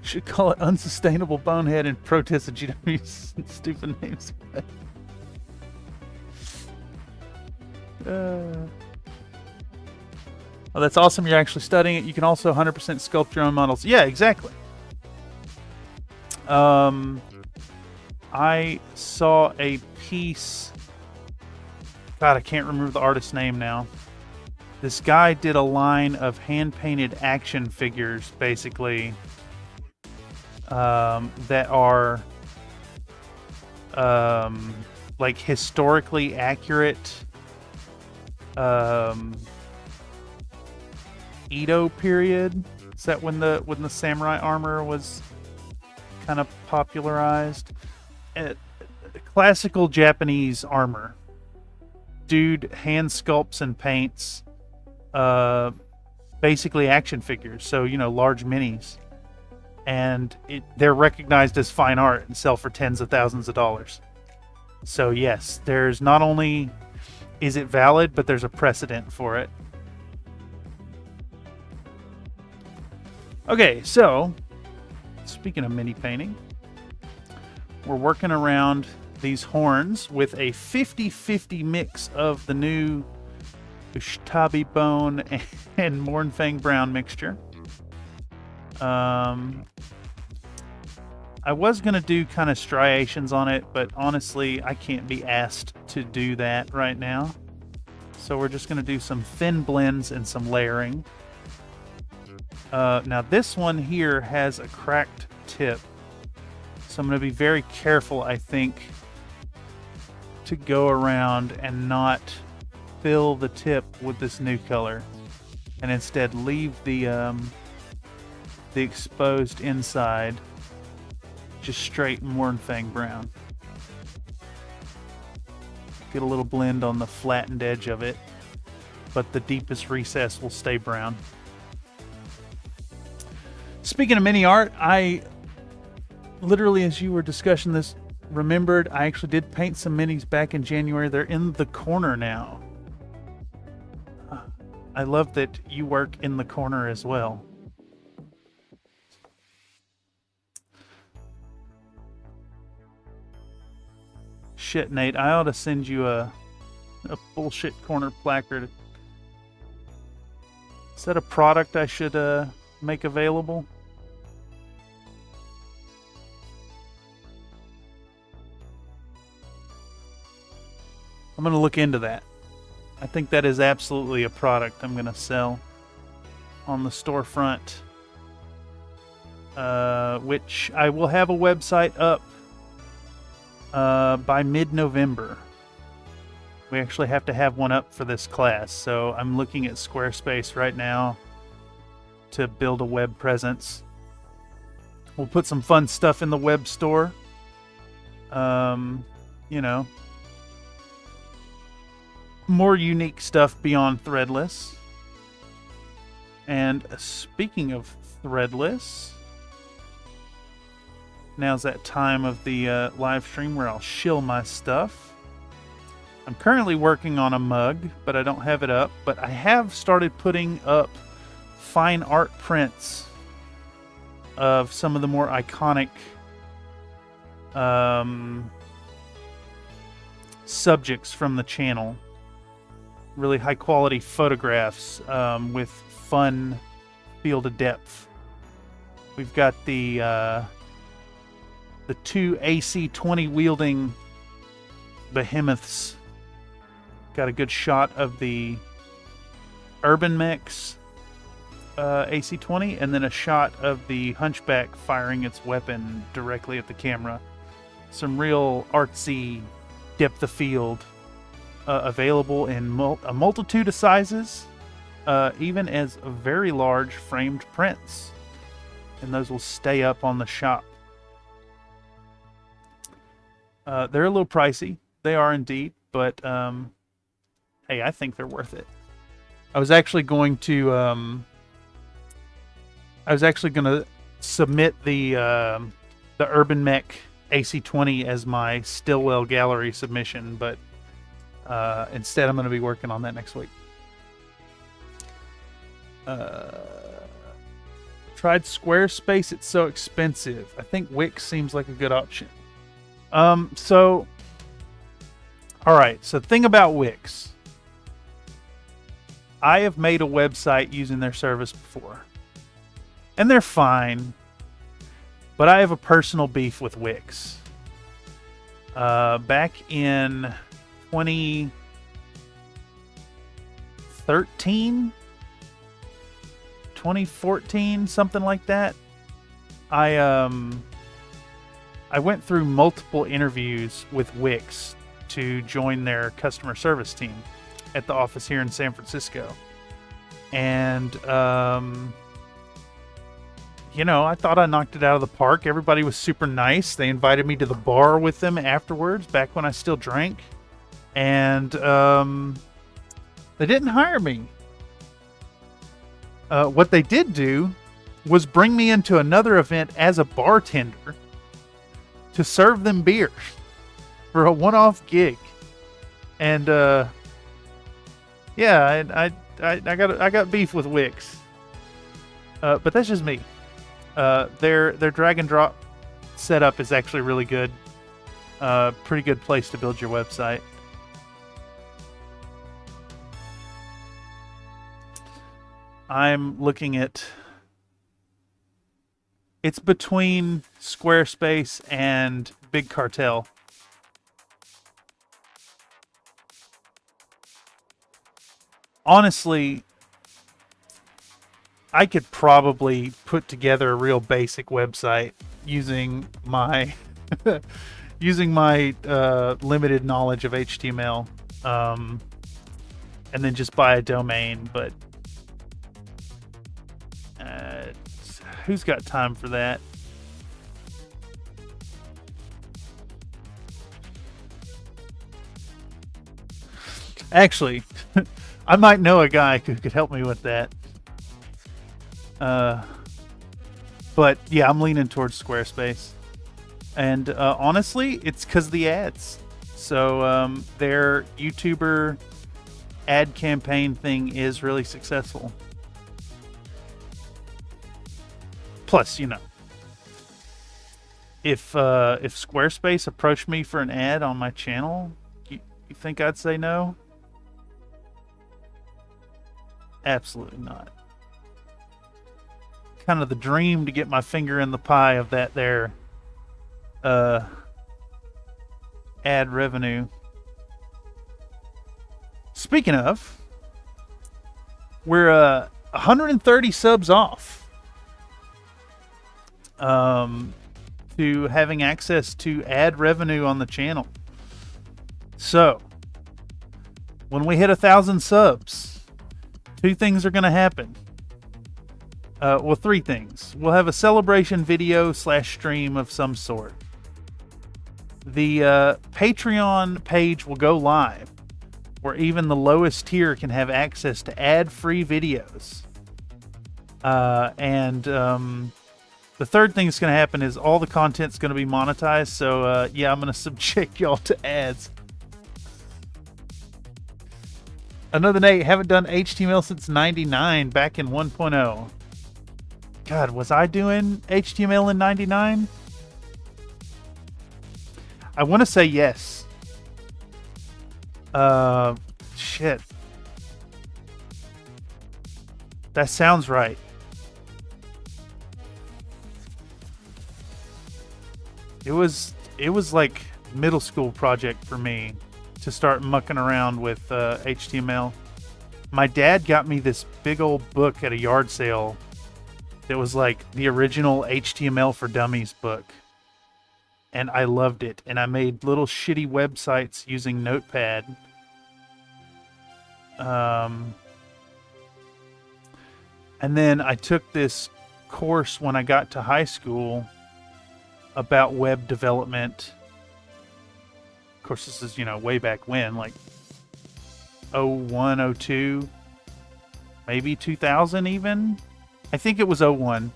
Should call it Unsustainable Bonehead and protest the GW's stupid names. Oh, that's awesome. You're actually studying it. You can also 100% sculpt your own models. Yeah, exactly. I saw a piece. God, I can't remember the artist's name now. This guy did a line of hand-painted action figures, basically, that are like historically accurate Edo period. Is that when the samurai armor was kind of popularized? Classical Japanese armor. Dude hand sculpts and paints basically action figures, so, you know, large minis, and they're recognized as fine art and sell for tens of thousands of dollars. So yes, there's not only is it valid, but there's a precedent for it. Okay, so speaking of mini painting, we're working around these horns with a 50-50 mix of the new Ushtabi bone and Mournfang brown mixture. I was going to do kind of striations on it, but honestly, I can't be asked to do that right now. So we're just going to do some thin blends and some layering. Now this one here has a cracked tip, so I'm going to be very careful, I think, to go around and not fill the tip with this new color, and instead leave the exposed inside just straight Mournfang brown. Get a little blend on the flattened edge of it, but the deepest recess will stay brown. Speaking of mini art, I literally, as you were discussing this, remembered I actually did paint some minis back in January. They're in the corner now. I love that you work in the corner as well. Shit, Nate, I ought to send you a bullshit corner placard. Is that a product I should make available? I'm going to look into that. I think that is absolutely a product I'm going to sell on the storefront, which I will have a website up by mid-November. We actually have to have one up for this class, so I'm looking at Squarespace right now to build a web presence. We'll put some fun stuff in the web store. You know, more unique stuff beyond threadless. And speaking of threadless, now's that time of the live stream where I'll shill my stuff. I'm currently working on a mug, but I don't have it up. But I have started putting up fine art prints of some of the more iconic subjects from the channel. Really high quality photographs with fun field of depth. We've got the two AC-20 wielding behemoths. Got a good shot of the urban mechs AC-20, and then a shot of the hunchback firing its weapon directly at the camera. Some real artsy depth of field available in a multitude of sizes, even as very large framed prints, and those will stay up on the shop. They're a little pricey. They are indeed, but hey, I think they're worth it. I was actually going to submit the Urban Mech AC-20 as my Stillwell Gallery submission, but instead I'm going to be working on that next week. Tried Squarespace, it's so expensive. I think Wix seems like a good option. So alright, so thing about Wix. I have made a website using their service before. And they're fine. But I have a personal beef with Wix. Back in 2013, 2014, something like that. I went through multiple interviews with Wix to join their customer service team at the office here in San Francisco. And, you know, I thought I knocked it out of the park. Everybody was super nice. They invited me to the bar with them afterwards, back when I still drank. And they didn't hire me. What they did do was bring me into another event as a bartender to serve them beer for a one-off gig. And yeah, I got beef with Wix. But that's just me. Their drag and drop setup is actually really good. Pretty good place to build your website. I'm looking at... It's between Squarespace and Big Cartel. Honestly, I could probably put together a real basic website using my limited knowledge of HTML, and then just buy a domain. But who's got time for that? Actually, I might know a guy who could help me with that. But yeah, I'm leaning towards Squarespace. And honestly, it's because of the ads. So their YouTuber ad campaign thing is really successful. Plus, you know, if Squarespace approached me for an ad on my channel, you think I'd say no? Absolutely not. kind of the dream to get my finger in the pie of that there ad revenue. Speaking of, we're 130 subs off to having access to ad revenue on the channel. So when we hit 1,000 subs, 2 things are going to happen. Well, 3 things. We'll have a celebration video / stream of some sort. The Patreon page will go live, where even the lowest tier can have access to ad-free videos. And the third thing that's going to happen is all the content's going to be monetized. So, yeah, I'm going to subject y'all to ads. Another Nate, haven't done HTML since 99, back in 1.0. God, was I doing HTML in 99? I want to say yes. Shit. That sounds right. It was like middle school project for me to start mucking around with HTML. My dad got me this big old book at a yard sale that was like the original HTML for Dummies book. And I loved it. And I made little shitty websites using Notepad. And then I took this course when I got to high school about web development. Of course, this is, way back when, like 01, 02, maybe 2000 even. I think it was 01.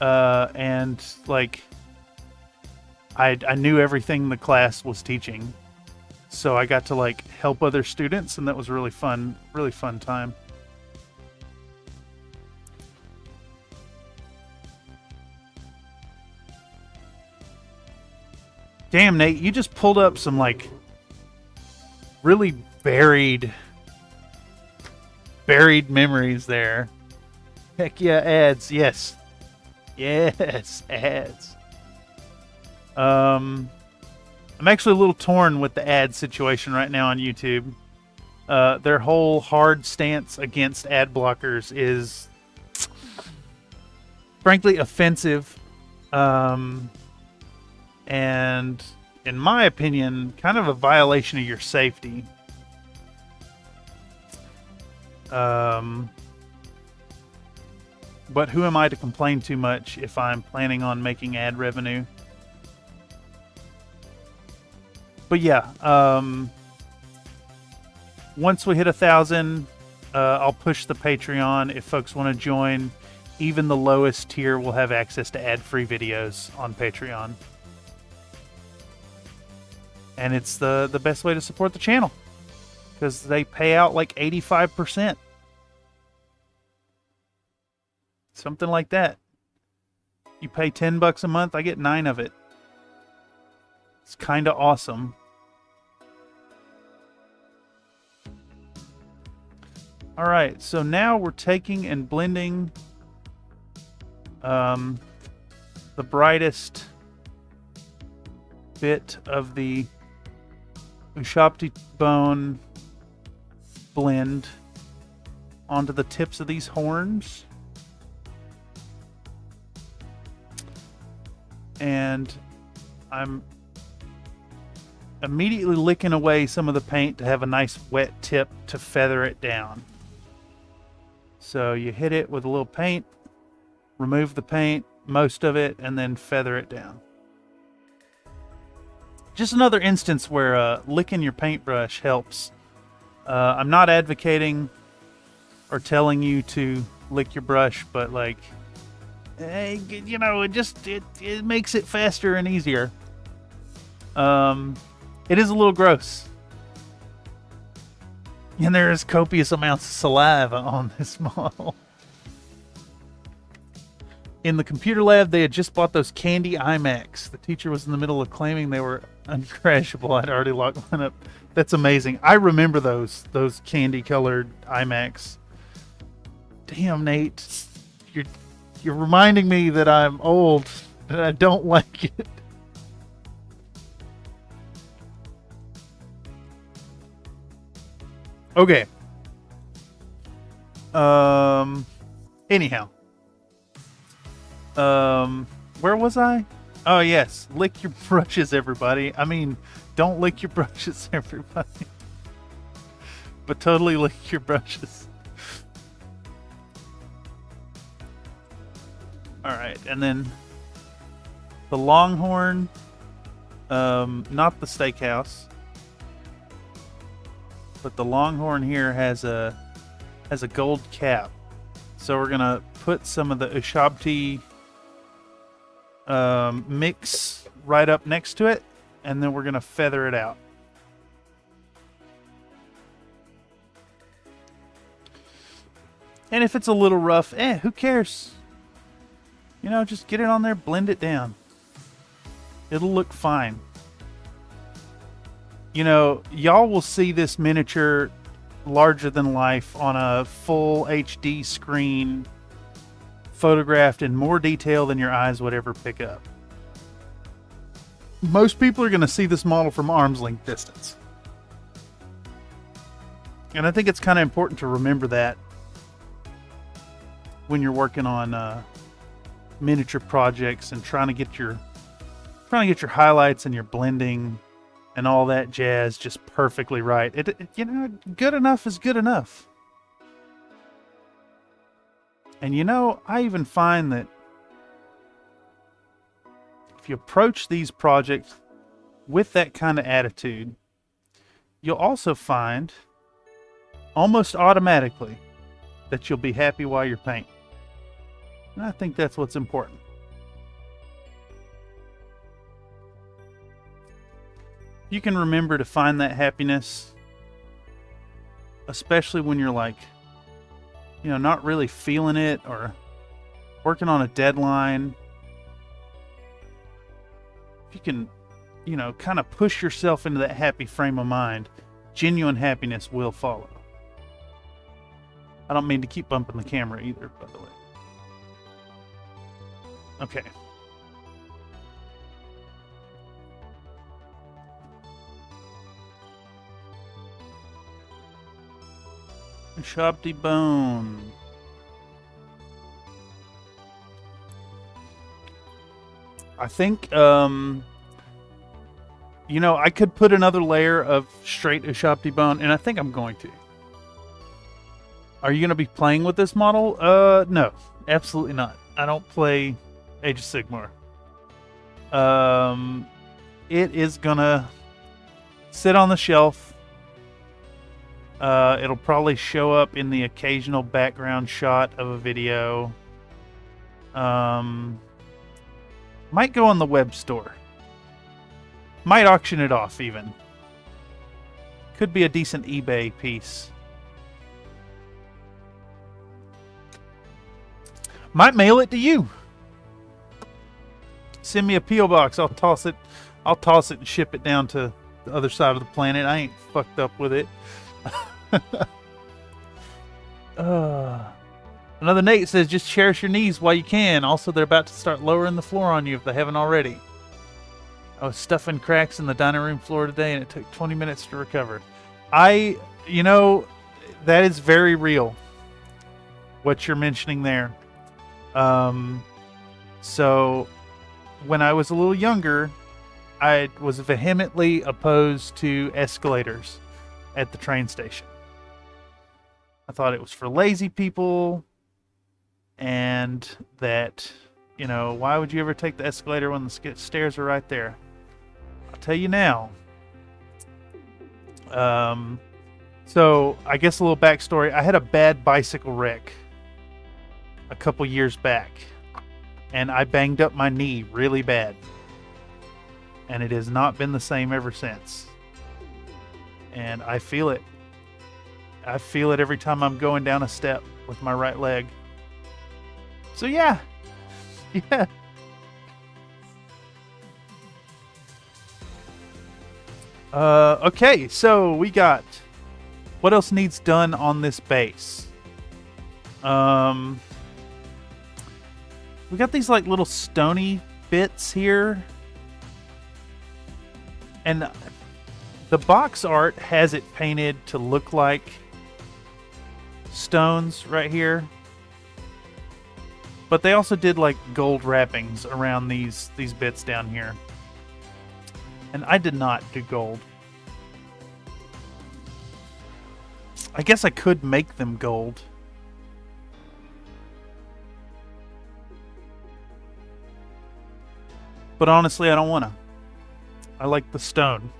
And like, I knew everything the class was teaching. So I got to like help other students, and that was really fun time. Damn, Nate, you just pulled up some like really buried memories there. Heck yeah, ads. Yes, ads. I'm actually a little torn with the ad situation right now on YouTube. Their whole hard stance against ad blockers is frankly offensive. And in my opinion, kind of a violation of your safety. But who am I to complain too much if I'm planning on making ad revenue? But yeah, once we hit 1,000, I'll push the Patreon if folks want to join. Even the lowest tier will have access to ad-free videos on Patreon. And it's the best way to support the channel, because they pay out like 85%. Something like that. You pay $10 a month, I get 9 of it. It's kind of awesome. All right, so now we're taking and blending the brightest bit of the Workshoppe bone blend onto the tips of these horns. And I'm immediately licking away some of the paint to have a nice wet tip to feather it down. So you hit it with a little paint, remove the paint, most of it, and then feather it down. Just another instance where licking your paintbrush helps. I'm not advocating or telling you to lick your brush, but like, it makes it faster and easier. It is a little gross. And there is copious amounts of saliva on this model. In the computer lab, they had just bought those candy iMacs. The teacher was in the middle of claiming they were uncrashable. I'd already locked one up. That's amazing. I remember those candy-colored iMacs. Damn, Nate. you're reminding me that I'm old and I don't like it. Okay. Anyhow. Where was I? Oh, yes. Lick your brushes, everybody. I mean, don't lick your brushes, everybody. But totally lick your brushes. Alright, and then the Longhorn, not the steakhouse, but the Longhorn here has a gold cap. So we're gonna put some of the Ushabti mix right up next to it, and then we're gonna feather it out. And if it's a little rough, who cares? You know, just get it on there, blend it down. It'll look fine. You know, y'all will see this miniature larger than life on a full HD screen, photographed in more detail than your eyes would ever pick up. Most people are going to see this model from arm's length distance. And I think it's kind of important to remember that when you're working on miniature projects and trying to get your highlights and your blending and all that jazz just perfectly right. You know, good enough is good enough. And you know, I even find that if you approach these projects with that kind of attitude, you'll also find almost automatically that you'll be happy while you're painting. And I think that's what's important. You can remember to find that happiness, especially when you're like, you know, not really feeling it or working on a deadline. If you can, you know, kind of push yourself into that happy frame of mind, genuine happiness will follow. I don't mean to keep bumping the camera either, by the way. Okay. Ushabti bone. I think, you know, I could put another layer of straight Ushabti bone, and I think I'm going to. Are you going to be playing with this model? No, absolutely not. I don't play Age of Sigmar. It is going to sit on the shelf. It'll probably show up in the occasional background shot of a video. Might go on the web store. Might auction it off even. Could be a decent eBay piece. Might mail it to you. Send me a P.O. box. I'll toss it and ship it down to the other side of the planet. I ain't fucked up with it. Another Nate says, just cherish your knees while you can. Also, they're about to start lowering the floor on you if they haven't already. I was stuffing cracks in the dining room floor today and it took 20 minutes to recover. You know, that is very real, what you're mentioning there. So when I was a little younger, I was vehemently opposed to escalators at the train station. I thought it was for lazy people, and that, you know, why would you ever take the escalator when the stairs are right there? I'll tell you now. So I guess a little backstory. I had a bad bicycle wreck a couple years back, and I banged up my knee really bad, and it has not been the same ever since. And I feel it. I feel it every time I'm going down a step with my right leg. So yeah. Yeah. Okay, so we got what else needs done on this base? We got these like little stony bits here. And the box art has it painted to look like stones right here. But they also did like gold wrappings around these bits down here. And I did not do gold. I guess I could make them gold. But honestly, I don't want to. I like the stone.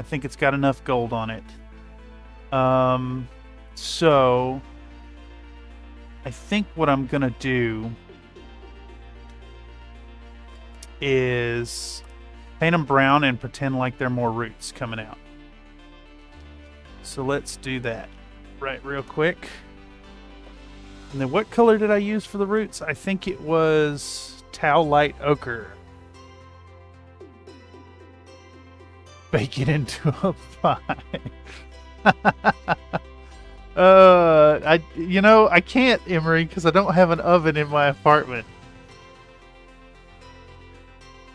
I think it's got enough gold on it. So I think what I'm going to do is paint them brown and pretend like there are more roots coming out. So let's do that right real quick. And then what color did I use for the roots? I think it was Tau Light Ochre. Bake it into a pie. I can't, Emery, because I don't have an oven in my apartment.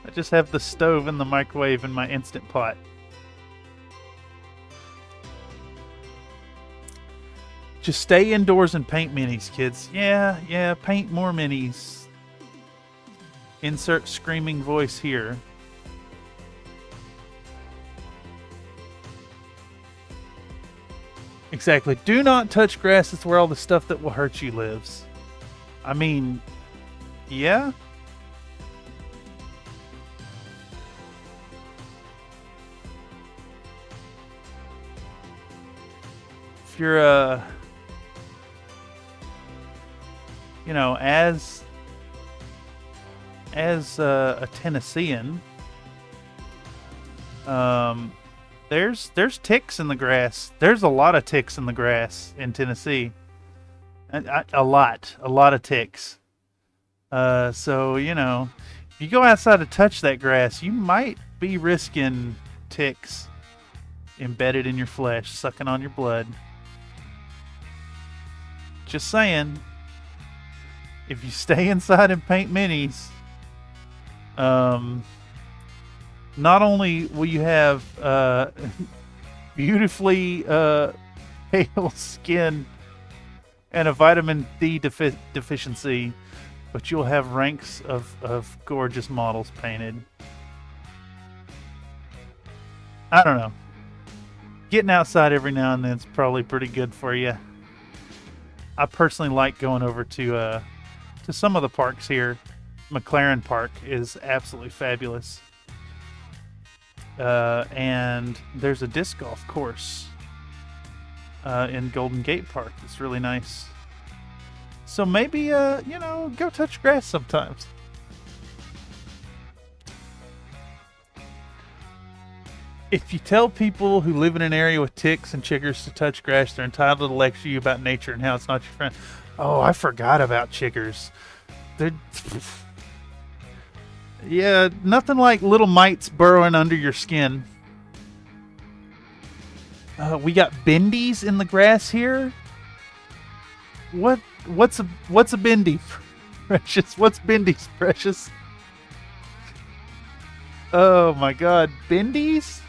I just have the stove and the microwave and my Instant Pot. Just stay indoors and paint minis, kids. Yeah, paint more minis. Insert screaming voice here. Exactly. Do not touch grass. It's where all the stuff that will hurt you lives. I mean, yeah. If you're as a Tennessean, there's ticks in the grass. There's a lot of ticks in the grass in Tennessee. A lot of ticks. So, if you go outside to touch that grass, you might be risking ticks embedded in your flesh, sucking on your blood. Just saying. If you stay inside and paint minis, not only will you have beautifully pale skin and a vitamin D deficiency, but you'll have ranks of gorgeous models painted. I don't know. Getting outside every now and then is probably pretty good for you. I personally like going over to some of the parks here. McLaren Park is absolutely fabulous. And there's a disc golf course in Golden Gate Park. It's really nice. So maybe, go touch grass sometimes. If you tell people who live in an area with ticks and chiggers to touch grass, they're entitled to lecture you about nature and how it's not your friend. Oh, I forgot about chiggers. Yeah, nothing like little mites burrowing under your skin. We got bendies in the grass here. What's a bendy, Precious? What's bendies, Precious? Oh my God, bendies?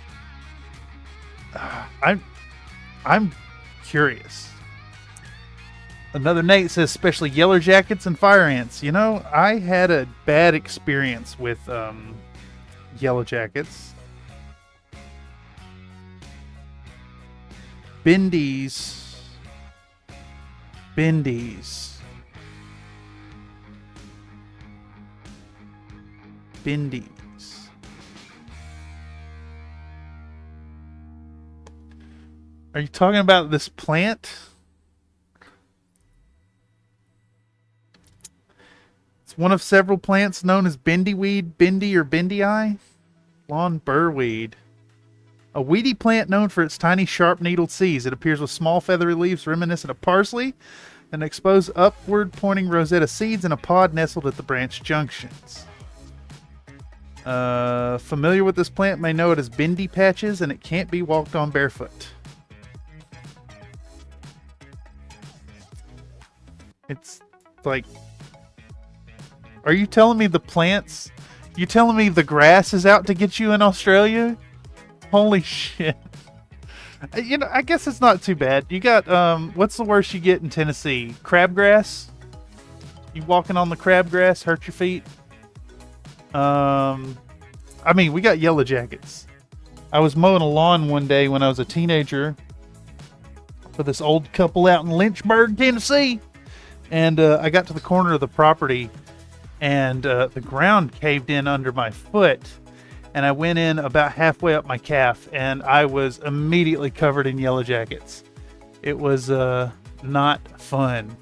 I'm curious. Another Nate says, especially yellow jackets and fire ants. I had a bad experience with yellow jackets. Bendies. Are you talking about this plant? It's one of several plants known as bendyweed, bendy or bendy-eye, lawn burrweed. A weedy plant known for its tiny, sharp-needled seeds. It appears with small, feathery leaves reminiscent of parsley and exposed upward-pointing rosetta seeds in a pod nestled at the branch junctions. Familiar with this plant may know it as bendy patches, and it can't be walked on barefoot. It's like Are you telling me the plants? You telling me the grass is out to get you in Australia? Holy shit. You know, I guess it's not too bad. You got, what's the worst you get in Tennessee? Crabgrass? You walking on the crabgrass, hurt your feet? I mean, we got yellow jackets. I was mowing a lawn one day when I was a teenager for this old couple out in Lynchburg, Tennessee. And I got to the corner of the property, and the ground caved in under my foot. And I went in about halfway up my calf, and I was immediately covered in yellow jackets. It was not fun.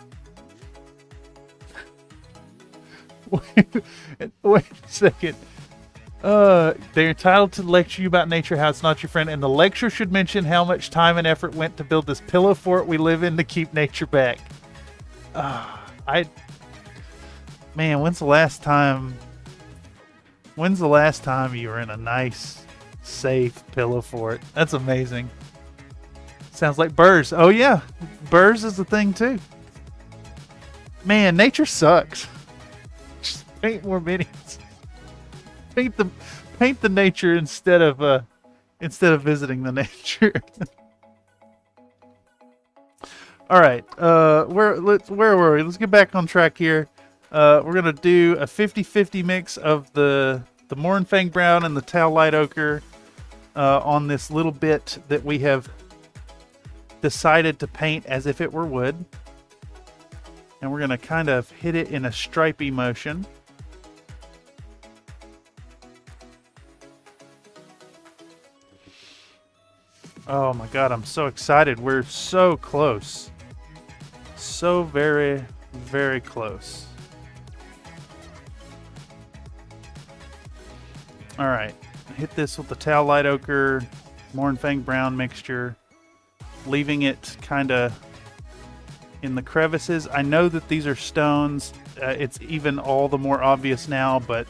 Wait a second. They're entitled to lecture you about nature, how it's not your friend, and the lecture should mention how much time and effort went to build this pillow fort we live in to keep nature back. Man, when's the last time you were in a nice, safe pillow fort? That's amazing. Sounds like burrs. Oh yeah, burrs is the thing too. Man, nature sucks. Just paint more minis. Paint the nature instead of visiting the nature. All right, where were we? Let's get back on track here. We're gonna do a 50-50 mix of the Mournfang Brown and the Tau Light Ochre on this little bit that we have decided to paint as if it were wood. And we're gonna kind of hit it in a stripey motion. Oh my god, I'm so excited. We're so close. So very, very close. Alright, hit this with the Tau Light Ochre, Mournfang Brown mixture, leaving it kind of in the crevices. I know that these are stones. It's even all the more obvious now, but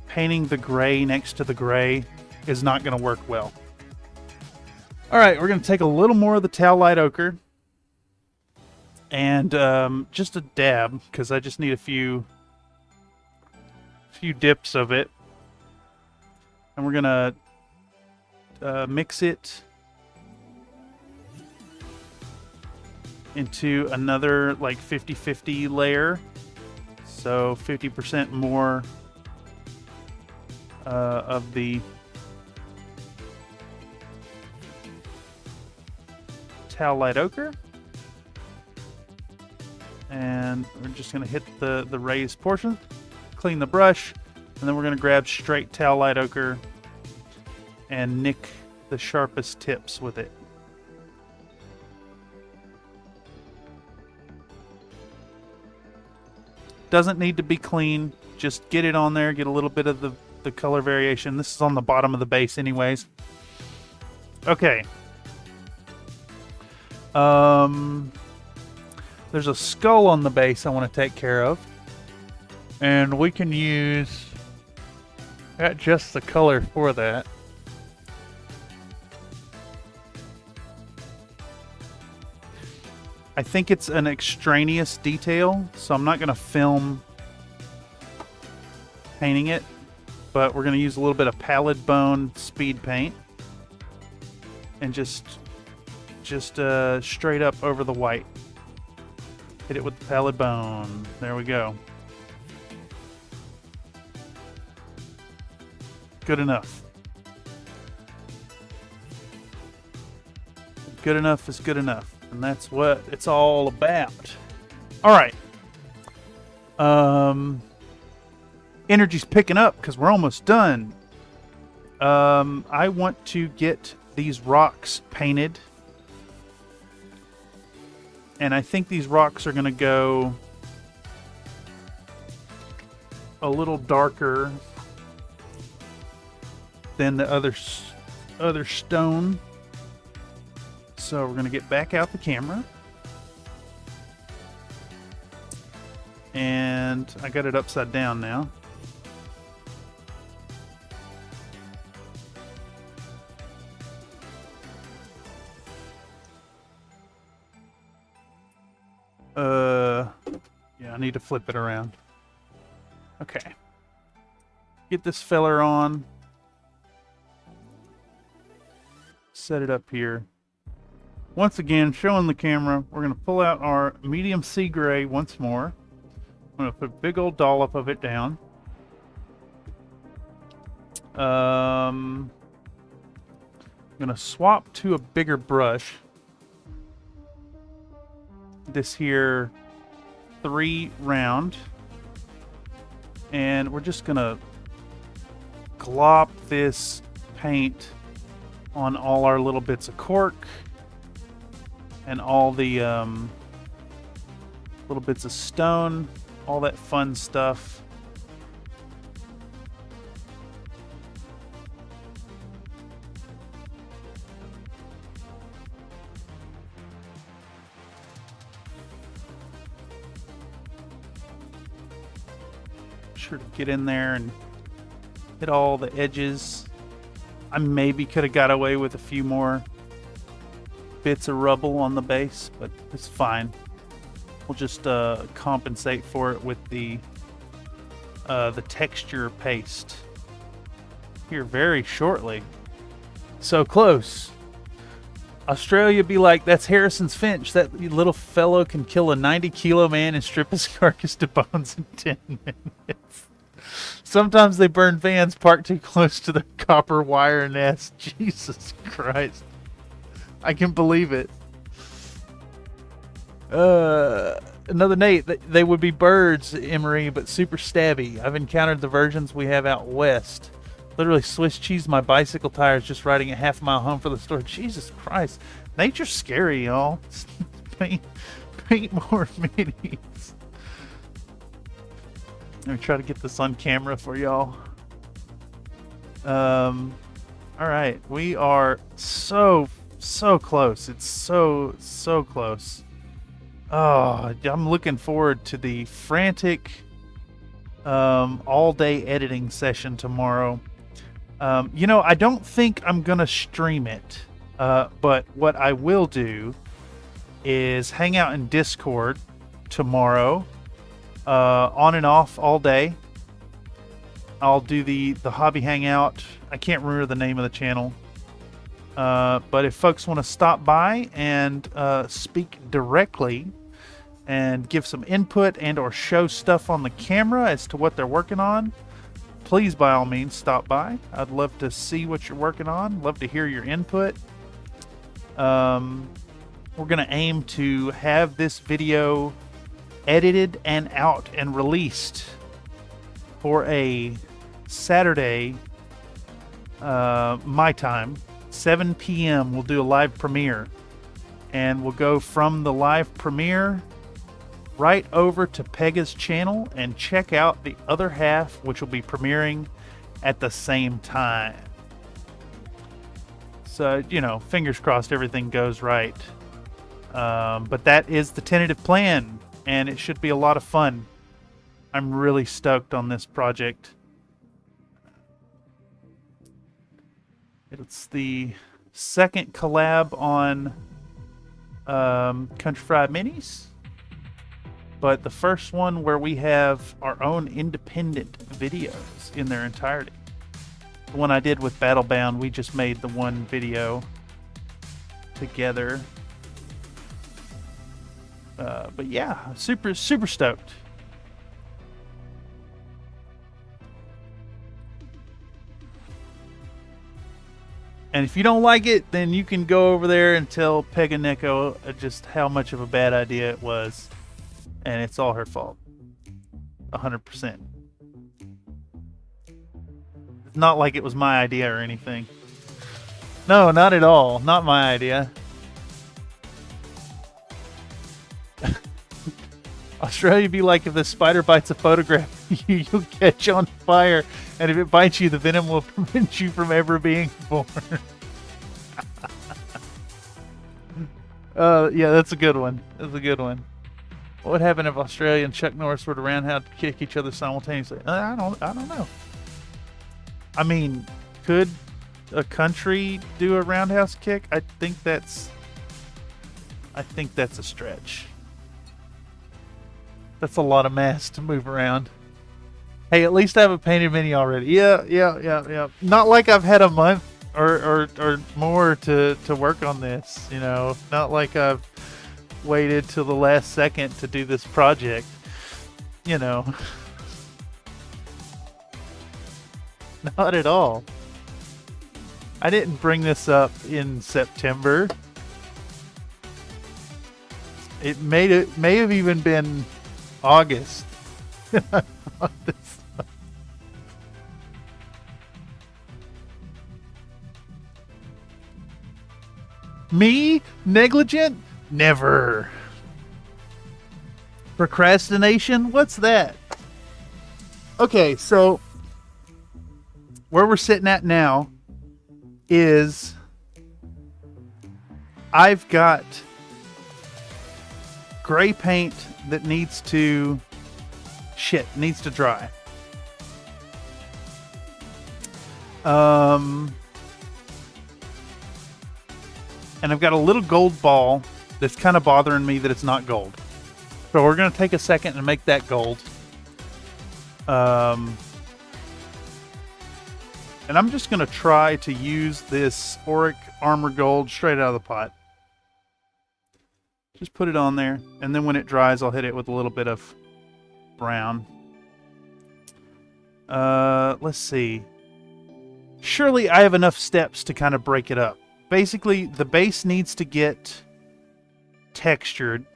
painting the gray next to the gray is not going to work well. Alright, we're going to take a little more of the Tau Light Ochre and just a dab, because I just need a few dips of it. And we're going to mix it into another like 50-50 layer. So 50% more of the Tau Light Ochre. And we're just going to hit the raised portion, clean the brush, and then we're going to grab straight Tau Light Ochre and nick the sharpest tips with it. Doesn't need to be clean, just get it on there, get a little bit of the color variation. This is on the bottom of the base anyways. Okay. There's a skull on the base I want to take care of. And we can use just the color for that. I think it's an extraneous detail, so I'm not going to film painting it, but we're going to use a little bit of pallid bone speed paint and just straight up over the white. Hit it with the pallid bone. There we go. Good enough. Good enough is good enough. And that's what it's all about. Alright. Energy's picking up because we're almost done. I want to get these rocks painted. And I think these rocks are going to go a little darker than the other stone. So we're going to get back out the camera. And I got it upside down now. Yeah, I need to flip it around. Okay. Get this feller on. Set it up here. Once again, showing the camera, we're going to pull out our medium sea gray once more. I'm going to put a big old dollop of it down. I'm going to swap to a bigger brush. This here 3 round. And we're just going to glop this paint on all our little bits of cork and all the little bits of stone, all that fun stuff. Sure to get in there and hit all the edges. I maybe could have got away with a few more bits of rubble on the base, but it's fine. We'll just compensate for it with the texture paste here very shortly. So close. Australia be like, that's Harrison's finch. That little fellow can kill a 90-kilo man and strip his carcass to bones in 10 minutes. Sometimes they burn vans parked too close to the copper wire nest. Jesus Christ. I can believe it. Another Nate. They would be birds, Emery, but super stabby. I've encountered the versions we have out west. Literally Swiss cheese my bicycle tires just riding a half-mile home for the store. Jesus Christ. Nature's scary, y'all. paint more minis. Let me try to get this on camera for y'all. All right, we are so close. It's so close. Oh, I'm looking forward to the frantic all-day editing session tomorrow. You know, I don't think I'm gonna stream it, but what I will do is hang out in Discord tomorrow. On and off all day. I'll do the hobby hangout. I can't remember the name of the channel. But if folks want to stop by and speak directly and give some input and or show stuff on the camera as to what they're working on, please by all means stop by. I'd love to see what you're working on. Love to hear your input. We're going to aim to have this video edited and out and released for a Saturday, my time, 7 p.m. We'll do a live premiere, and we'll go from the live premiere right over to Pega's channel and check out the other half, which will be premiering at the same time. So, you know, fingers crossed everything goes right. But that is the tentative plan, and it should be a lot of fun. I'm really stoked on this project. It's the second collab on Country Fried Minis, but the first one where we have our own independent videos in their entirety. The one I did with Battlebound, we just made the one video together. But yeah, super stoked. And if you don't like it, then you can go over there and tell Pega Neko just how much of a bad idea it was. And it's all her fault. 100%. It's not like it was my idea or anything. No, not at all. Not my idea. Australia be like, if the spider bites a photograph, you'll catch on fire, and if it bites you, the venom will prevent you from ever being born. Yeah, that's a good one. That's a good one. What would happen if Australia and Chuck Norris were to roundhouse kick each other simultaneously? I don't know. I mean, could a country do a roundhouse kick? I think that's a stretch. That's a lot of mass to move around. Hey, at least I have a painted mini already. Yeah. Not like I've had a month or more to work on this, you know. Not like I've waited till the last second to do this project, you know. Not at all. I didn't bring this up in September. It may have even been August. Me? Negligent? Never. Procrastination? What's that? Okay, so where we're sitting at now is I've got gray paint that needs to dry. And I've got a little gold ball that's kind of bothering me that it's not gold. So we're going to take a second and make that gold. And I'm just going to try to use this auric armor gold straight out of the pot. Just put it on there, and then when it dries, I'll hit it with a little bit of brown. Let's see. Surely I have enough steps to kind of break it up. Basically, the base needs to get textured,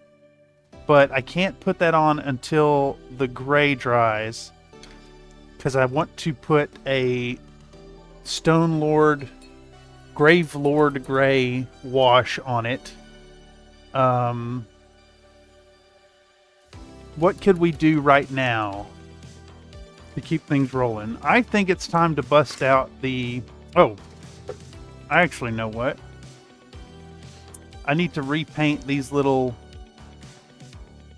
but I can't put that on until the gray dries, because I want to put a Stone Lord, Grave Lord gray wash on it. What could we do right now to keep things rolling? I think it's time to bust out the... Oh, I actually know what. I need to repaint these little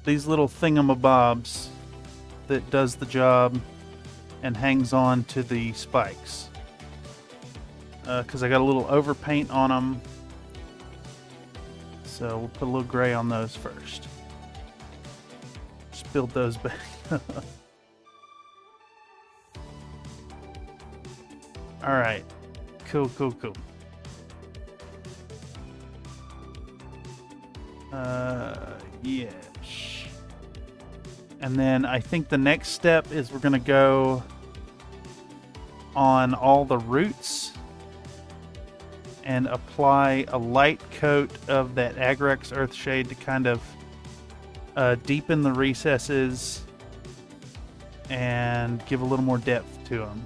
thingamabobs that does the job and hangs on to the spikes. Because I got a little overpaint on them. So we'll put a little gray on those first. Just build those back up. Alright. Cool. Yes. And then I think the next step is we're going to go on all the roots and apply a light coat of that Agrex Earthshade to kind of deepen the recesses and give a little more depth to them.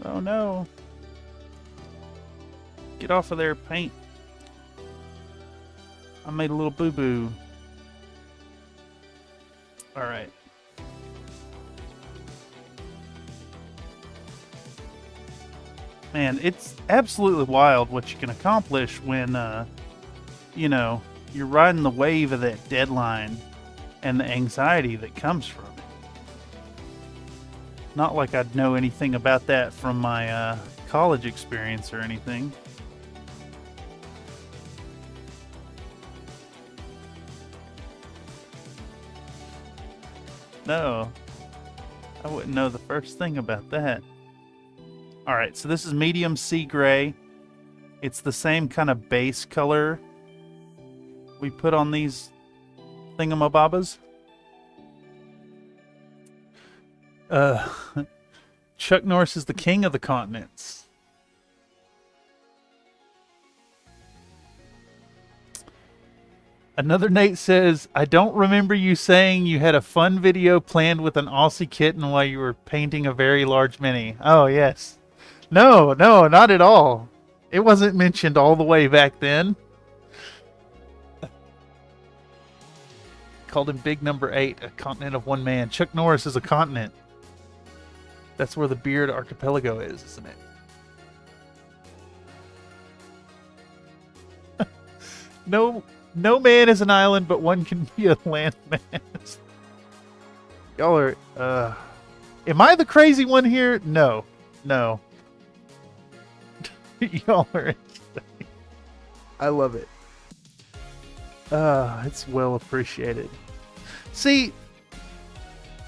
Oh no. Get off of there, paint. I made a little boo-boo. Alright. Man, it's absolutely wild what you can accomplish when, you know, you're riding the wave of that deadline and the anxiety that comes from it. Not like I'd know anything about that from my college experience or anything. No, I wouldn't know the first thing about that. Alright, so this is medium sea gray. It's the same kind of base color we put on these thingamabobas. Chuck Norris is the king of the continents. Another Nate says, I don't remember you saying you had a fun video planned with an Aussie kitten while you were painting a very large mini. Oh, yes. No, not at all. It wasn't mentioned all the way back then. Called him Big Number 8, a continent of one man. Chuck Norris is a continent. That's where the Beard Archipelago is, isn't it? No man is an island, but one can be a landmass. Y'all are, am I the crazy one here? No. Y'all are insane. I love it. It's well appreciated. See,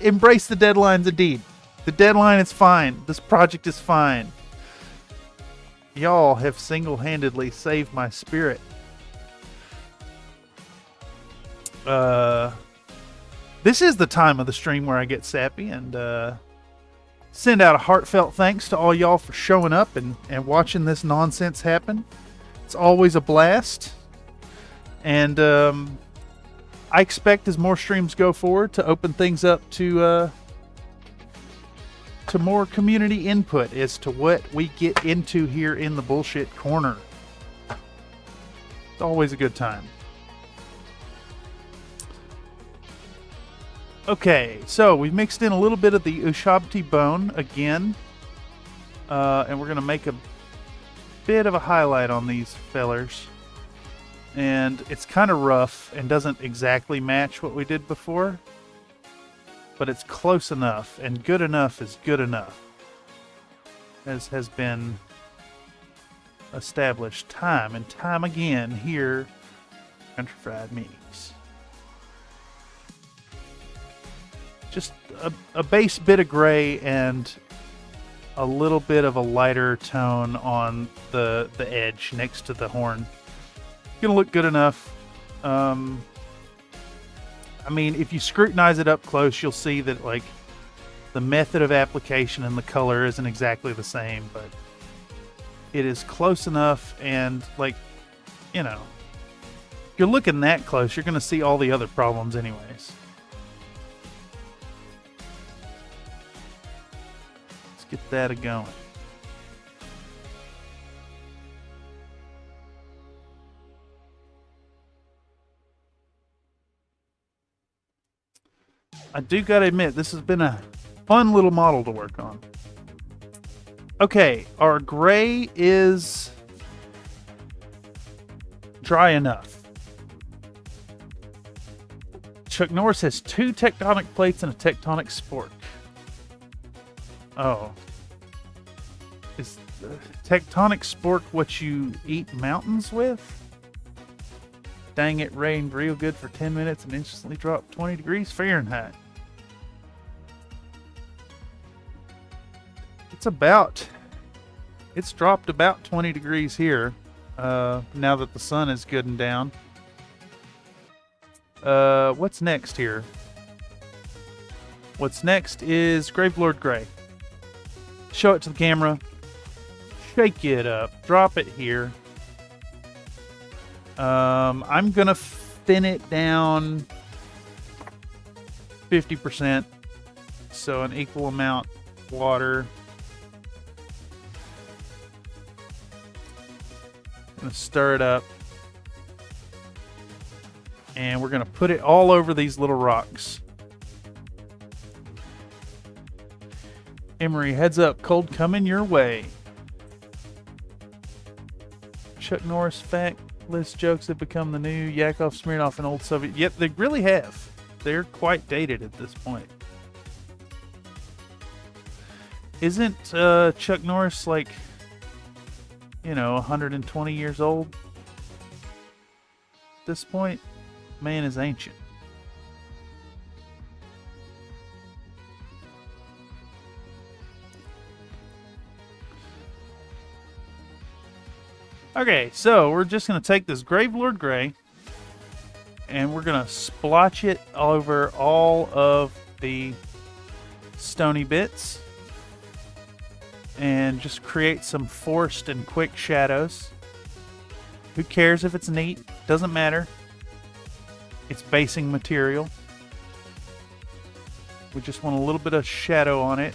embrace the deadlines indeed. The deadline is fine. This project is fine. Y'all have single-handedly saved my spirit. This is the time of the stream where I get sappy and send out a heartfelt thanks to all y'all for showing up and watching this nonsense happen. It's always a blast. And I expect as more streams go forward to open things up to more community input as to what we get into here in the bullshit corner. It's always a good time. Okay, so we've mixed in a little bit of the Ushabti bone again. And we're going to make a bit of a highlight on these fellers. And it's kind of rough and doesn't exactly match what we did before. But it's close enough, and good enough is good enough. As has been established time and time again here at Country Fried Minis. Just a base bit of gray and a little bit of a lighter tone on the edge next to the horn. Gonna look good enough. I mean, if you scrutinize it up close, you'll see that like the method of application and the color isn't exactly the same, but it is close enough. And like, you know, if you're looking that close, you're gonna see all the other problems anyways. Get that a-going. I do gotta admit, this has been a fun little model to work on. Okay, our gray is dry enough. Chuck Norris has 2 tectonic plates and a tectonic spork. Oh. Is the tectonic spork what you eat mountains with? Dang, it rained real good for 10 minutes and instantly dropped 20 degrees Fahrenheit. It's dropped about 20 degrees here, now that the sun is good and down. What's next here? What's next is Gravelord Gray. Show it to the camera. Shake it up. Drop it here. I'm gonna thin it down 50%, so an equal amount water. Gonna stir it up, and we're gonna put it all over these little rocks. Emery, heads up, cold coming your way. Chuck Norris fact list jokes have become the new Yakov, Smirnoff, and old Soviet. Yep, they really have. They're quite dated at this point. Isn't Chuck Norris like, you know, 120 years old at this point? Man is ancient. Okay, so we're just going to take this Gravelord Gray and we're going to splotch it over all of the stony bits and just create some forced and quick shadows. Who cares if it's neat? Doesn't matter. It's basing material. We just want a little bit of shadow on it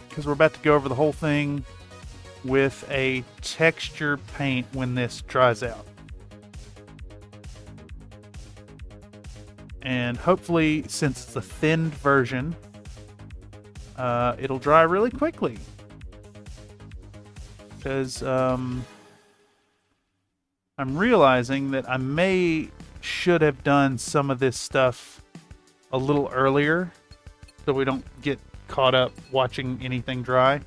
because we're about to go over the whole thing with a texture paint when this dries out. And hopefully, since it's a thinned version, it'll dry really quickly. Because I'm realizing that I should have done some of this stuff a little earlier so we don't get caught up watching anything dry.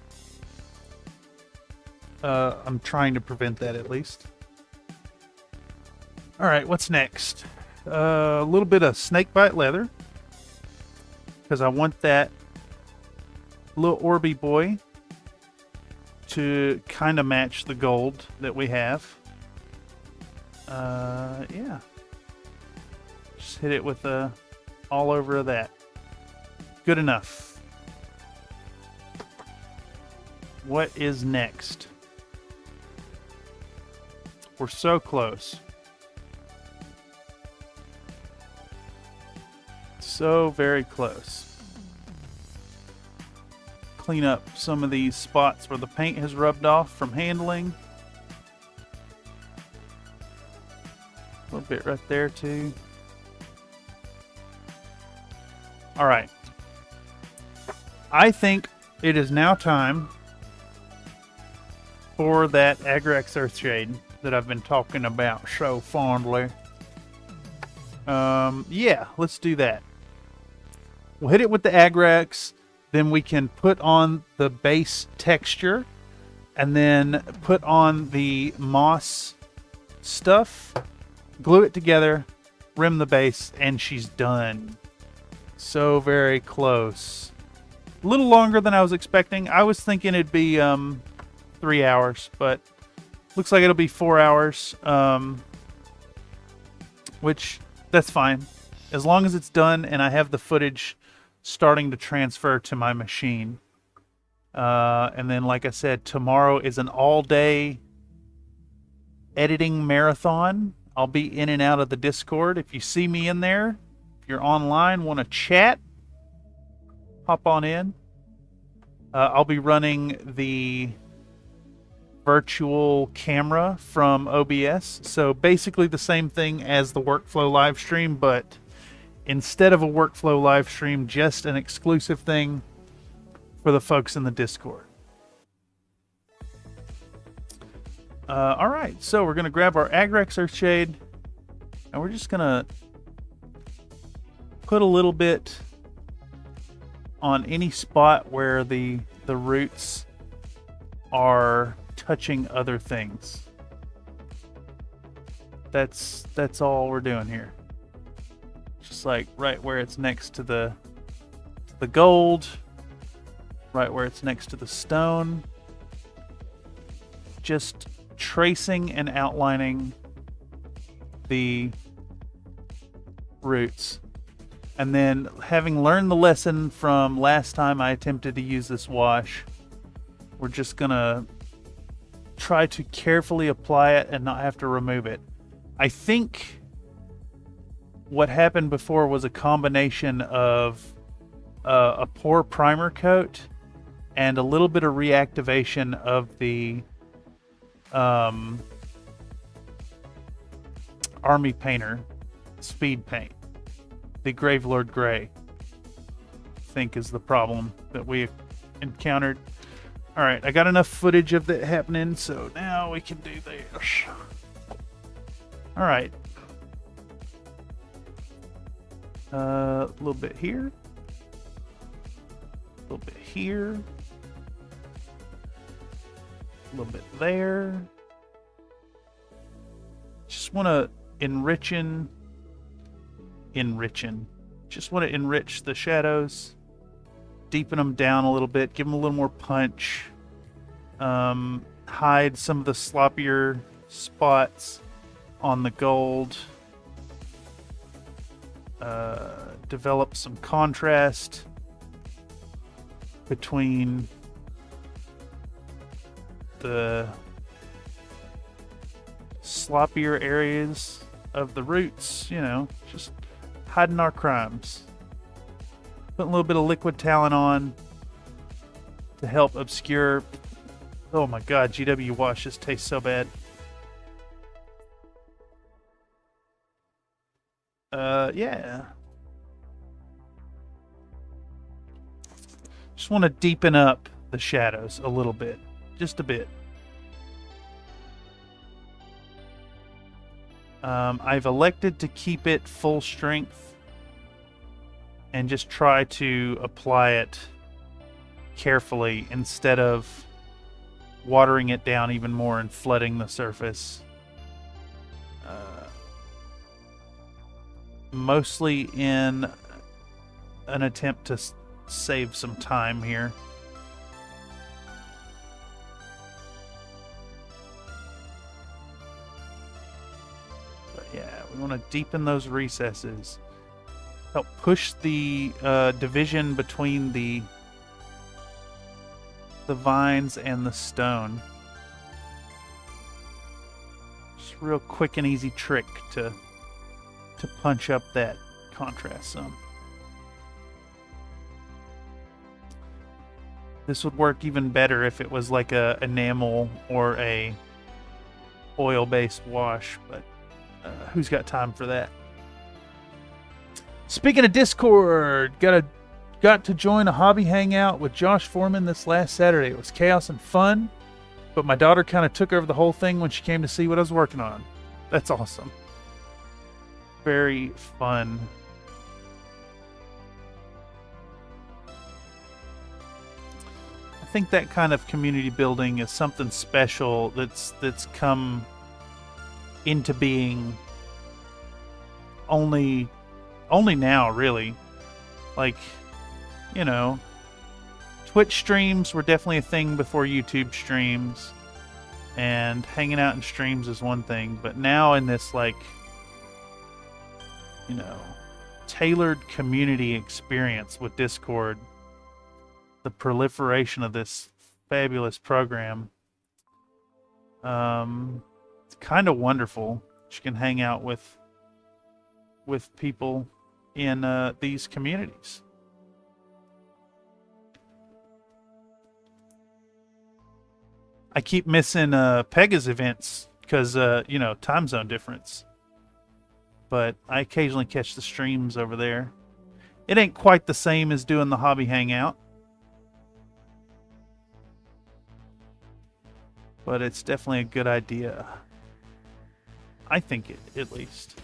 I'm trying to prevent that at least. Alright, what's next? a little bit of snakebite leather because I want that little Orby boy to kind of match the gold that we have. Yeah. Just hit it with all over of that. Good enough. What is next? We're so close. So very close. Clean up some of these spots where the paint has rubbed off from handling. A little bit right there too. All right. I think it is now time for that Agrax Earthshade that I've been talking about so fondly. Yeah, let's do that. We'll hit it with the Agrax, then we can put on the base texture, and then put on the moss stuff, glue it together, rim the base, and she's done. So very close. A little longer than I was expecting. I was thinking it'd be 3 hours, but looks like it'll be 4 hours, which that's fine. As long as it's done and I have the footage starting to transfer to my machine. And then, like I said, tomorrow is an all-day editing marathon. I'll be in and out of the Discord. If you see me in there, if you're online, want to chat, hop on in. I'll be running the virtual camera from OBS. So basically the same thing as the workflow live stream, but instead of a workflow live stream, just an exclusive thing for the folks in the Discord. All right, so we're going to grab our Agrax Earthshade, and we're just going to put a little bit on any spot where the roots are touching other things. That's all we're doing here. Just like right where it's next to the gold, right where it's next to the stone. Just tracing and outlining the roots. And then, having learned the lesson from last time I attempted to use this wash, we're just gonna try to carefully apply it and not have to remove it. I think what happened before was a combination of a poor primer coat and a little bit of reactivation of the Army Painter speed paint. The Gravelord Gray, I think, is the problem that we encountered. All right, I got enough footage of that happening, so now we can do this. All right. A little bit here. A little bit here. A little bit there. Just want to just want to enrich the shadows, deepen them down a little bit, give them a little more punch, hide some of the sloppier spots on the gold, develop some contrast between the sloppier areas of the roots, you know, just hiding our crimes. Putting a little bit of liquid talent on to help obscure. Oh my god, GW wash just tastes so bad. Yeah. Just want to deepen up the shadows a little bit. Just a bit. I've elected to keep it full strength and just try to apply it carefully instead of watering it down even more and flooding the surface. mostly in an attempt to save some time here. But yeah, we want to deepen those recesses. Help push the division between the vines and the stone. Just a real quick and easy trick to punch up that contrast some. This would work even better if it was like a enamel or a oil-based wash, but who's got time for that? Speaking of Discord, got to join a hobby hangout with Josh Foreman this last Saturday. It was chaos and fun, but my daughter kind of took over the whole thing when she came to see what I was working on. That's awesome. Very fun. I think that kind of community building is something special that's come into being only now, really. Like, you know, Twitch streams were definitely a thing before YouTube streams, and hanging out in streams is one thing, but now in this, like, you know, tailored community experience with Discord, the proliferation of this fabulous program, it's kind of wonderful. You can hang out with people in these communities. I keep missing Pega's events because you know, time zone difference, but I occasionally catch the streams over there. It ain't quite the same as doing the hobby hangout, but it's definitely a good idea. I think it, at least.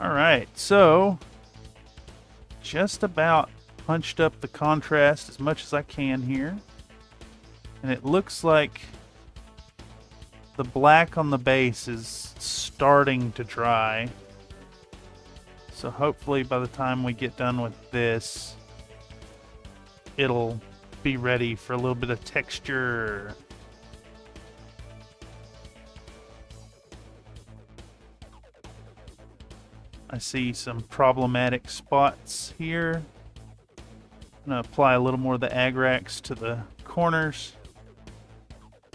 All right, so just about punched up the contrast as much as I can here. And it looks like the black on the base is starting to dry. So hopefully by the time we get done with this, it'll be ready for a little bit of texture. I see some problematic spots here. I'm going to apply a little more of the Agrax to the corners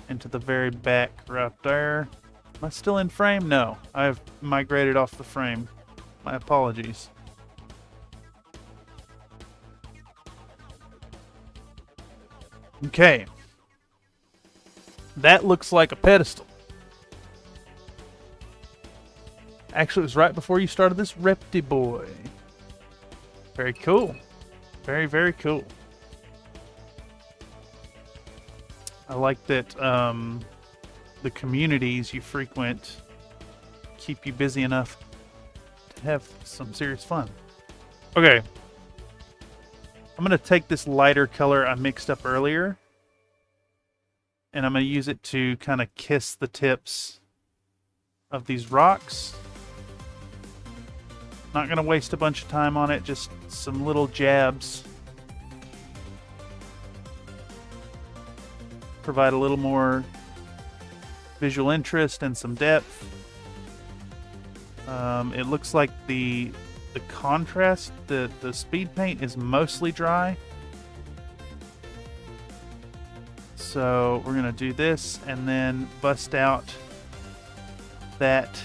and to the very back right there. Am I still in frame? No, I've migrated off the frame. My apologies. Okay. That looks like a pedestal. Actually, it was right before you started this Repti boy. Very cool. Very, very cool. I like that the communities you frequent keep you busy enough to have some serious fun. Okay. I'm going to take this lighter color I mixed up earlier, and I'm going to use it to kind of kiss the tips of these rocks. Not going to waste a bunch of time on it, just some little jabs. Provide a little more visual interest and some depth. It looks like the contrast, the speed paint is mostly dry. So we're going to do this and then bust out that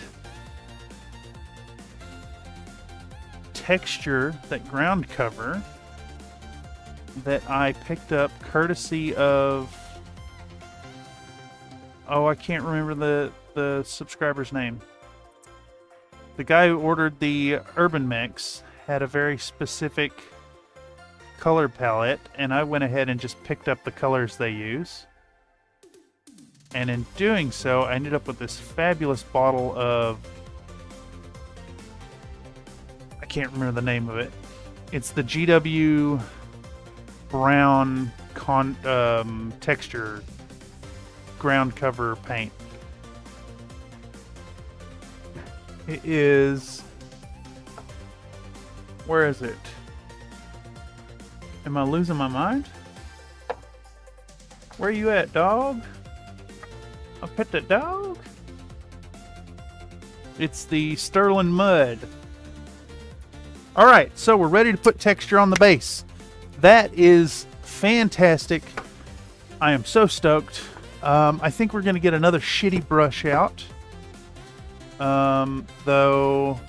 texture, that ground cover that I picked up courtesy of, oh, I can't remember the subscriber's name. The guy who ordered the Urban Mechs had a very specific color palette, and I went ahead and just picked up the colors they use. And in doing so, I ended up with this fabulous bottle of, I can't remember the name of it. It's the GW brown texture ground cover paint. It is... Where is it? Am I losing my mind? Where you at, dog? I pet that dog? It's the Sterling Mud. Alright, so we're ready to put texture on the base. That is fantastic. I am so stoked. I think we're going to get another shitty brush out. Though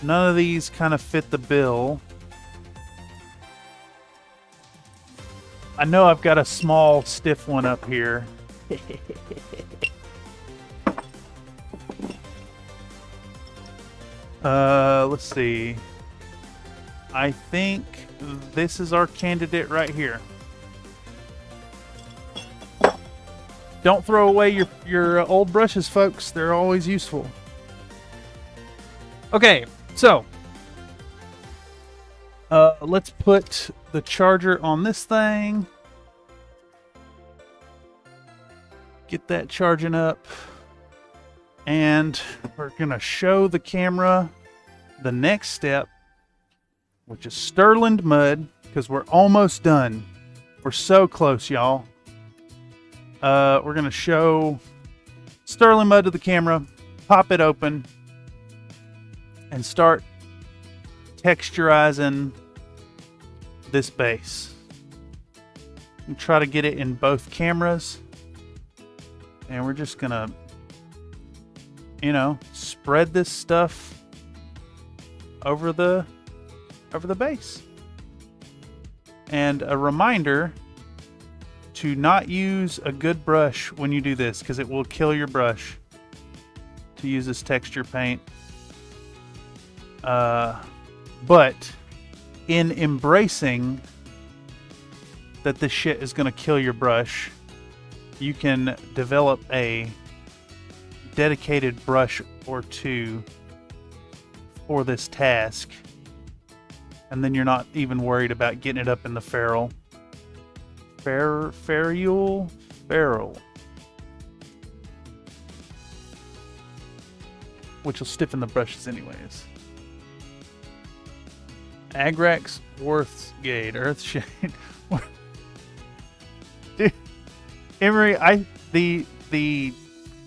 none of these kind of fit the bill. I know I've got a small, stiff one up here. Let's see. I think this is our candidate right here. Don't throw away your old brushes, folks. They're always useful. Okay, so let's put the charger on this thing. Get that charging up. And we're going to show the camera the next step, which is Sterling Mud, because we're almost done. We're so close, y'all. We're going to show Sterling Mud to the camera, pop it open, and start texturizing this base. And try to get it in both cameras. And we're just going to, you know, spread this stuff over the base. And a reminder to not use a good brush when you do this, because it will kill your brush to use this texture paint. But in embracing that this shit is going to kill your brush, you can develop a dedicated brush or two for this task, and then you're not even worried about getting it up in the ferrule, which will stiffen the brushes anyways. Agrax Worthgate Earthshade. Dude, Emery, the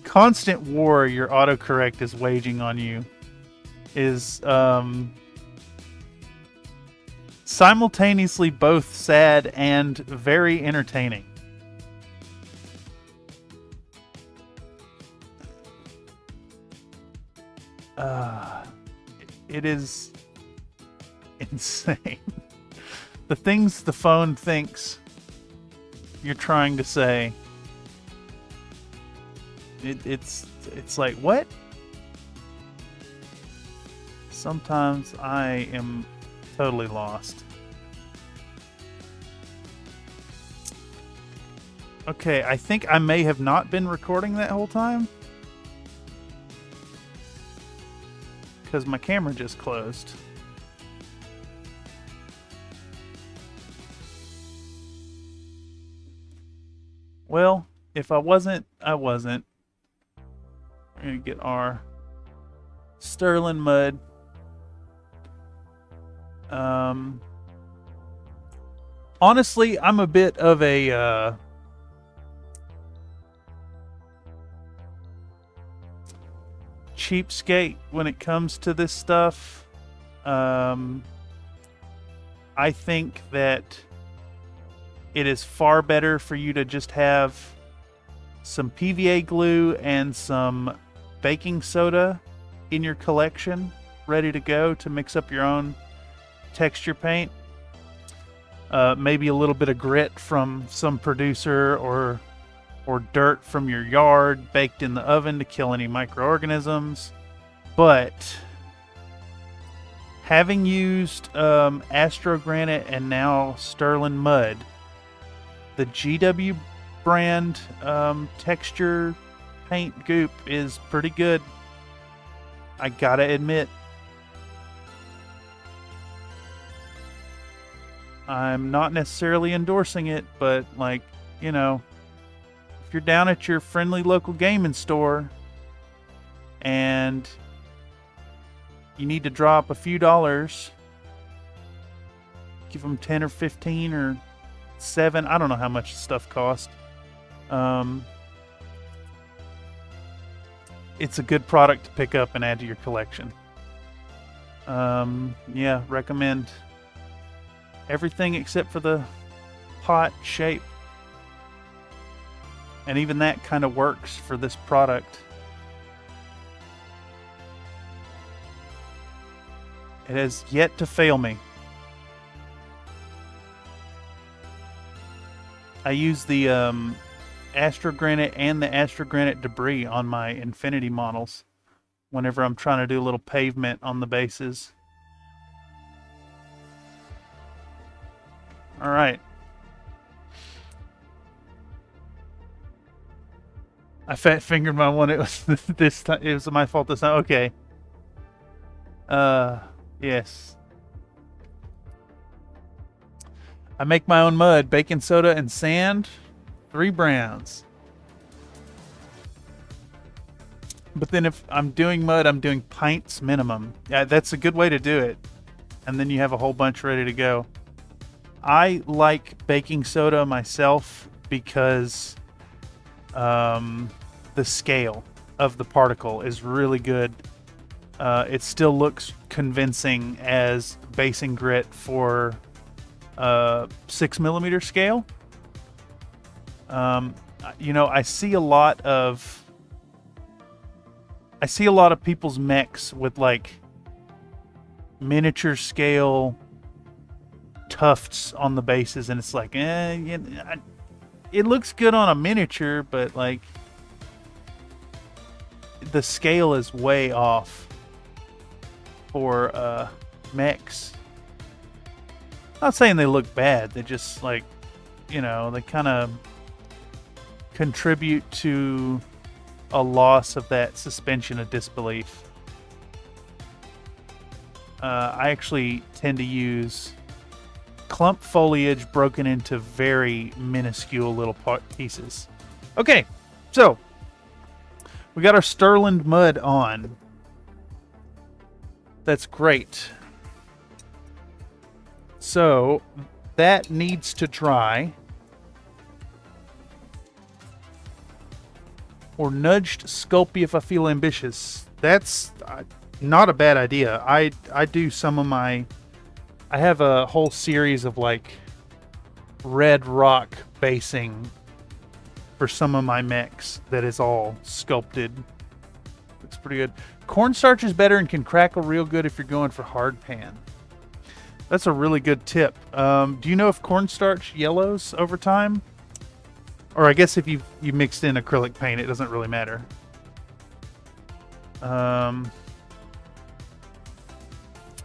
constant war your autocorrect is waging on you is simultaneously both sad and very entertaining. It is insane. The things the phone thinks you're trying to say. It's like, what? Sometimes I am totally lost. Okay, I think I may have not been recording that whole time, because my camera just closed. Well, if I wasn't, I wasn't. We're going to get our Sterling Mud. Honestly, I'm a bit of a cheapskate when it comes to this stuff. I think that it is far better for you to just have some PVA glue and some baking soda in your collection ready to go to mix up your own texture paint. Maybe a little bit of grit from some producer or dirt from your yard baked in the oven to kill any microorganisms. But having used Astro Granite and now Sterling Mud, the GW brand texture paint goop is pretty good. I gotta admit. I'm not necessarily endorsing it, but like, you know, if you're down at your friendly local gaming store and you need to drop a few dollars, give them 10 or 15 or 7, I don't know how much stuff costs. It's a good product to pick up and add to your collection. Yeah, recommend everything except for the pot shape. And even that kind of works for this product. It has yet to fail me. I use the astrogranite and the astrogranite debris on my infinity models whenever I'm trying to do a little pavement on the bases. All right. I fat fingered my one. It was this time. It was my fault this time. Okay. Yes. I make my own mud, baking soda and sand, 3 browns. But then if I'm doing mud, I'm doing pints minimum. Yeah, that's a good way to do it. And then you have a whole bunch ready to go. I like baking soda myself because the scale of the particle is really good. It still looks convincing as basing grit for 6mm scale. You know, I see a lot of people's mechs with like miniature scale tufts on the bases, and it's like, it looks good on a miniature, but like the scale is way off for mechs. Not saying they look bad, they just like, you know, they kind of contribute to a loss of that suspension of disbelief. I actually tend to use clump foliage broken into very minuscule little pieces. Okay, so we got our Sterling mud on. That's great. So that needs to dry. Or nudged Sculpey if I feel ambitious. That's not a bad idea. I do some of my... I have a whole series of like red rock basing for some of my mechs that is all sculpted. Looks pretty good. Cornstarch is better and can crackle real good if you're going for hard pan. That's a really good tip. Do you know if cornstarch yellows over time? Or I guess if you mixed in acrylic paint, it doesn't really matter.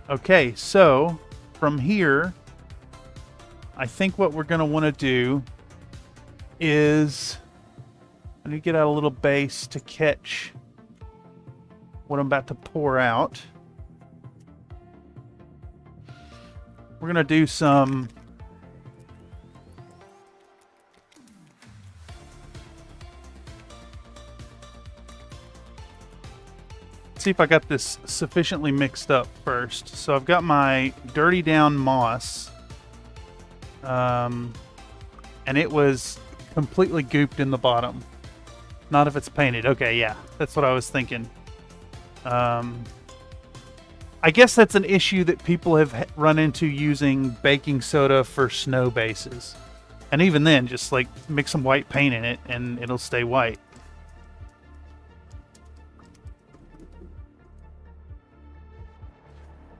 Okay, so from here, I think what we're going to want to do is I need to get out a little base to catch what I'm about to pour out. We're going to do some see if I got this sufficiently mixed up first. So I've got my dirty down moss, and it was completely gooped in the bottom. Not if it's painted. Okay, yeah, that's what I was thinking. I guess that's an issue that people have run into using baking soda for snow bases. And even then, just like mix some white paint in it and it'll stay white.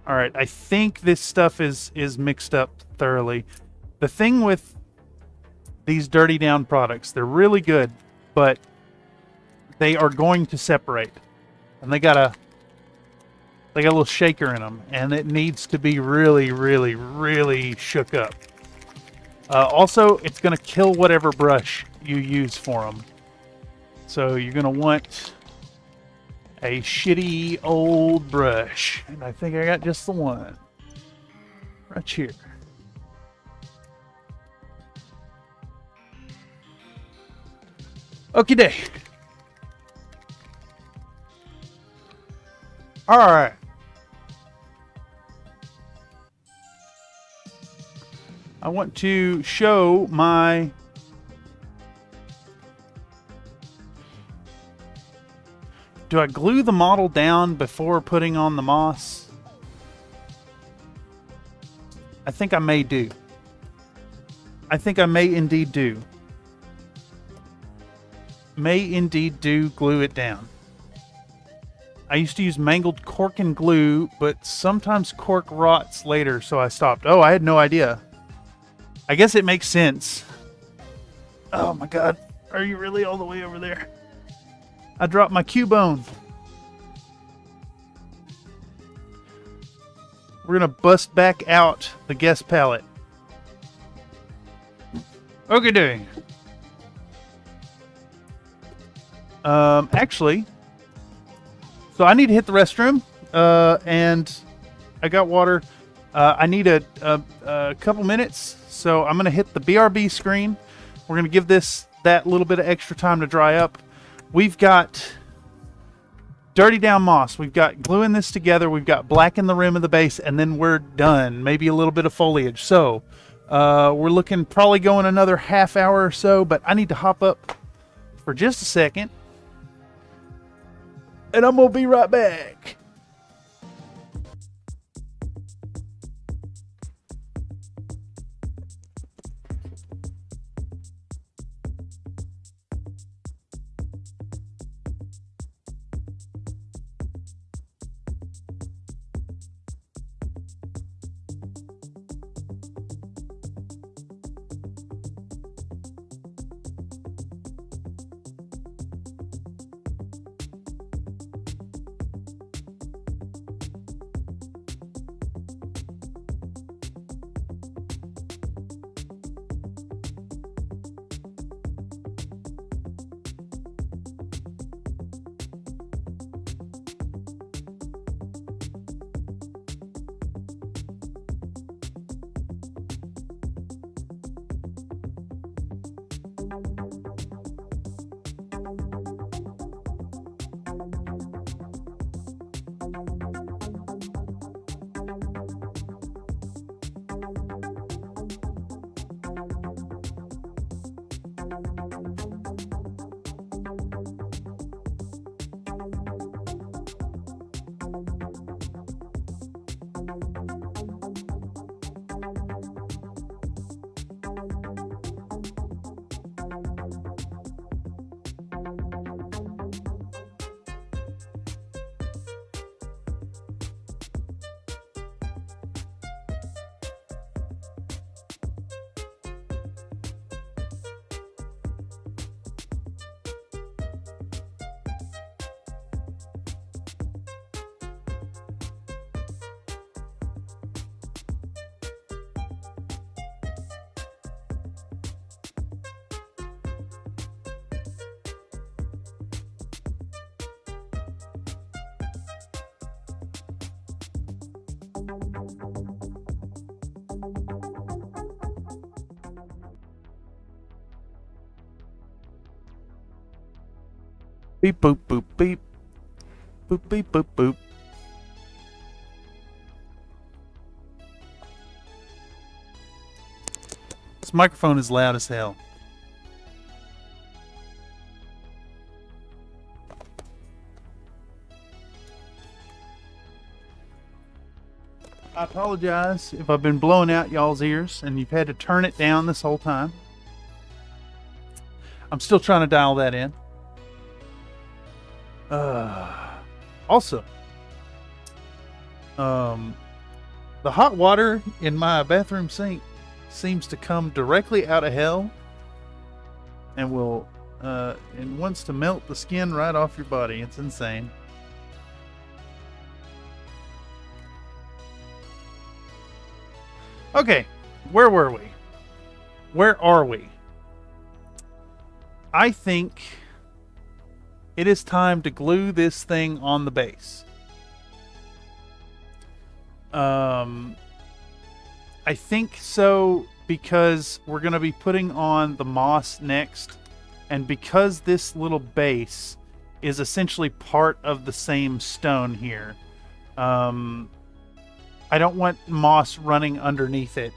All right, I think this stuff is mixed up thoroughly. The thing with these dirty down products, they're really good, but they are going to separate. And they got a little shaker in them, and it needs to be really, really, really shook up. Also, it's going to kill whatever brush you use for them. So you're going to want a shitty old brush. And I think I got just the one. Right here. Okie day. All right. I want to show my do I glue the model down before putting on the moss? I think I may do. I think I may indeed do. May indeed do glue it down. I used to use mangled cork and glue, but sometimes cork rots later, so I stopped. Oh, I had no idea. I guess it makes sense. Oh my god. Are you really all the way over there? I dropped my Cubone. We're going to bust back out the guest palette. Okay, doing. Actually, so I need to hit the restroom, and I got water. I need a couple minutes, so I'm going to hit the BRB screen. We're going to give this that little bit of extra time to dry up. We've got dirty down moss. We've got gluing this together. We've got black in the rim of the base, and then we're done. Maybe a little bit of foliage. So we're looking probably going another half hour or so, but I need to hop up for just a second, and I'm going to be right back. Beep boop boop beep. Boop beep boop boop. This microphone is loud as hell. I apologize if I've been blowing out y'all's ears and you've had to turn it down this whole time. I'm still trying to dial that in. Also, the hot water in my bathroom sink seems to come directly out of hell and will and wants to melt the skin right off your body. It's insane. Okay, where were we? Where are we? I think it is time to glue this thing on the base. I think so because we're going to be putting on the moss next. And because this little base is essentially part of the same stone here, I don't want moss running underneath it.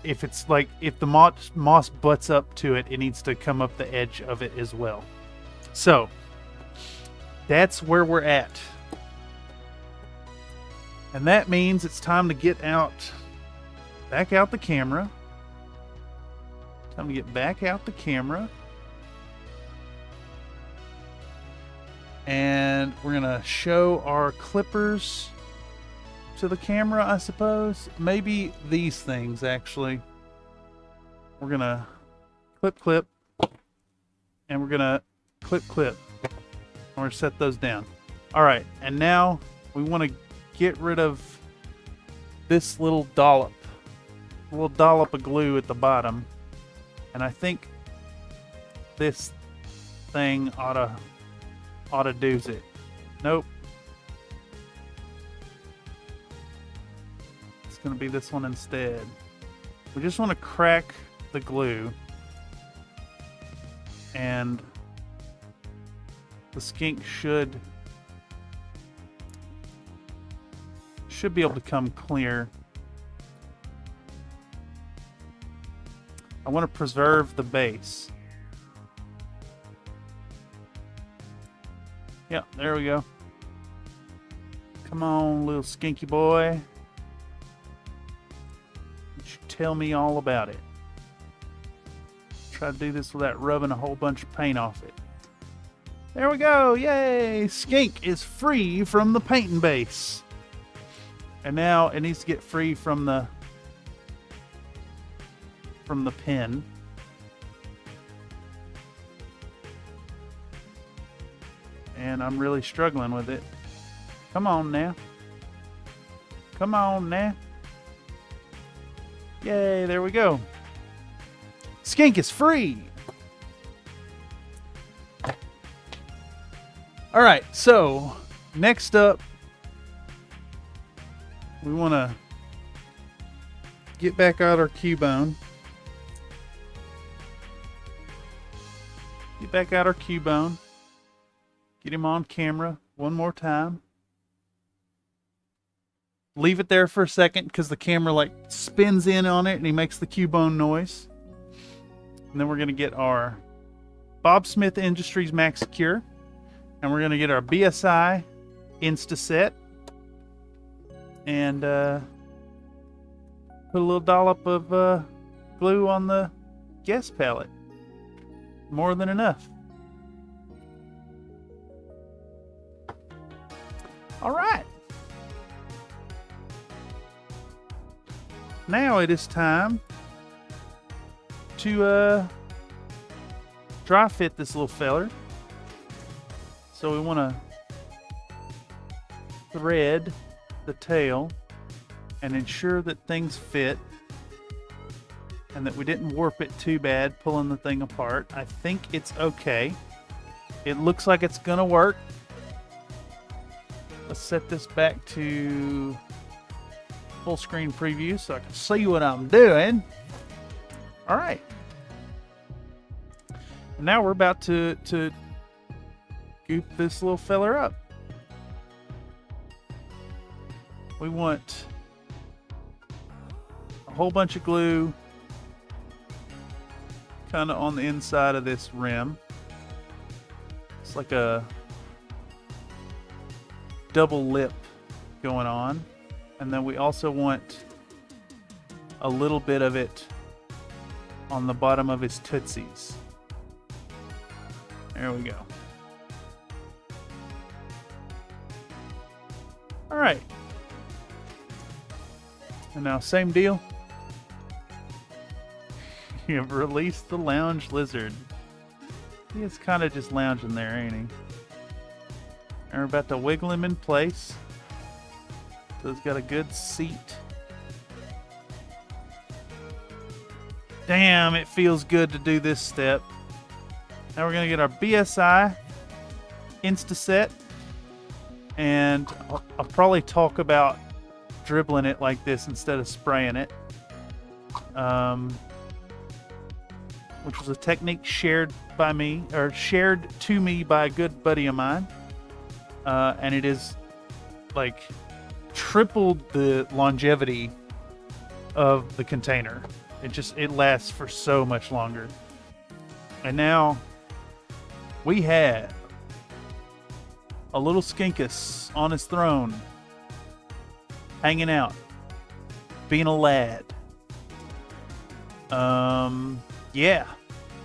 If it's like, if the moss butts up to it, it needs to come up the edge of it as well. So that's where we're at. And that means it's time to get back out the camera. Time to get back out the camera. And we're going to show our clippers to the camera, I suppose. Maybe these things, actually. We're going to clip, and we're going to clip. And we're going to set those down. All right, and now we want to get rid of this little dollop of glue at the bottom. And I think this thing ought to do's it. Nope. It's going to be this one instead. We just want to crack the glue, and the skink should be able to come clear. I want to preserve the base. Yeah, there we go. Come on, little skinky boy. You should tell me all about it. Try to do this without rubbing a whole bunch of paint off it. There we go. Yay! Skink is free from the painting base. And now it needs to get free from the pen. And I'm really struggling with it. Come on now. Come on now. Yay, there we go. Skink is free. All right, so next up, we want to get back out our Cubone. Get back out our Cubone. Get him on camera one more time. Leave it there for a second because the camera like spins in on it and he makes the Cubone noise. And then we're going to get our Bob Smith Industries Max Cure. And we're going to get our BSI Insta Set. And put a little dollop of glue on the guest palette. More than enough. All right. Now it is time to dry fit this little feller. So we want to thread the tail and ensure that things fit and that we didn't warp it too bad pulling the thing apart. I think it's okay. It looks like it's gonna work. Let's set this back to full screen preview so I can see what I'm doing. All right. Now we're about to goop this little feller up. We want a whole bunch of glue kind of on the inside of this rim. It's like a double lip going on. And then we also want a little bit of it on the bottom of his tootsies. There we go. All right. And now same deal. You have released the lounge lizard. He's kind of just lounging there, ain't he? And we're about to wiggle him in place. So he's got a good seat. Damn, it feels good to do this step. Now we're going to get our BSI Insta Set. And I'll probably talk about dribbling it like this instead of spraying it. which was a technique shared by me, or shared to me by a good buddy of mine. And it is like tripled the longevity of the container. It lasts for so much longer. And now we have a little skinkus on his throne, hanging out, being a lad. Yeah,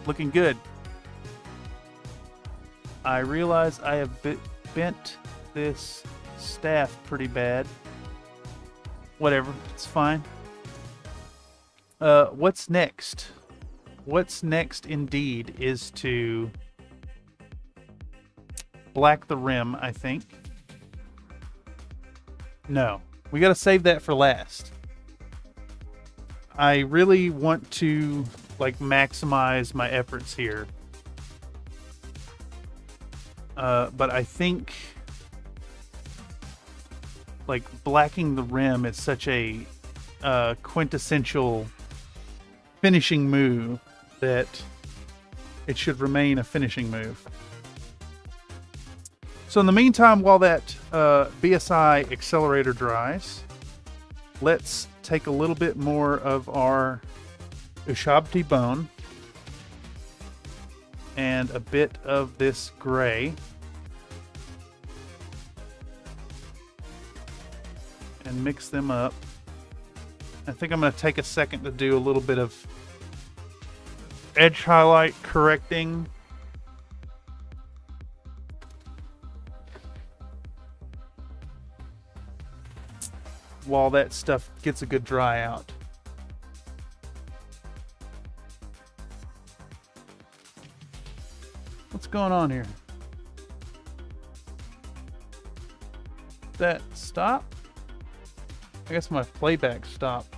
looking good. I realize I have bent this staff pretty bad. Whatever, it's fine. What's next? What's next indeed is to black the rim, I think. No, we gotta save that for last. I really want to like maximize my efforts here. But I think like blacking the rim is such a quintessential finishing move that it should remain a finishing move. So in the meantime, while that BSI accelerator dries, let's take a little bit more of our Ushabti bone and a bit of this gray, and mix them up. I think I'm going to take a second to do a little bit of edge highlight correcting. While that stuff gets a good dry out. What's going on here? That stop? I guess my playback stopped.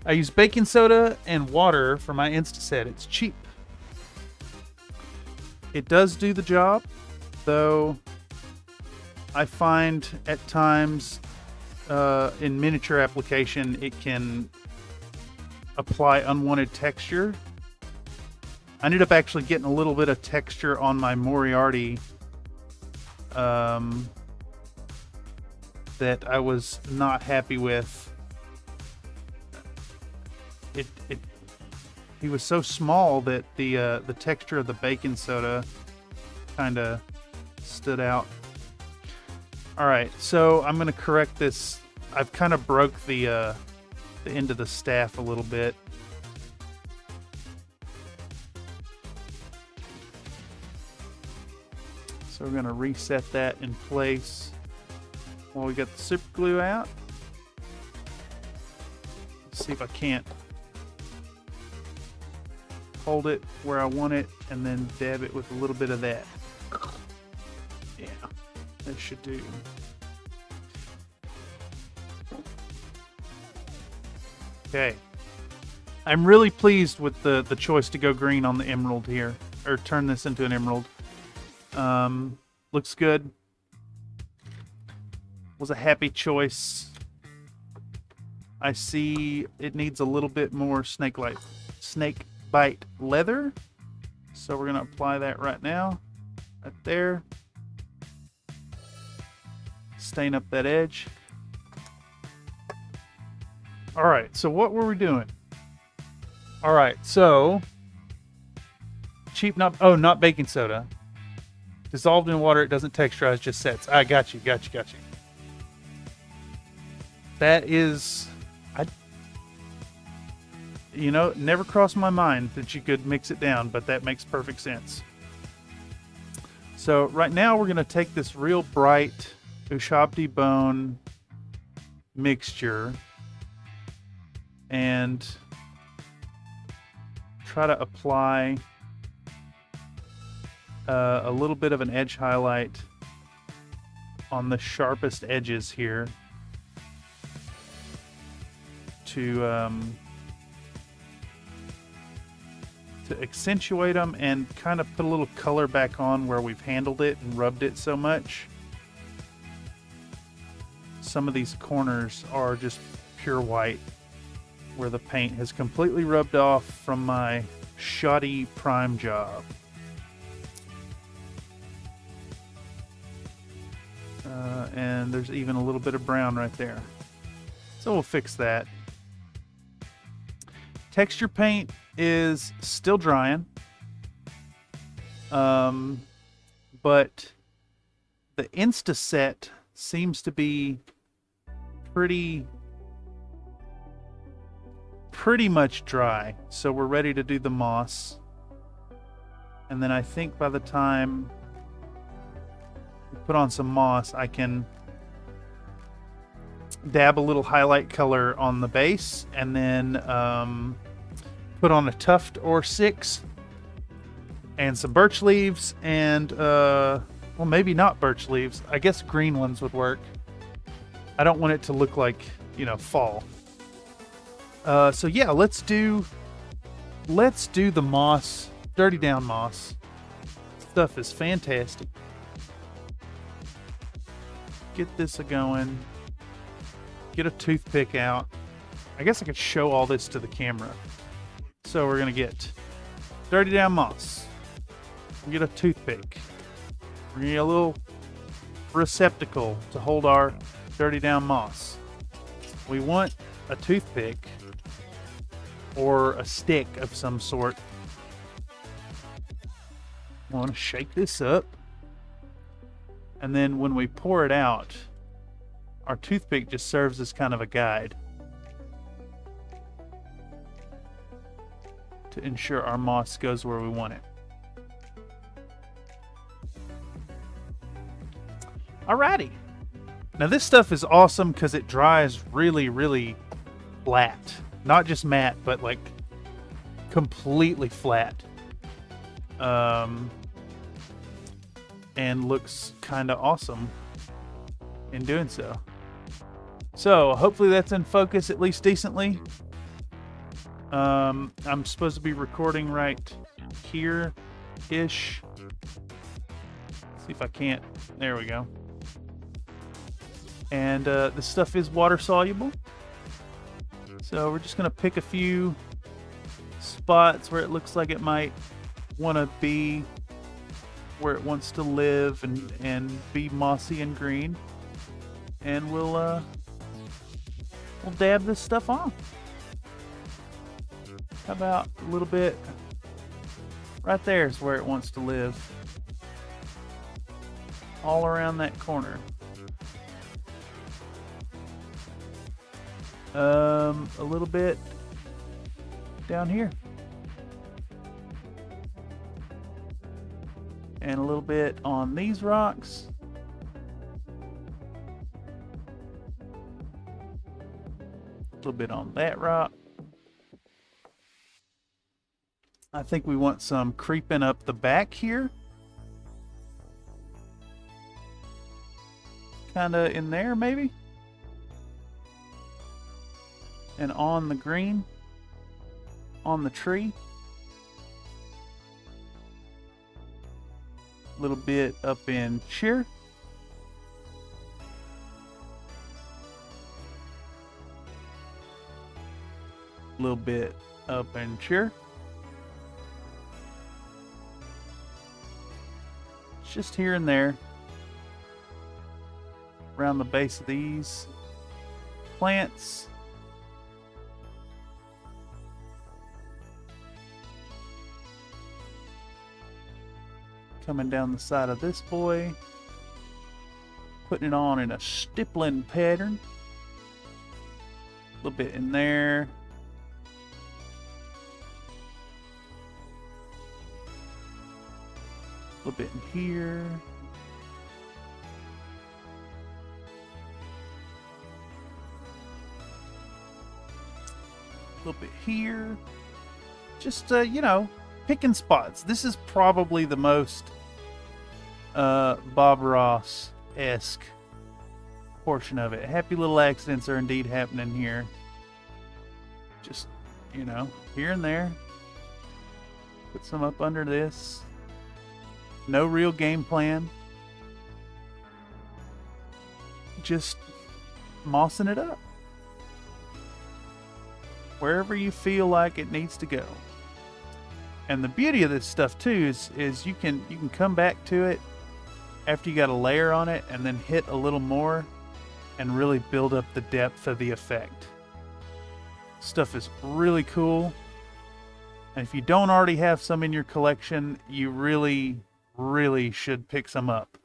I use baking soda and water for my Instaset. It's cheap. It does do the job, though I find at times in miniature application it can apply unwanted texture. I ended up actually getting a little bit of texture on my Moriarty that I was not happy with. He was so small that the texture of the baking soda kind of stood out. All right, so I'm gonna correct this. I've kind of broke the end of the staff a little bit. So we're gonna reset that in place while we get the super glue out. Let's see if I can't hold it where I want it and then dab it with a little bit of that. Yeah, that should do. Okay. I'm really pleased with the choice to go green on the emerald here, or turn this into an emerald. Looks good. Was a happy choice. I see it needs a little bit more snake bite leather. So we're gonna apply that right now. Right there. Stain up that edge. Alright, so what were we doing? Alright, so not baking soda. Dissolved in water, it doesn't texturize, just sets. I got you. That is, never crossed my mind that you could mix it down, but that makes perfect sense. So right now we're going to take this real bright Ushabti bone mixture and try to apply a little bit of an edge highlight on the sharpest edges here to accentuate them and kind of put a little color back on where we've handled it and rubbed it so much. Some of these corners are just pure white where the paint has completely rubbed off from my shoddy prime job. And there's even a little bit of brown right there. So we'll fix that. Texture paint is still drying. But the Insta set seems to be pretty much dry. So we're ready to do the moss. And then I think by the time we put on some moss, I can dab a little highlight color on the base and then put on a tuft or 6 and some birch leaves and well, maybe not birch leaves. I guess green ones would work. I don't want it to look like, you know, fall. So yeah, let's do the moss, dirty down moss. Stuff is fantastic. Get this a-going. Get a toothpick out. I guess I could show all this to the camera. So we're gonna get dirty down moss. Get a toothpick. We're gonna get a little receptacle to hold our dirty down moss. We want a toothpick or a stick of some sort. I want to shake this up. And then when we pour it out, our toothpick just serves as kind of a guide to ensure our moss goes where we want it. Alrighty. Now this stuff is awesome because it dries really, really flat. Not just matte, but like completely flat. And looks kind of awesome in doing so. So hopefully that's in focus at least decently. I'm supposed to be recording right here-ish. See if I can't. There we go. And this stuff is water soluble. So we're just going to pick a few spots where it looks like it might want to be where it wants to live and be mossy and green. And we'll dab this stuff on. How about a little bit right there is where it wants to live. All around that corner. A little bit down here. And a little bit on these rocks. A little bit on that rock. I think we want some creeping up the back here. Kind of in there, maybe. And on the green, on the tree. A little bit up in here. A little bit up in here. Just here and there. Around the base of these plants. Coming down the side of this boy. Putting it on in a stippling pattern. A little bit in there. A little bit in here. A little bit here. Just, you know, picking spots. This is probably the most Bob Ross-esque portion of it. Happy little accidents are indeed happening here. Just, you know, here and there. Put some up under this. No real game plan. Just mossing it up. wherever you feel like it needs to go. And the beauty of this stuff too is you can come back to it after you got a layer on it and then hit a little more and really build up the depth of the effect. Stuff is really cool. And if you don't already have some in your collection, you really, really should pick some up.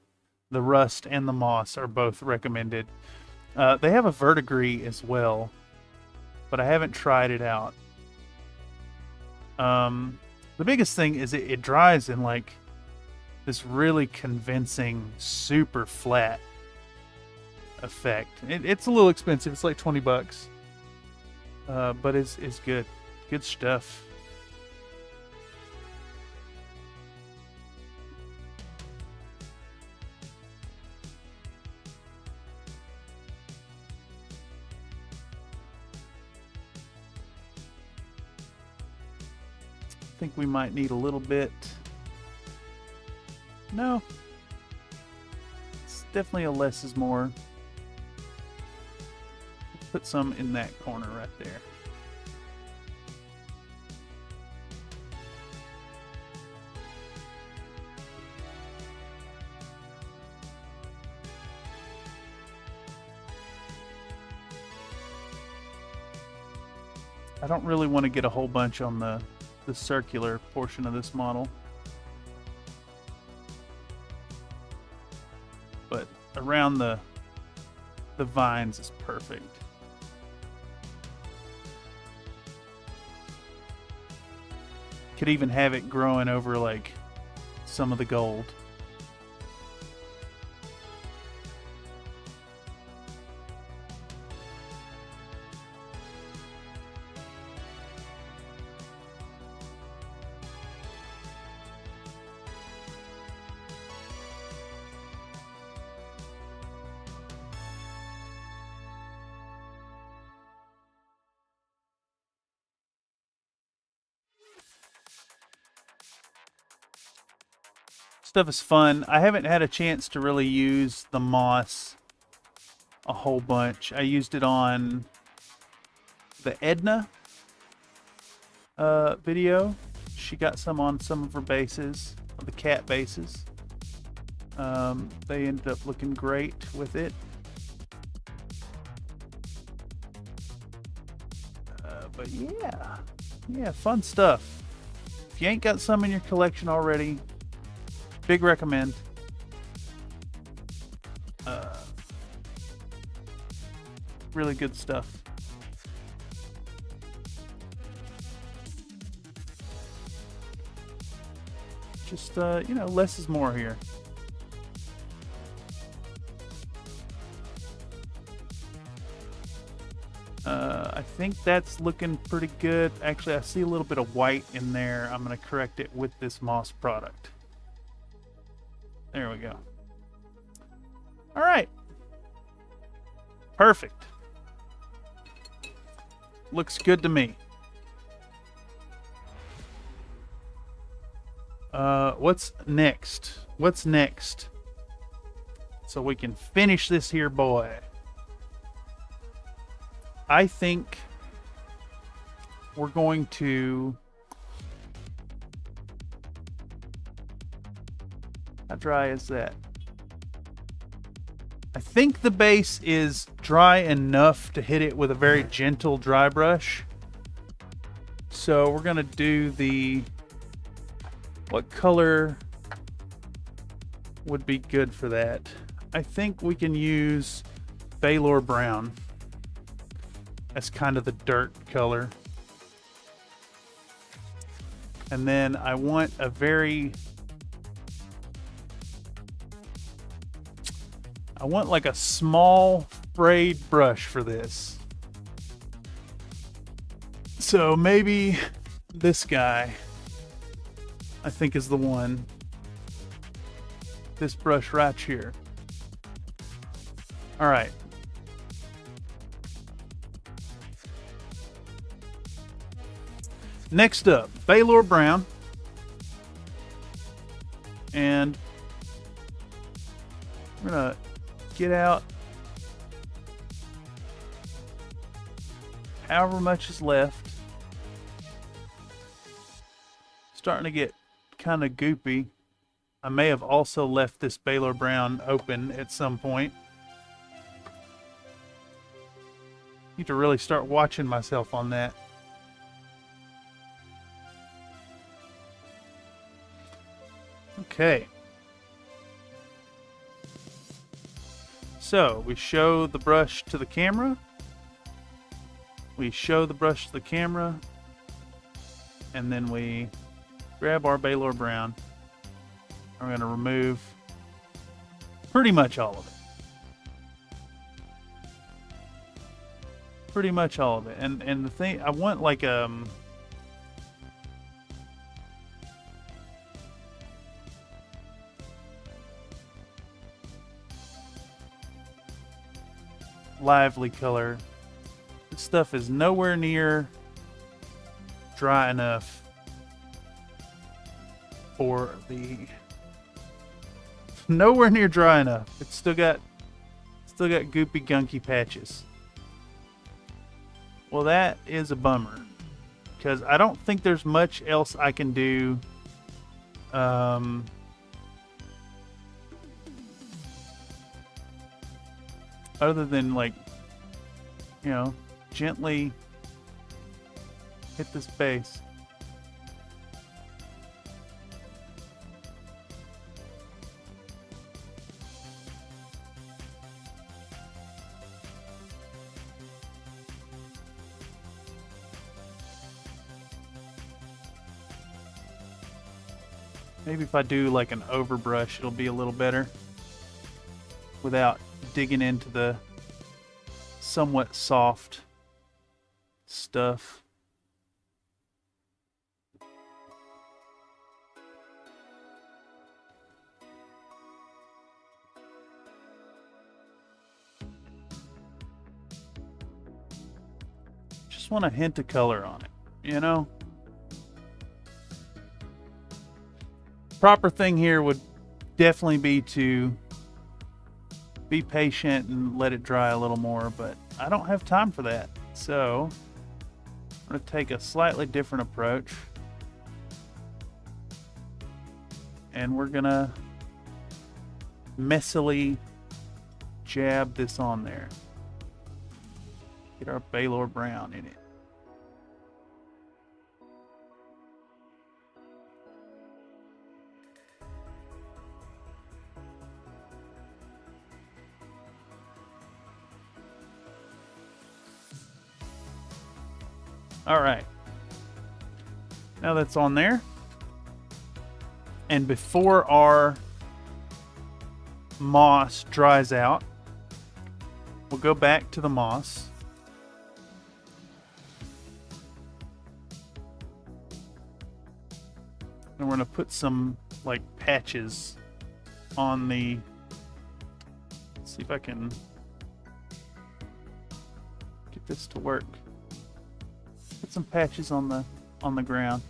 The rust and the moss are both recommended. They have a verdigris as well, but I haven't tried it out. The biggest thing is it dries in like this really convincing, super flat effect. It's a little expensive. It's like $20, but it's good. Good stuff. I think we might need a little bit. No. It's definitely a less is more. Put some in that corner right there. I don't really want to get a whole bunch on the circular portion of this model, but around the vines is perfect. Could even have it growing over like some of the gold. Stuff is fun. I haven't had a chance to really use the moss a whole bunch. I used it on the Edna video. She got some on some of her bases, the cat bases. They ended up looking great with it. But yeah, fun stuff. If you ain't got some in your collection already, big recommend. Really good stuff. Just, less is more here. I think that's looking pretty good. Actually, I see a little bit of white in there. I'm going to correct it with this moss product. There we go. All right. Perfect. Looks good to me. What's next? What's next? So we can finish this here boy. I think we're going to... How dry is that? I think the base is dry enough to hit it with a very gentle dry brush. So we're going to do the... What color would be good for that? I think we can use allure brown. That's kind of the dirt color. And then I want a very... I want like a small frayed brush for this. So maybe this guy, I think, is the one. This brush right here. All right. Next up, allure brown. And we're gonna get out however much is left. Starting to get kind of goopy. I may have also left this Baylor Brown open at some point. Need to really start watching myself on that. Okay. So we show the brush to the camera. We show the brush to the camera. And then we grab our Baylor Brown. We're going to remove pretty much all of it. Pretty much all of it. And the thing, I want like lively color. This stuff is nowhere near dry enough for the nowhere near dry enough. It's still got goopy gunky patches. Well, that is a bummer because I don't think there's much else I can do other than, like, you know, gently hit this base. Maybe if I do like an overbrush, it'll be a little better without digging into the somewhat soft stuff. Just want a hint of color on it, you know? Proper thing here would definitely be to be patient and let it dry a little more, but I don't have time for that. So I'm going to take a slightly different approach, and we're going to messily jab this on there. Get our Baylor Brown in it. All right, now that's on there, and before our moss dries out, we'll go back to the moss. And we're going to put some like patches on the, let's see if I can get this to work. Put some patches on the ground.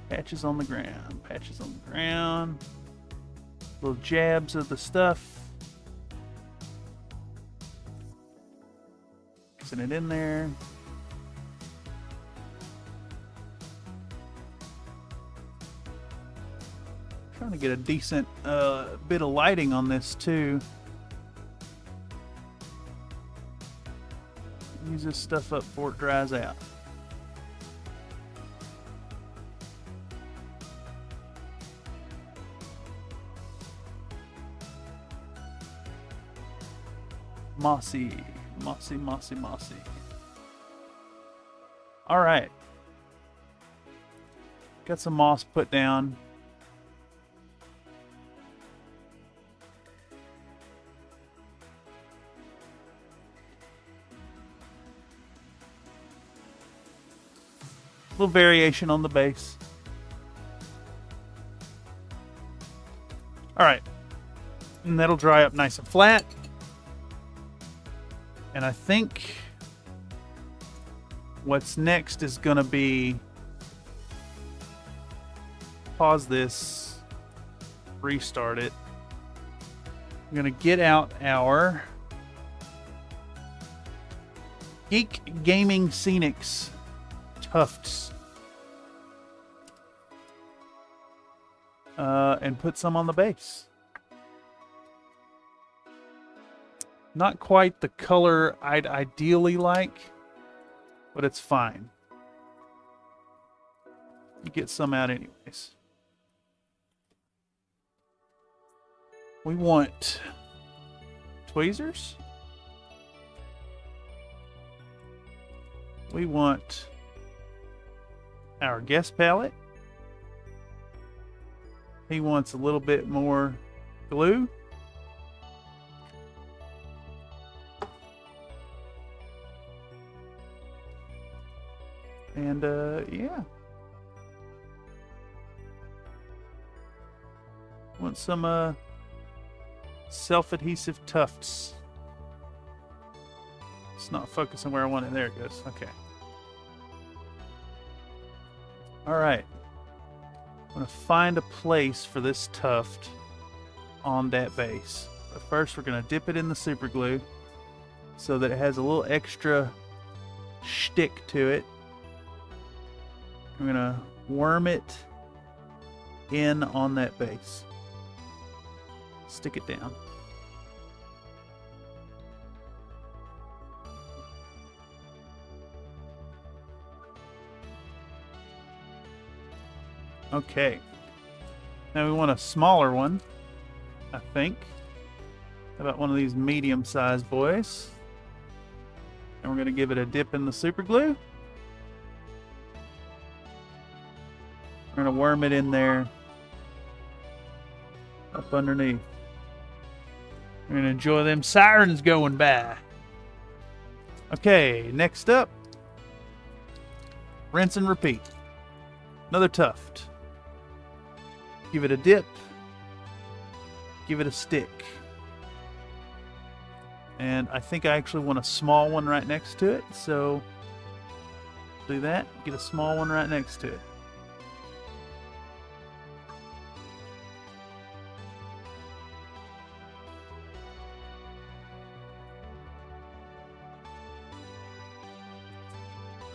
Patches on the ground. Patches on the ground. Little jabs of the stuff. Mixing it in there. Trying to get a decent bit of lighting on this too. Use this stuff up before it dries out. Mossy, mossy, mossy, mossy. All right. Got some moss put down. Little variation on the base. All right, and that'll dry up nice and flat. And I think what's next is gonna be, pause this, restart it. I'm gonna get out our Geek Gaming Scenics tufts. And put some on the base. Not quite the color I'd ideally like, but it's fine. You get some out anyways. We want tweezers. We want our guest palette. He wants a little bit more glue. And yeah. Want some self-adhesive tufts. It's not focusing where I want it. There it goes. Okay. All right. I'm going to find a place for this tuft on that base. But first, we're going to dip it in the super glue so that it has a little extra shtick to it. I'm going to worm it in on that base. Stick it down. Okay. Now we want a smaller one, I think. How about one of these medium-sized boys? And we're going to give it a dip in the super glue. We're going to worm it in there up underneath. We're going to enjoy them sirens going by. Okay, next up. Rinse and repeat. Another tuft. Give it a dip. Give it a stick. And I think I actually want a small one right next to it. So do that. Get a small one right next to it.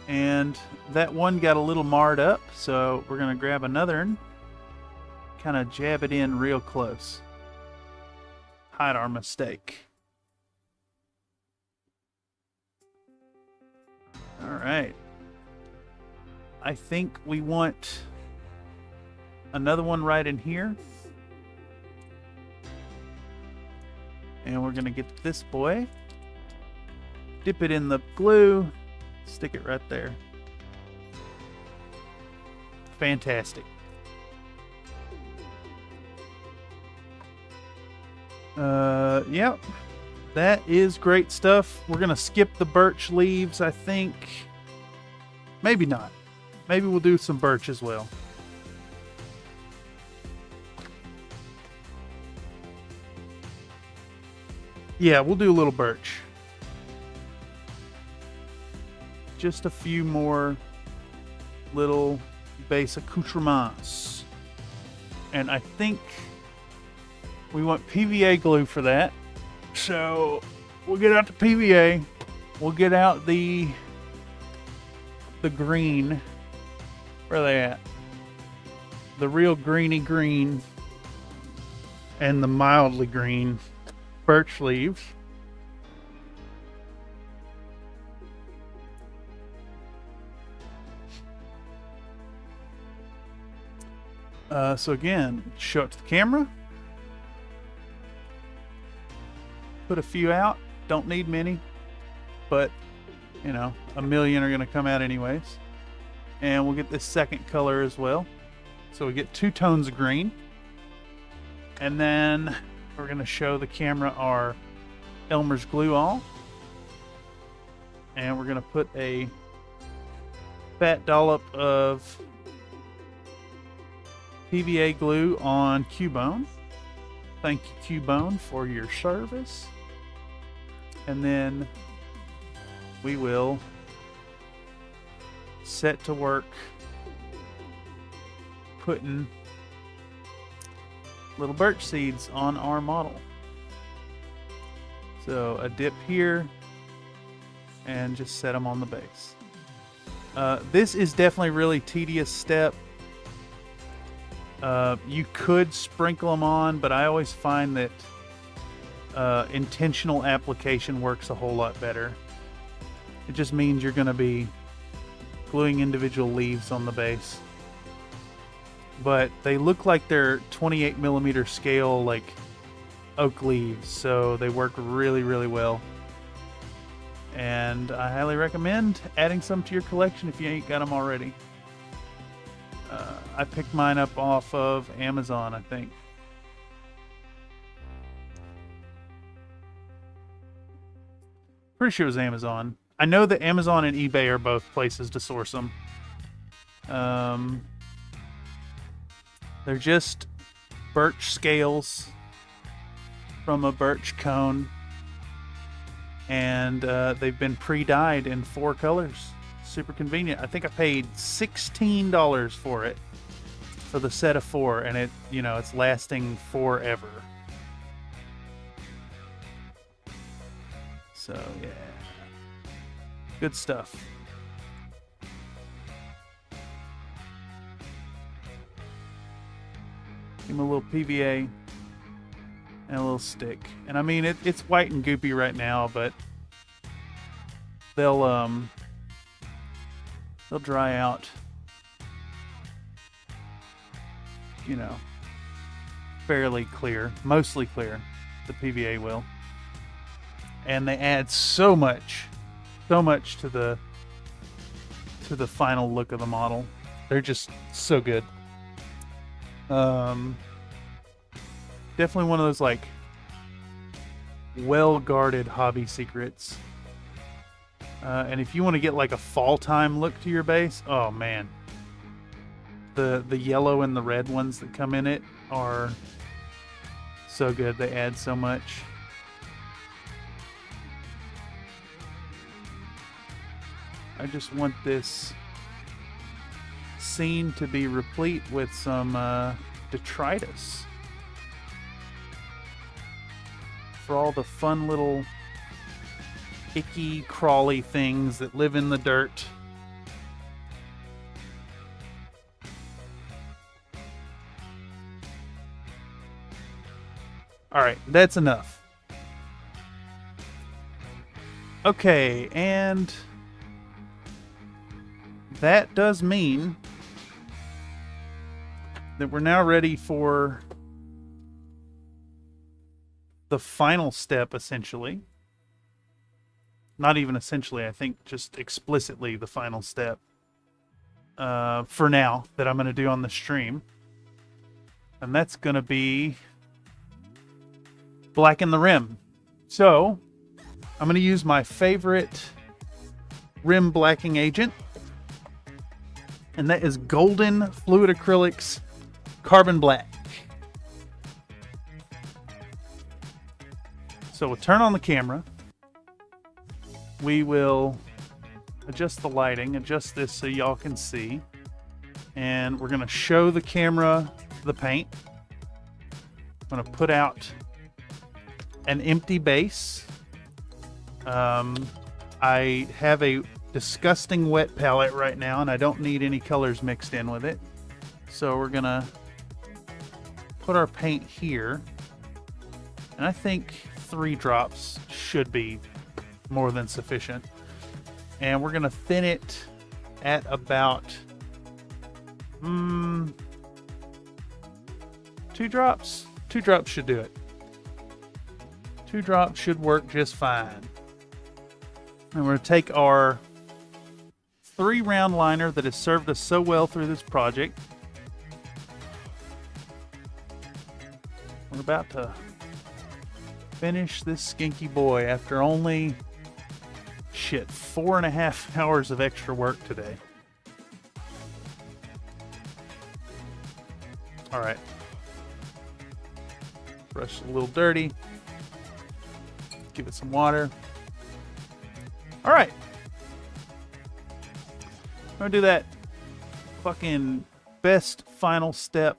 And that one got a little marred up, so we're going to grab another one. Kind of jab it in real close. Hide our mistake. All right. I think we want another one right in here. And we're going to get this boy. Dip it in the glue. Stick it right there. Fantastic. Yep. That is great stuff. We're going to skip the birch leaves, I think. Maybe not. Maybe we'll do some birch as well. Yeah, we'll do a little birch. Just a few more little base accoutrements. And I think we want PVA glue for that. So we'll get out the PVA. We'll get out the green. Where are they at? The real greeny green and the mildly green birch leaves. So again, show it to the camera. Put a few out. Don't need many, but you know, a million are going to come out anyways. And we'll get this second color as well. So we get 2 tones of green. And then we're going to show the camera our Elmer's glue all. And we're going to put a fat dollop of PVA glue on Cubone. Thank you, Cubone, for your service. And then we will set to work putting little birch seeds on our model. So a dip here and just set them on the base. This is definitely a really tedious step. You could sprinkle them on, but I always find that intentional application works a whole lot better. It just means you're going to be gluing individual leaves on the base. But they look like they're 28mm scale, like oak leaves, so they work really, really well. And I highly recommend adding some to your collection if you ain't got them already. I picked mine up off of Amazon, I think. Pretty sure it was Amazon. I know that Amazon and eBay are both places to source them. They're just birch scales from a birch cone. And they've been pre-dyed in 4 colors. Super convenient. I think I paid $16 for it, for the set of 4, and it, you know, it's lasting forever. So yeah, good stuff. Give him a little PVA and a little stick, and I mean it's white and goopy right now, but they'll dry out, you know, fairly clear, mostly clear. The PVA will, and they add so much to the final look of the model. They're just so good. Definitely one of those like well-guarded hobby secrets. And if you want to get like a fall time look to your base, oh man, the yellow and the red ones that come in it are so good. They add so much. I just want this scene to be replete with some detritus for all the fun little icky, crawly things that live in the dirt. Alright, that's enough. Okay, and that does mean that we're now ready for the final step, essentially. Not even essentially, I think just explicitly the final step for now that I'm going to do on the stream. And that's going to be blacken the rim. So I'm going to use my favorite rim blacking agent. And that is Golden Fluid Acrylics Carbon Black. So we'll turn on the camera. We will adjust the lighting, adjust this so y'all can see. And we're going to show the camera the paint. I'm going to put out an empty base. I have a disgusting wet palette right now, and I don't need any colors mixed in with it. So we're going to put our paint here. And I think 3 drops should be more than sufficient. And we're going to thin it at about 2 drops. 2 drops should do it. 2 drops should work just fine. And we're going to take our 3-round liner that has served us so well through this project. We're about to finish this skinky boy after only 4.5 hours of extra work today. All right. Brush a little dirty. Give it some water. All right. I'm gonna do that fucking best final step.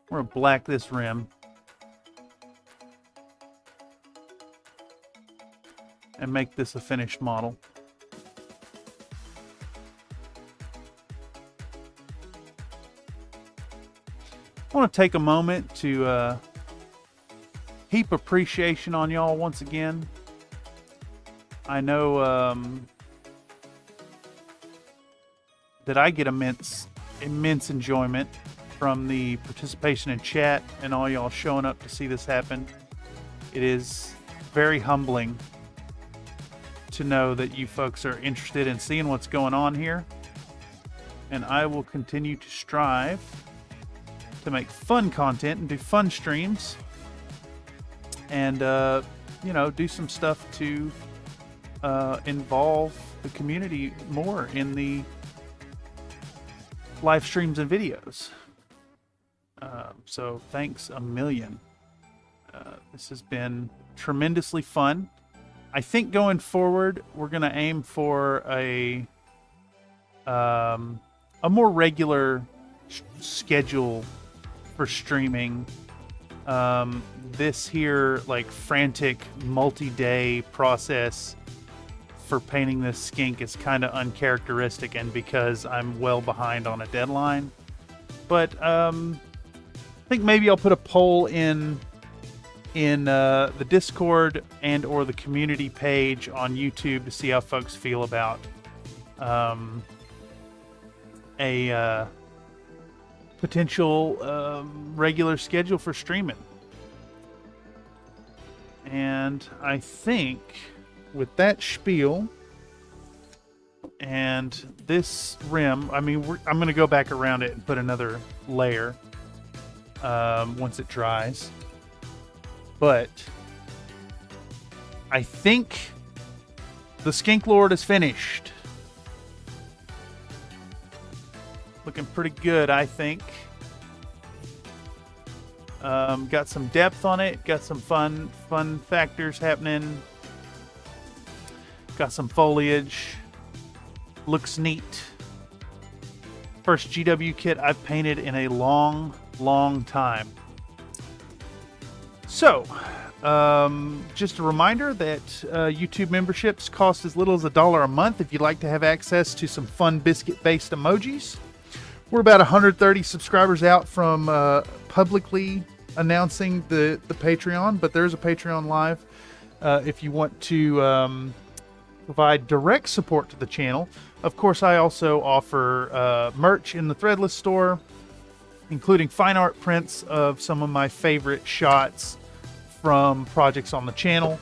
We're gonna black this rim. and make this a finished model. I want to take a moment to heap appreciation on y'all once again. I know that I get immense enjoyment from the participation in chat and all y'all showing up to see this happen. It is very humbling to know that you folks are interested in seeing what's going on here, and I will continue to strive to make fun content and do fun streams and you know, do some stuff to involve the community more in the live streams and videos. So thanks a million. This has been tremendously fun. I think going forward, we're going to aim for a more regular schedule for streaming. This here, like, frantic multi-day process for painting this skink is kind of uncharacteristic, and because I'm well behind on a deadline. But I think maybe I'll put a poll in the Discord and or the community page on YouTube to see how folks feel about a potential regular schedule for streaming. And I think with that spiel and this rim, I mean, I'm going to go back around it and put another layer once it dries. But I think the Skink Lord is finished. Looking pretty good, I think. Got some depth on it. Got some fun factors happening. Got some foliage. Looks neat. First GW kit I've painted in a long time. So, just a reminder that YouTube memberships cost as little as $1 a month if you'd like to have access to some fun biscuit-based emojis. We're about 130 subscribers out from publicly announcing the Patreon, but there's a Patreon live if you want to provide direct support to the channel. Of course, I also offer merch in the Threadless store, including fine art prints of some of my favorite shots from projects on the channel,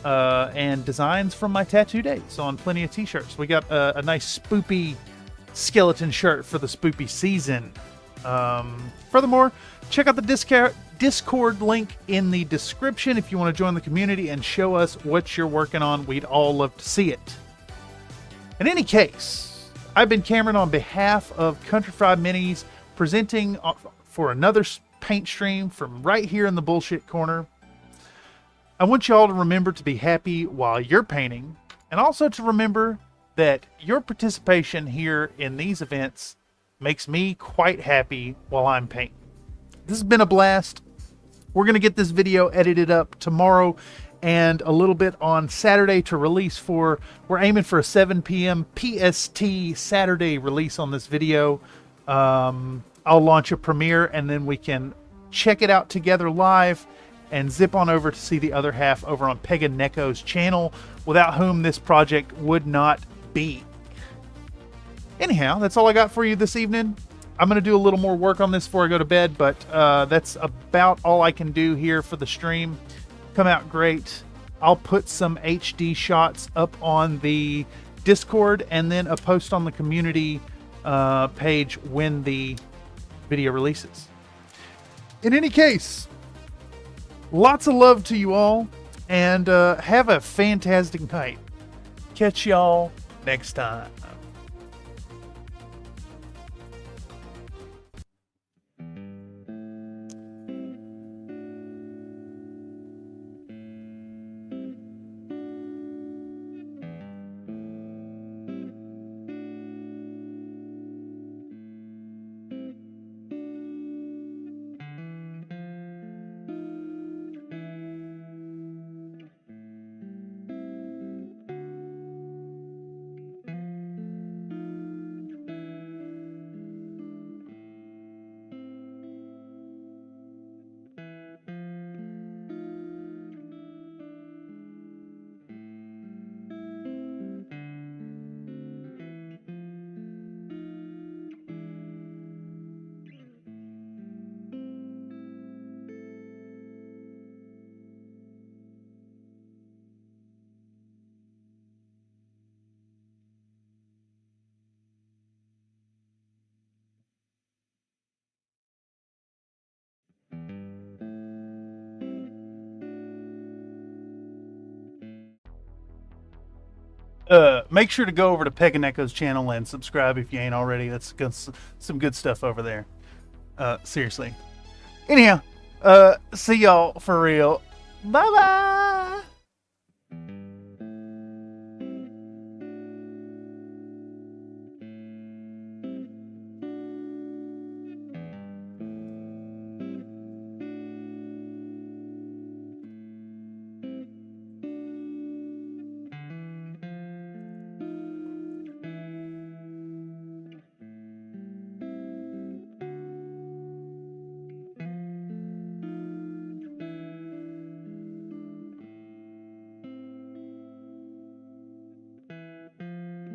and designs from my tattoo dates on plenty of t-shirts. We got a nice spoopy skeleton shirt for the spoopy season. Furthermore, check out the Discord link in the description if you want to join the community and show us what you're working on. We'd all love to see it. In any case, I've been Cameron on behalf of Country Fried Minis, presenting for another paint stream from right here in the bullshit corner. I want you all to remember to be happy while you're painting, and also to remember that your participation here in these events makes me quite happy while I'm painting. This has been a blast. We're going to get this video edited up tomorrow and a little bit on Saturday to release we're aiming for a 7 p.m. PST Saturday release on this video. I'll launch a premiere and then we can check it out together live and zip on over to see the other half over on Pega Neko's channel, without whom this project would not be. Anyhow, that's all I got for you this evening. I'm going to do a little more work on this before I go to bed, but that's about all I can do here for the stream. Come out great. I'll put some HD shots up on the Discord and then a post on the community page when the video releases. In any case, lots of love to you all, and have a fantastic night. Catch y'all next time. Make sure to go over to Peg and Echo's channel and subscribe if you ain't already. That's some good stuff over there. Seriously. Anyhow, see y'all for real. Bye bye.